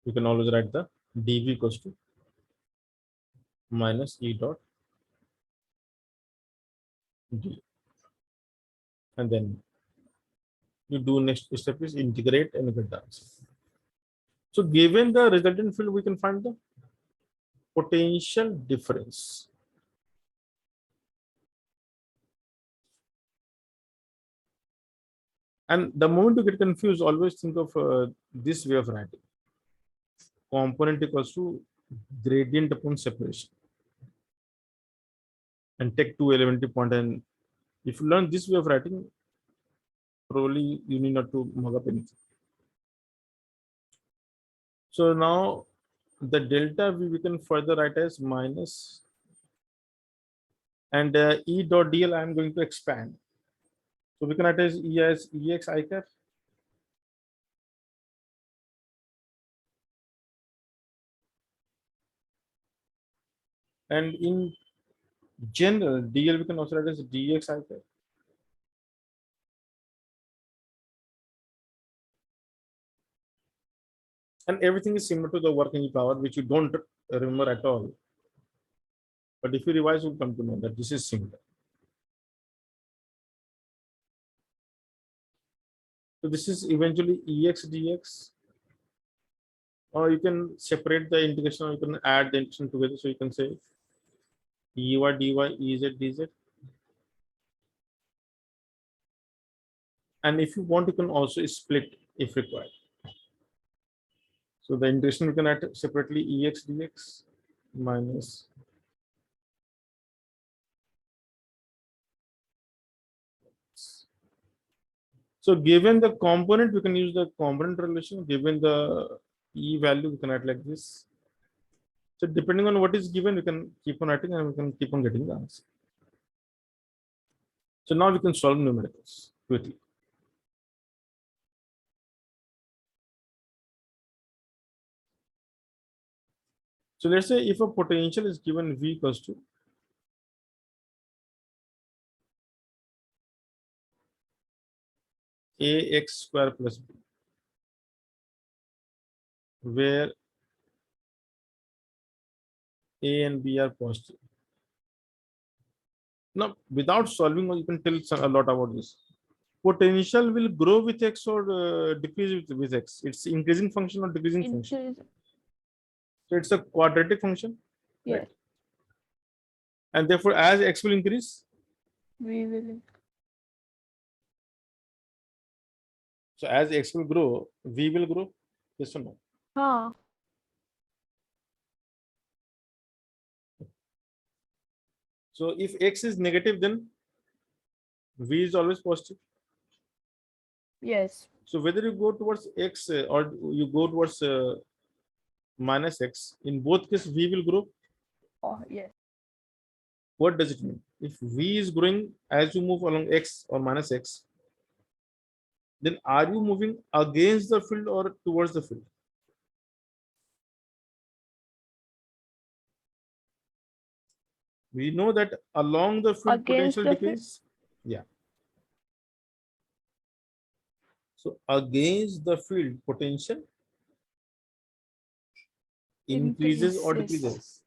you can always write the dV equals to minus E dot d. And then you do next step is integrate and get the answer. So given the resultant field, we can find the potential difference. And the moment you get confused, always think of this way of writing. Component equals to gradient upon separation. And take 2 elementary point, and if you learn this way of writing, probably you need not to mug up anything. So now the delta V we can further write as minus, and E dot dl I am going to expand. So we can write as E as Ex I cap. And in general, DL we can also write as dx I cap. And everything is similar to the working power, which you don't remember at all. But if you revise, you'll come to know that this is similar. So this is eventually EX dx. Or you can separate the integration, or you can add the integration together. So you can say EY dy EZ dz. And if you want, you can also split if required. So the integration we can add separately EX dx minus so given the component, we can use the component relation. Given the E value, we can write like this. So depending on what is given, we can keep on writing and we can keep on getting the answer. So now we can solve numericals quickly. So let's say if a potential is given V equals to AX square plus B, where A and B are positive. Now, without solving, you can tell a lot about this. Potential will grow with X or decrease with X. It's increasing function or decreasing function. Increase. So it's a quadratic function. Yes. Right? And therefore, as X will increase, We will. so as X will grow, V will grow. Yes or no? Huh. So if X is negative, then V is always positive. Yes. So whether you go towards X or you go towards minus X, in both cases, V will grow. Oh, yes. What does it mean? If V is growing as you move along X or minus X, then are you moving against the field or towards the field? We know that along the field Against potential the field. decrease. Yeah. So against the field potential increases or decreases?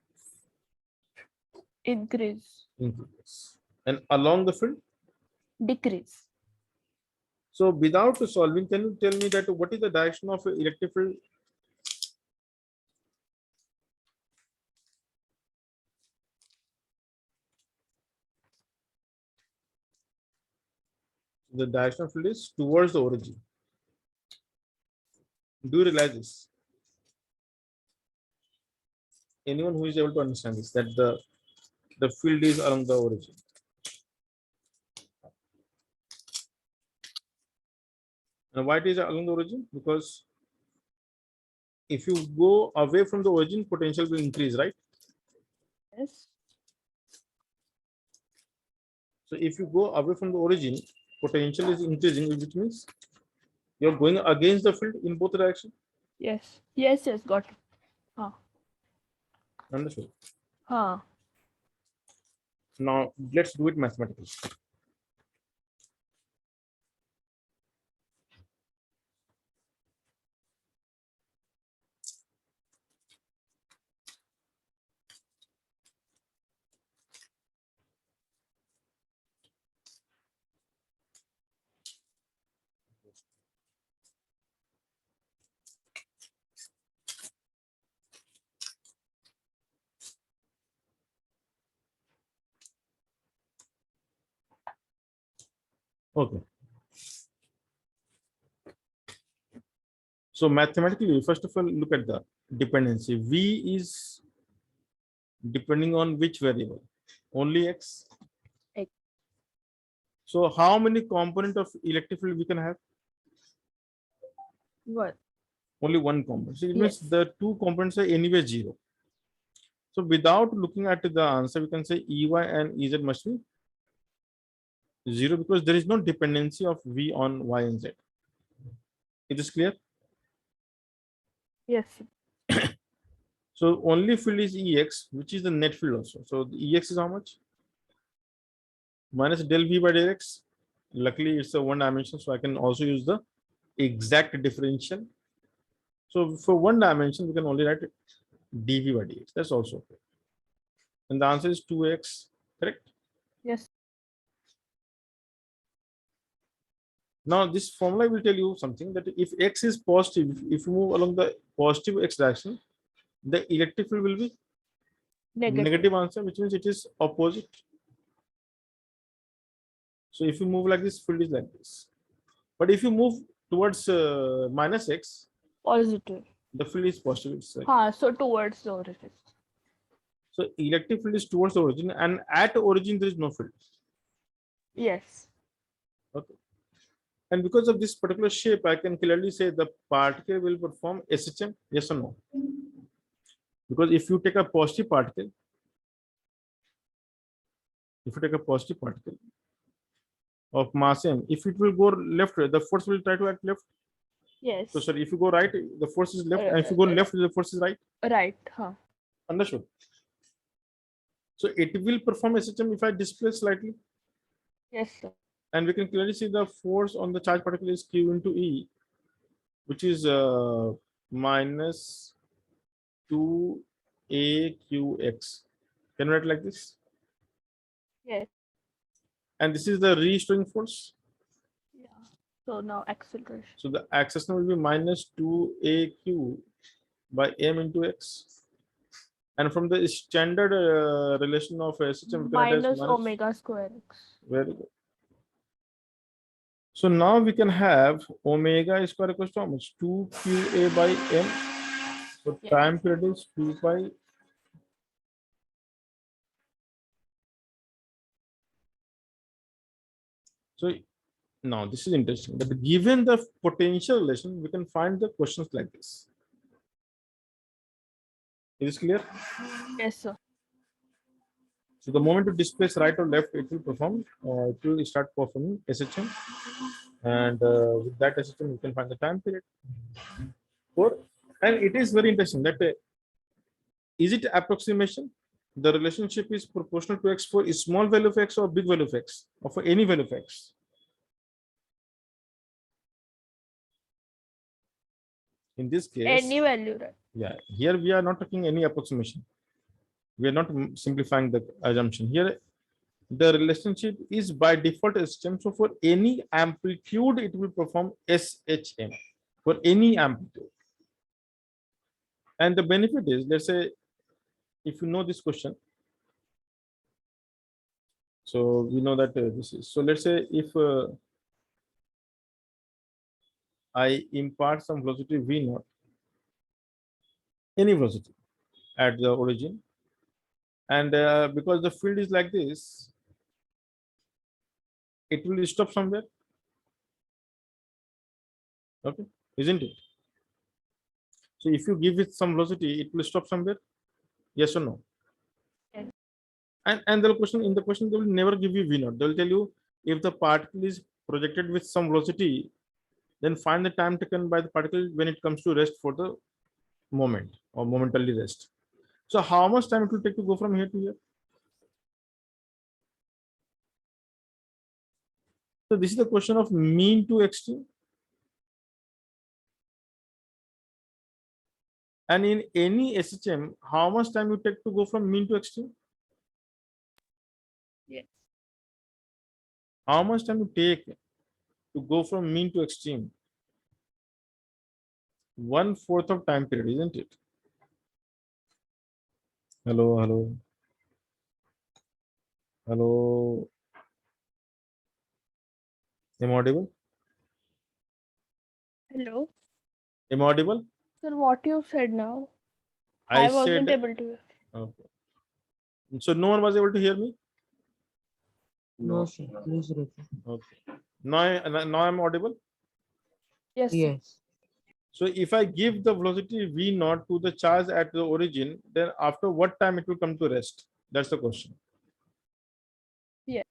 Increase. Increases. And along the field? Decrease. So without solving, can you tell me that what is the direction of electric field? The direction of field is towards the origin. Do you realize this? Anyone who is able to understand this, that the field is along the origin. And why it is along the origin? Because if you go away from the origin, potential will increase, right? Yes. So if you go away from the origin, potential is increasing, which means you're going against the field in both directions. Yes. Yes. Yes. Got it. Huh. Understood. Huh. Now let's do it mathematically. Okay. So mathematically, first of all, look at the dependency. V is depending on which variable? Only X. X. So how many component of electric field we can have? What? Only one component. So it means Yes. the two components are anyway zero. So without looking at the answer, we can say EY and EZ must be zero because there is no dependency of V on Y and Z. It is clear? Yes. So only field is Ex, which is the net field also. So the Ex is how much? Minus del V by del X. Luckily, it's a one dimension, so I can also use the exact differential. So for one dimension, we can only write dV by dx. That's also okay. And the answer is 2x, correct? Yes. Now this formula will tell you something, that if x is positive, if you move along the positive x direction, the electric field will be negative answer, which means it is opposite. So if you move like this, field is like this. But if you move towards minus x, Positive. the field is positive. It's like, So towards the origin. so electric field is towards the origin, and at origin there is no field. Yes. Okay. And because of this particular shape, I can clearly say the particle will perform SHM, yes or no? Because if you take a positive particle, of mass m, if it will go left, the force will try to act left. Yes. So sorry, if you go right, the force is left, and if you go left, the force is right. Right. Understood? So it will perform SHM if I displace slightly. Yes, sir. And we can clearly see the force on the charged particle is Q into E, which is minus 2AQX. Can we write like this? Yes. And this is the restoring force. Yeah. So now acceleration. So the acceleration will be minus 2AQ by m into x. And from the standard relation of SHM, we can write as Minus omega square x. Very good. So now we can have omega square equals to how much? 2QA by m. So Yes. time period is 2 pi. So now this is interesting, that given the potential relation, we can find the questions like this. Is this clear? Yes, sir. So the moment you displace right or left, it will perform, it will start performing SHM. And with that SHM, you can find the time period. And it is very interesting that is it approximation? The relationship is proportional to x for a small value of x or big value of x, or for any value of x. In this case, Any value, right? yeah, here we are not taking any approximation. We are not simplifying the assumption. Here, the relationship is by default SHM. So for any amplitude, it will perform SHM for any amplitude. And the benefit is, let's say, if you know this question, so we know that this is, so let's say if I impart some velocity V naught, any velocity at the origin, and because the field is like this, it will stop somewhere. Okay, isn't it? So if you give it some velocity, it will stop somewhere. Yes or no? Yes. And the question, in the question, they will never give you V naught. They will tell you if the particle is projected with some velocity, then find the time taken by the particle when it comes to rest for the moment or momentarily rest. So how much time it will take to go from here to here? So this is the question of mean to extreme. And in any SHM, how much time you take to go from mean to extreme? Yes. How much time you take to go from mean to extreme? 1/4 of time period, isn't it? Hello, hello. Hello. Am I audible? Hello. Am I audible? Sir, what you said now? I I wasn't said, able to. okay. So no one was able to hear me? No, sir. Please repeat. Okay. Now I'm audible. Yes. Sir. Yes. So if I give the velocity V naught to the charge at the origin, then after what time it will come to rest? That's the question. Yeah.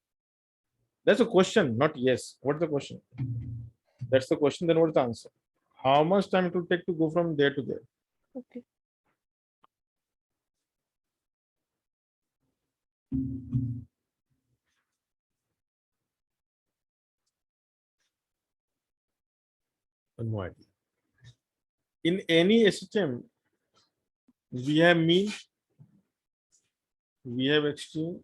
That's a question, not yes. What's the question? That's the question. Then what's the answer? How much time it will take to go from there to there? Okay. No idea. In any SHM, we have mean, we have extreme,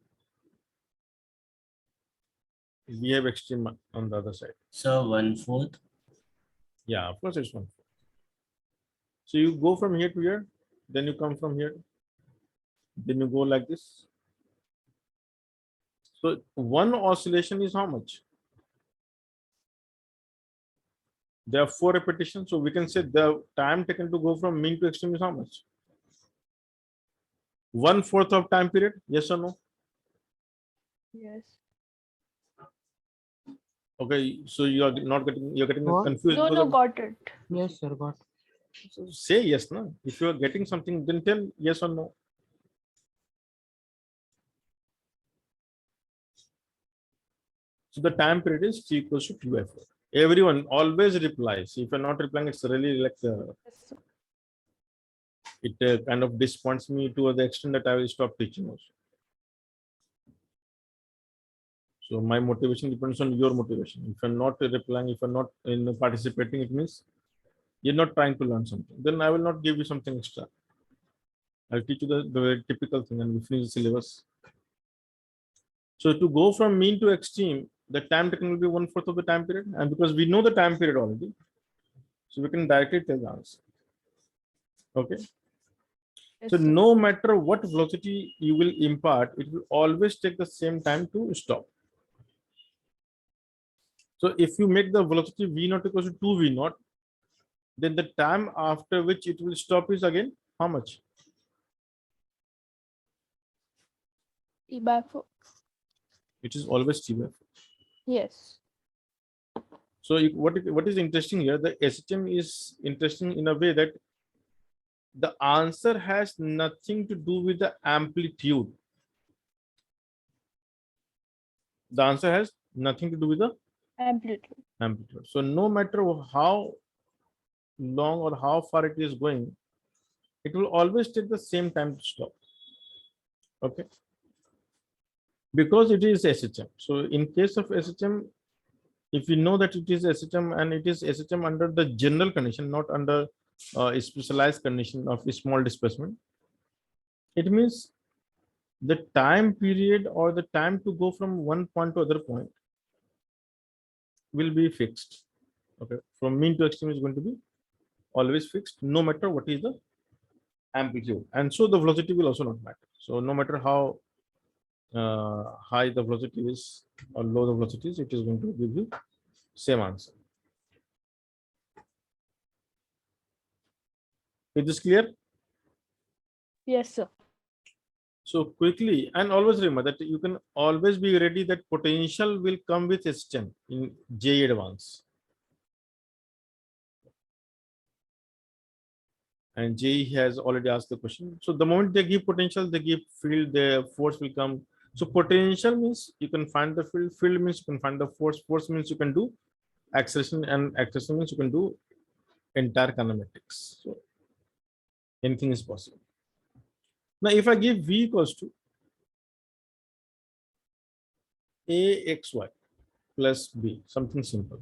we have extreme on the other side. So 1/4. Yeah, of course it's 1/4. So you go from here to here, then you come from here, then you go like this. So one oscillation is how much? There are 4 repetitions, so we can say the time taken to go from mean to extreme is how much? 1/4 of time period, yes or no? Yes. Okay, so you are not getting, you're getting What? confused. No, because no, of- got it. Yes, sir, got. So say yes, no? If you are getting something, then tell yes or no. So the time period is T equals to T/4. Everyone always replies. If you're not replying, it's really like Yes, sir. it kind of disappoints me to the extent that I will stop teaching also. So my motivation depends on your motivation. If you're not replying, if you're not in participating, it means you're not trying to learn something. Then I will not give you something extra. I'll teach you the typical thing and we finish the syllabus. So to go from mean to extreme, the time taken will be 1/4 of the time period. And because we know the time period already, so we can directly tell the answer. Okay. Yes, So sir. no matter what velocity you will impart, it will always take the same time to stop. So if you make the velocity V naught equals to 2 V naught, then the time after which it will stop is again how much? T/4. It is always T/4. Yes. So what is interesting here, the SHM is interesting in a way that the answer has nothing to do with the amplitude. The answer has nothing to do with the Amplitude. amplitude. So no matter how long or how far it is going, it will always take the same time to stop. Okay. Because it is SHM. So in case of SHM, if you know that it is SHM and it is SHM under the general condition, not under a specialized condition of a small displacement, it means the time period or the time to go from one point to other point will be fixed. Okay, from mean to extreme is going to be always fixed, no matter what is the amplitude, and so the velocity will also not matter. So no matter how high the velocity is or low the velocity is, it is going to give you same answer. Is this clear? Yes, sir. So quickly, and always remember that you can always be ready that potential will come with SHM in JEE Advance. And JEE has already asked the question. So the moment they give potential, they give field, the force will come. So potential means you can find the field, field means you can find the force, force means you can do acceleration, and acceleration means you can do entire kinematics. So anything is possible. Now, if I give V equals to AXY plus B, something simple.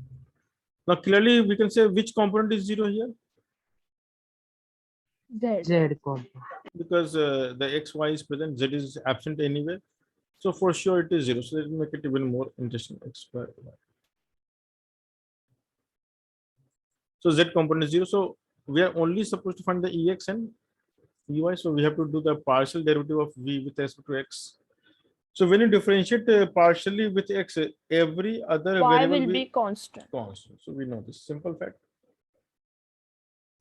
Now, clearly we can say which component is 0 here, Z. Z component. because the XY is present, Z is absent anyway. So for sure it is 0. So let me make it even more interesting. X square Y. So Z component is 0. So we are only supposed to find the EX and EY. So we have to do the partial derivative of V with respect to X. So when you differentiate partially with X, every other Y variable will be constant. constant. So we know this simple fact.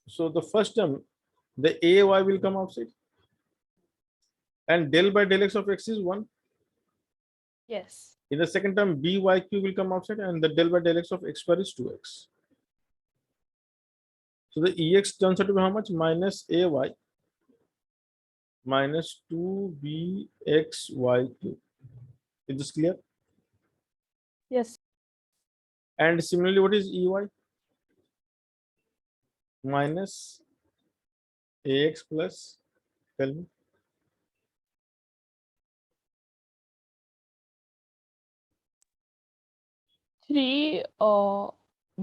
So the first term, the AY will come outside. And del by del X of X is 1. Yes. In the second term, BYQ will come outside and the del by del X of X square is 2X. So the EX turns out to be how much? Minus AY minus 2BXYQ. Is this clear? Yes. And similarly, what is EY? Minus AX plus, tell me. 3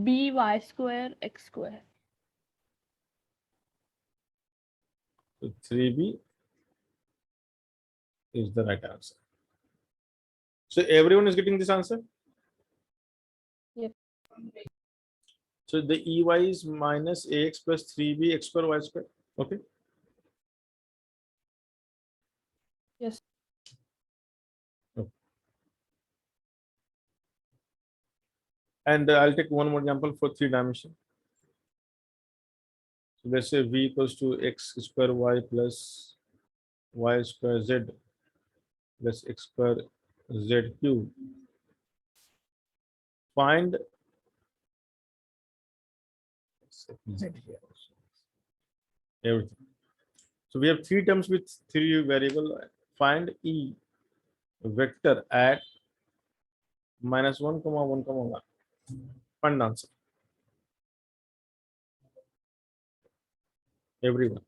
b y square x square. So 3b is the right answer. So everyone is getting this answer? Yep. So the EY is minus AX plus 3B x square y square. Okay. Yes. Okay. And I'll take one more example for 3 dimension. So let's say V equals to x square y plus y square z plus x square z cube. Find z here also. Everything. So we have 3 terms with 3 variable. Find E vector at -1, 1, 1. Find the answer. Everyone.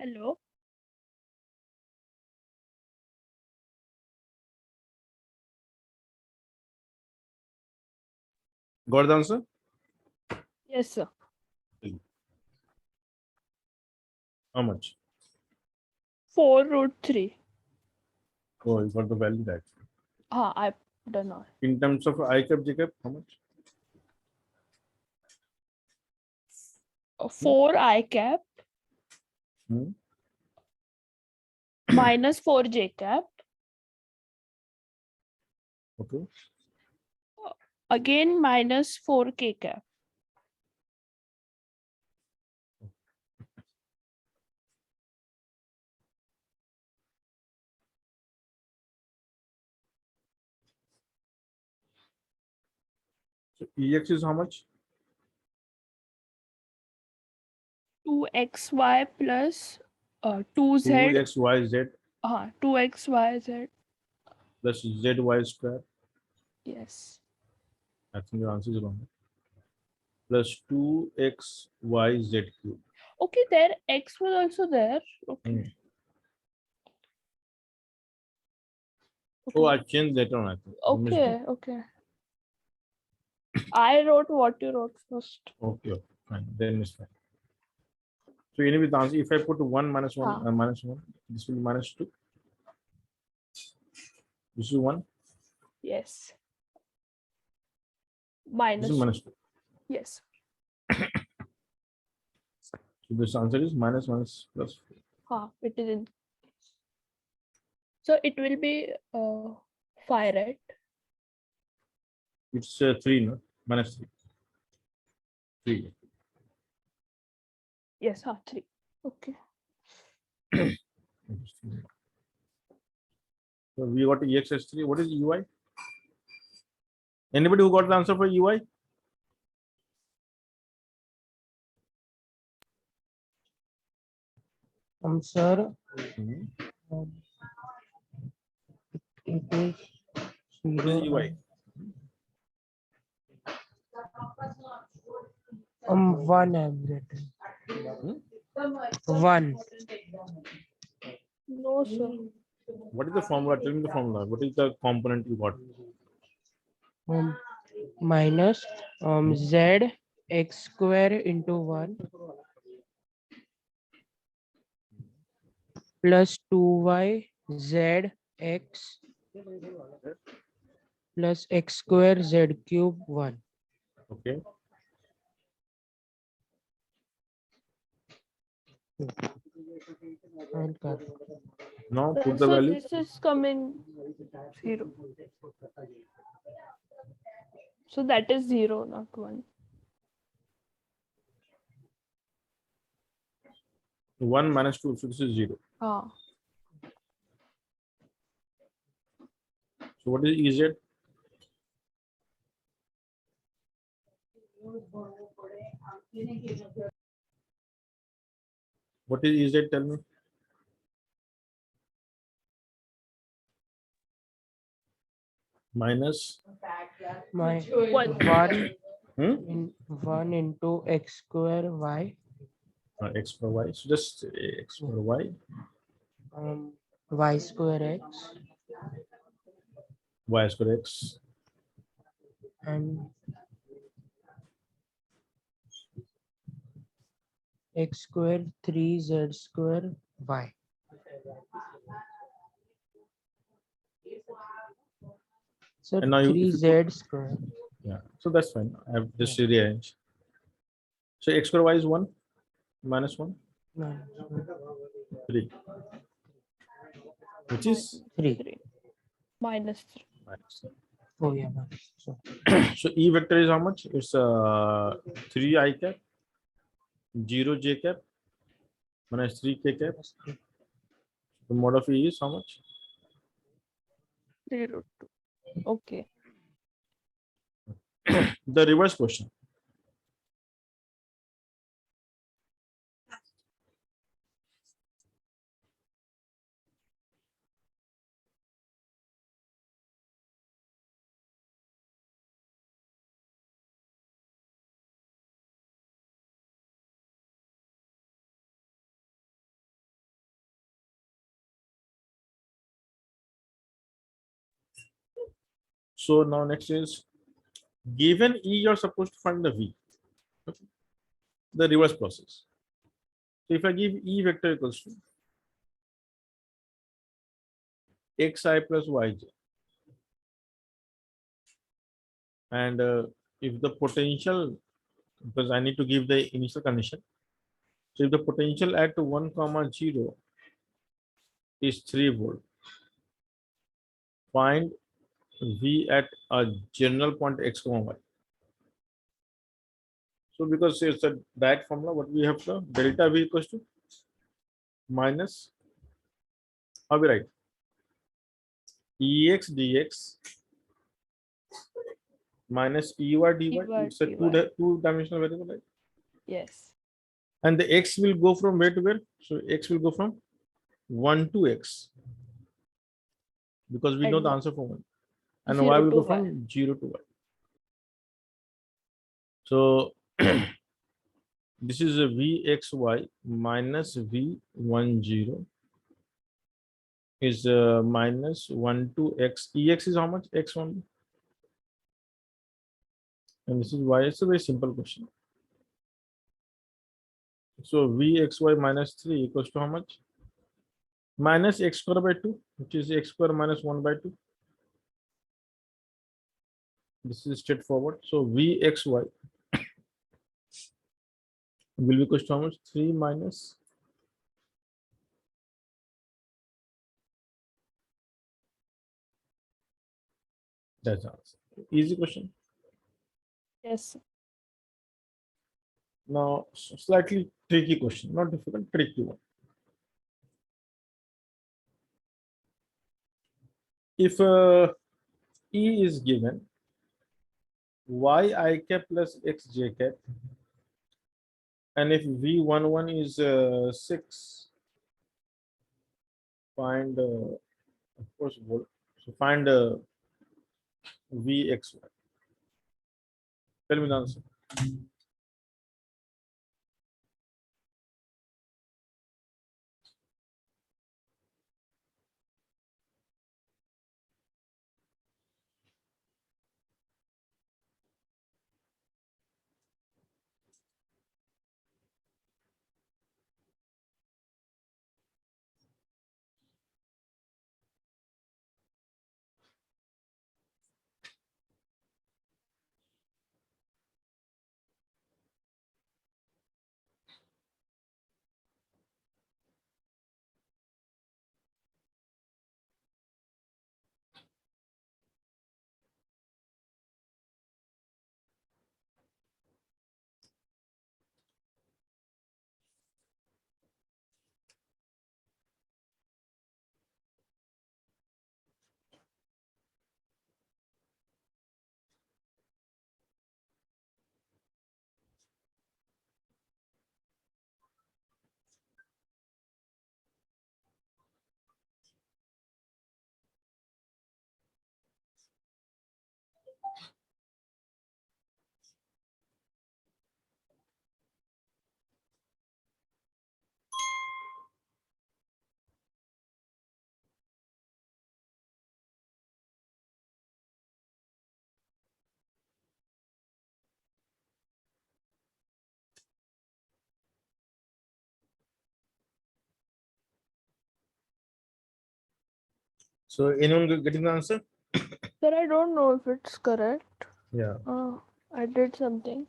Hello. Got the answer? Yes, sir. How much? 4√3. Oh, you got the value that. I've done all. In terms of I cap, J cap, how much? 4 I cap Hmm? minus 4 J cap. Okay. Again minus 4 K cap. So EX is how much? 2xy plus 2z 2xyz 2xyz. plus zy square. Yes. I think your answer is wrong. Plus 2xyz cube. Okay, there x was also there. Okay. Hmm. Oh, Okay. I changed that one, I think. I missed it. Okay. Okay. I wrote what you wrote first. Okay, okay, fine. Then it's fine. So anyway, the answer, if I put 1 minus 1, Huh. minus 1, this will be minus 2. This is 1. Yes. This Minus is minus 2. yes. So this answer is minus minus plus 4. It is in. So it will be 5, right? It's 3, no? Minus 3. 3. Yes, 3. Okay. So we got EX as 3. What is EY? Anybody who got the answer for EY? Sir, Mhm. it is What is 0. EY? 1 I'm getting. Hmm? 1. No, sir. What is the formula? Tell me the formula. What is the component you got? Minus z x square into 1 plus 2y z x plus x square z cube 1. Okay. And cut. Now put the So value. this is coming 0. So that is 0, not 1. 1 minus 2. So this is 0. Ah, So what is EZ? What is EZ? Tell me. Minus. My 1. 1 Hmm? in 1 into x square y X per Y. So just X per Y. y square x Y square X. and x square 3z square y. So And now you, if you 3z put, square. yeah. So that's fine. I have just rearranged. So X square Y is 1 minus 1, No, 3, which is 3. 3. Minus 3. minus. Oh yeah. So So E vector is how much? It's 3 I cap, 0 J cap, minus 3 K cap. The mod of E is how much? 3 root 2. Okay. The reverse question. So now next is, given E, you're supposed to find the V. Okay. The reverse process. So if I give E vector equals to xi plus yj, and if the potential, because I need to give the initial condition. So if the potential at 1 comma 0 is 3 volt, find V at a general point x comma y. So because it's a direct formula, what we have to delta V equals to minus, how we write? Ex dx minus Ey dy. It's a two-dimensional variable, right? Yes. And the x will go from where to where? So x will go from 1 to x, because we know And the answer for 1. And 0 y will to go y. from 0 to y. So this is a Vxy minus V10 is minus 1 to x. Ex is how much? X1. And this is y. It's a very simple question. So Vxy minus 3 equals to how much? Minus x square by 2, which is x square minus 1 by 2. This is straightforward. So Vxy will be equals to how much? 3 minus. That's the answer. Easy question. Yes. Now, slightly tricky question, not difficult, tricky one. if E is given y I cap plus x j cap, and if v11 is 6, find of course volt. So find vxy. Tell me the answer. So anyone getting the answer? Sir, I don't know if it's correct. Yeah. I did something.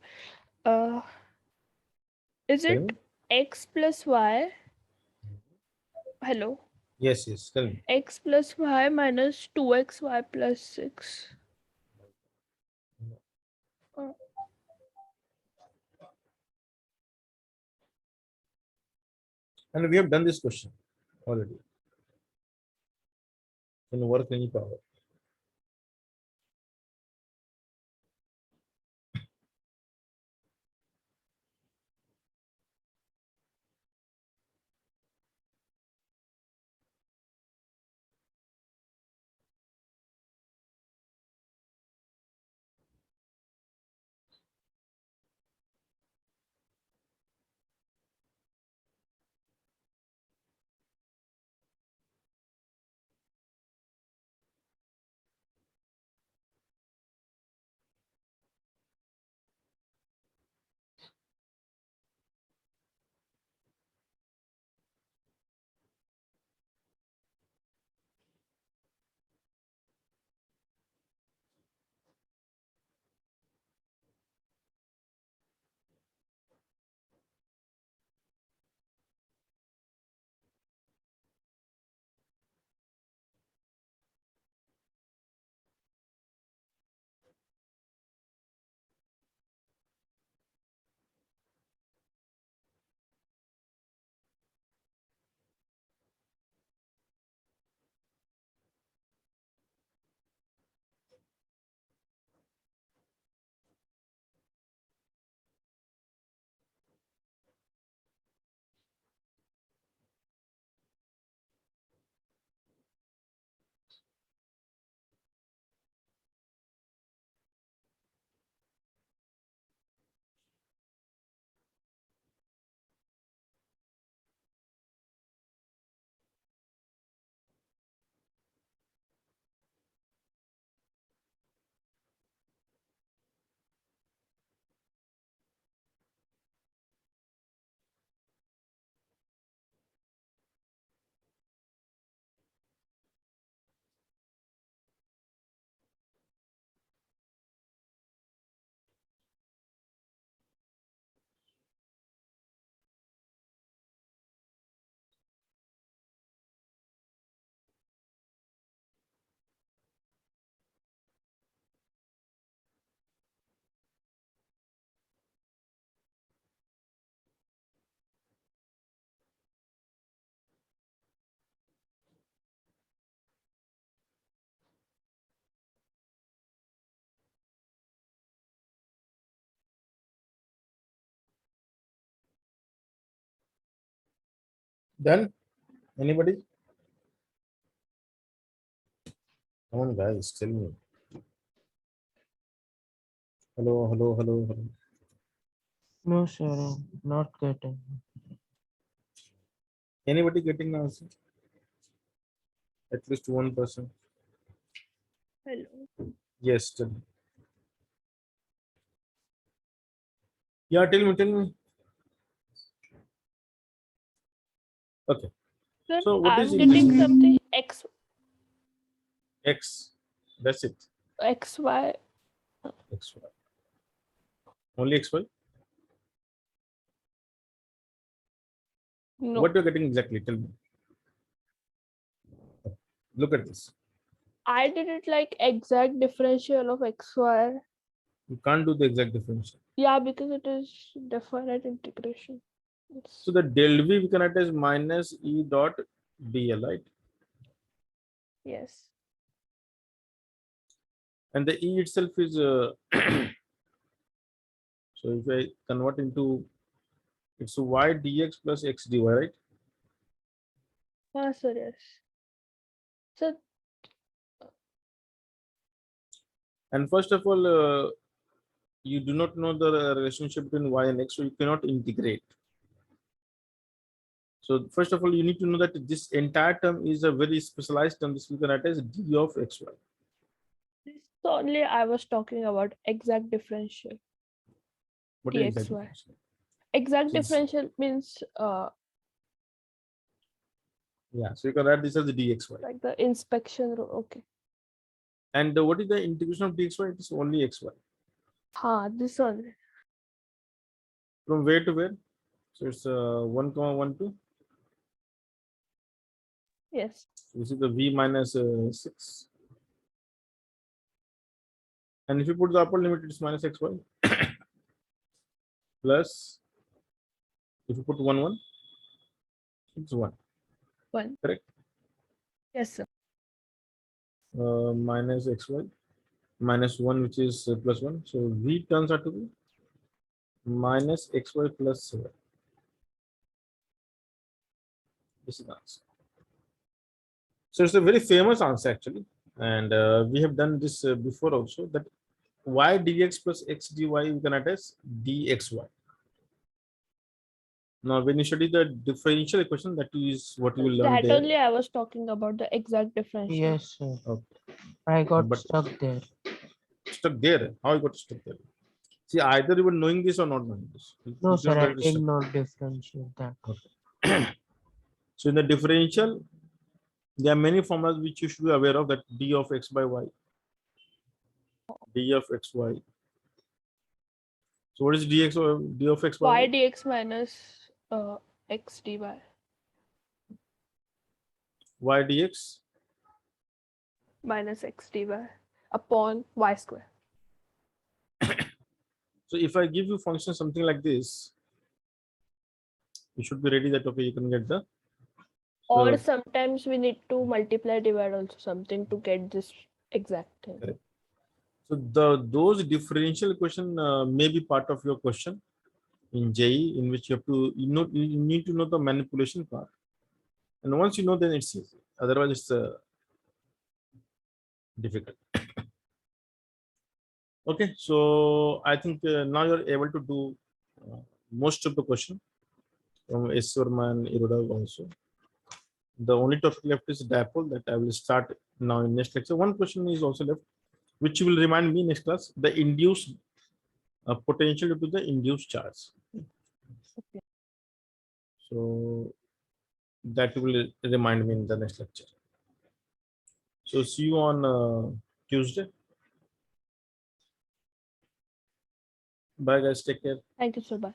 Is Tell it me. x plus y? Hello. Yes, yes. Tell me. X plus y minus 2xy plus 6. Uh, And we have done this question already in work any power. Done? Anybody? Come on, guys, tell me. Hello, hello, hello, hello. No, sir, I'm not getting. Anybody getting the answer? At least one person. Hello. Yes, tell me. Yeah, tell me, tell me. Okay. Sir, So what is I'm getting integration? something X. That's it. xy. XY. Only XY? No, What you're getting exactly? Tell me. Look at this. I did it like exact differential of xy. You can't do the exact difference. Yeah, because it is definite integration. It's, So the del V we can write as minus E dot dl, right? yes. And the E itself is so if I convert into it's y dx plus x dy, right? Ah, sir, yes. So And first of all, you do not know the relationship between y and x, so you cannot integrate. So first of all, you need to know that this entire term is a very specialized term. This we can write as d of xy. this only I was talking about exact differential. What is exact dxy. difference? Exact So this- differential means yeah, so you can write this as dxy. like the inspection rule. Okay. And what is the integration of dxy? It is only xy. This only. From where to where? So it's 1 comma 1 2. Yes. This is the v minus 6. And if you put the upper limit, it's minus xy plus, if you put 1 1, it's 1. 1. Correct. Yes, sir. Minus xy minus 1, which is plus 1. So v turns out to be minus xy plus 7. This is the answer. So it's a very famous answer actually. And we have done this before also, that y dx plus x dy we can write as dxy. Now, when you study the differential equation, that is what you will learn That there. only I was talking about the exact differential. Yes, sir. Okay. I got But- stuck there. Stuck there. How you got stuck there? See, either you were knowing this or not knowing this. No, You sir, cannot I get did stuck. not differentiate that. So in the differential, there are many formulas which you should be aware of, that d of x by y, d of xy. So what is dx or d of x by Y y? dx minus x dy. Y dx Minus x dy upon y square. So if I give you function something like this, you should be ready that okay, you can get the Or sometimes we need to multiply divide also something to get this exact thing. Correct. So those differential equation may be part of your question in JEE, in which you have to you need to know the manipulation part, and once you know, then it's easy. Otherwise, it's difficult. Okay, so I think now you're able to do most of the question from S. Verma and Iroda also. The only topic left is dipole, that I will start now in next lecture. One question is also left, which will remind me next class, the induced potential due to the induced charge. Okay. So that will remind me in the next lecture. So see you on Tuesday. Bye guys, take care. Thank you, sir. Bye.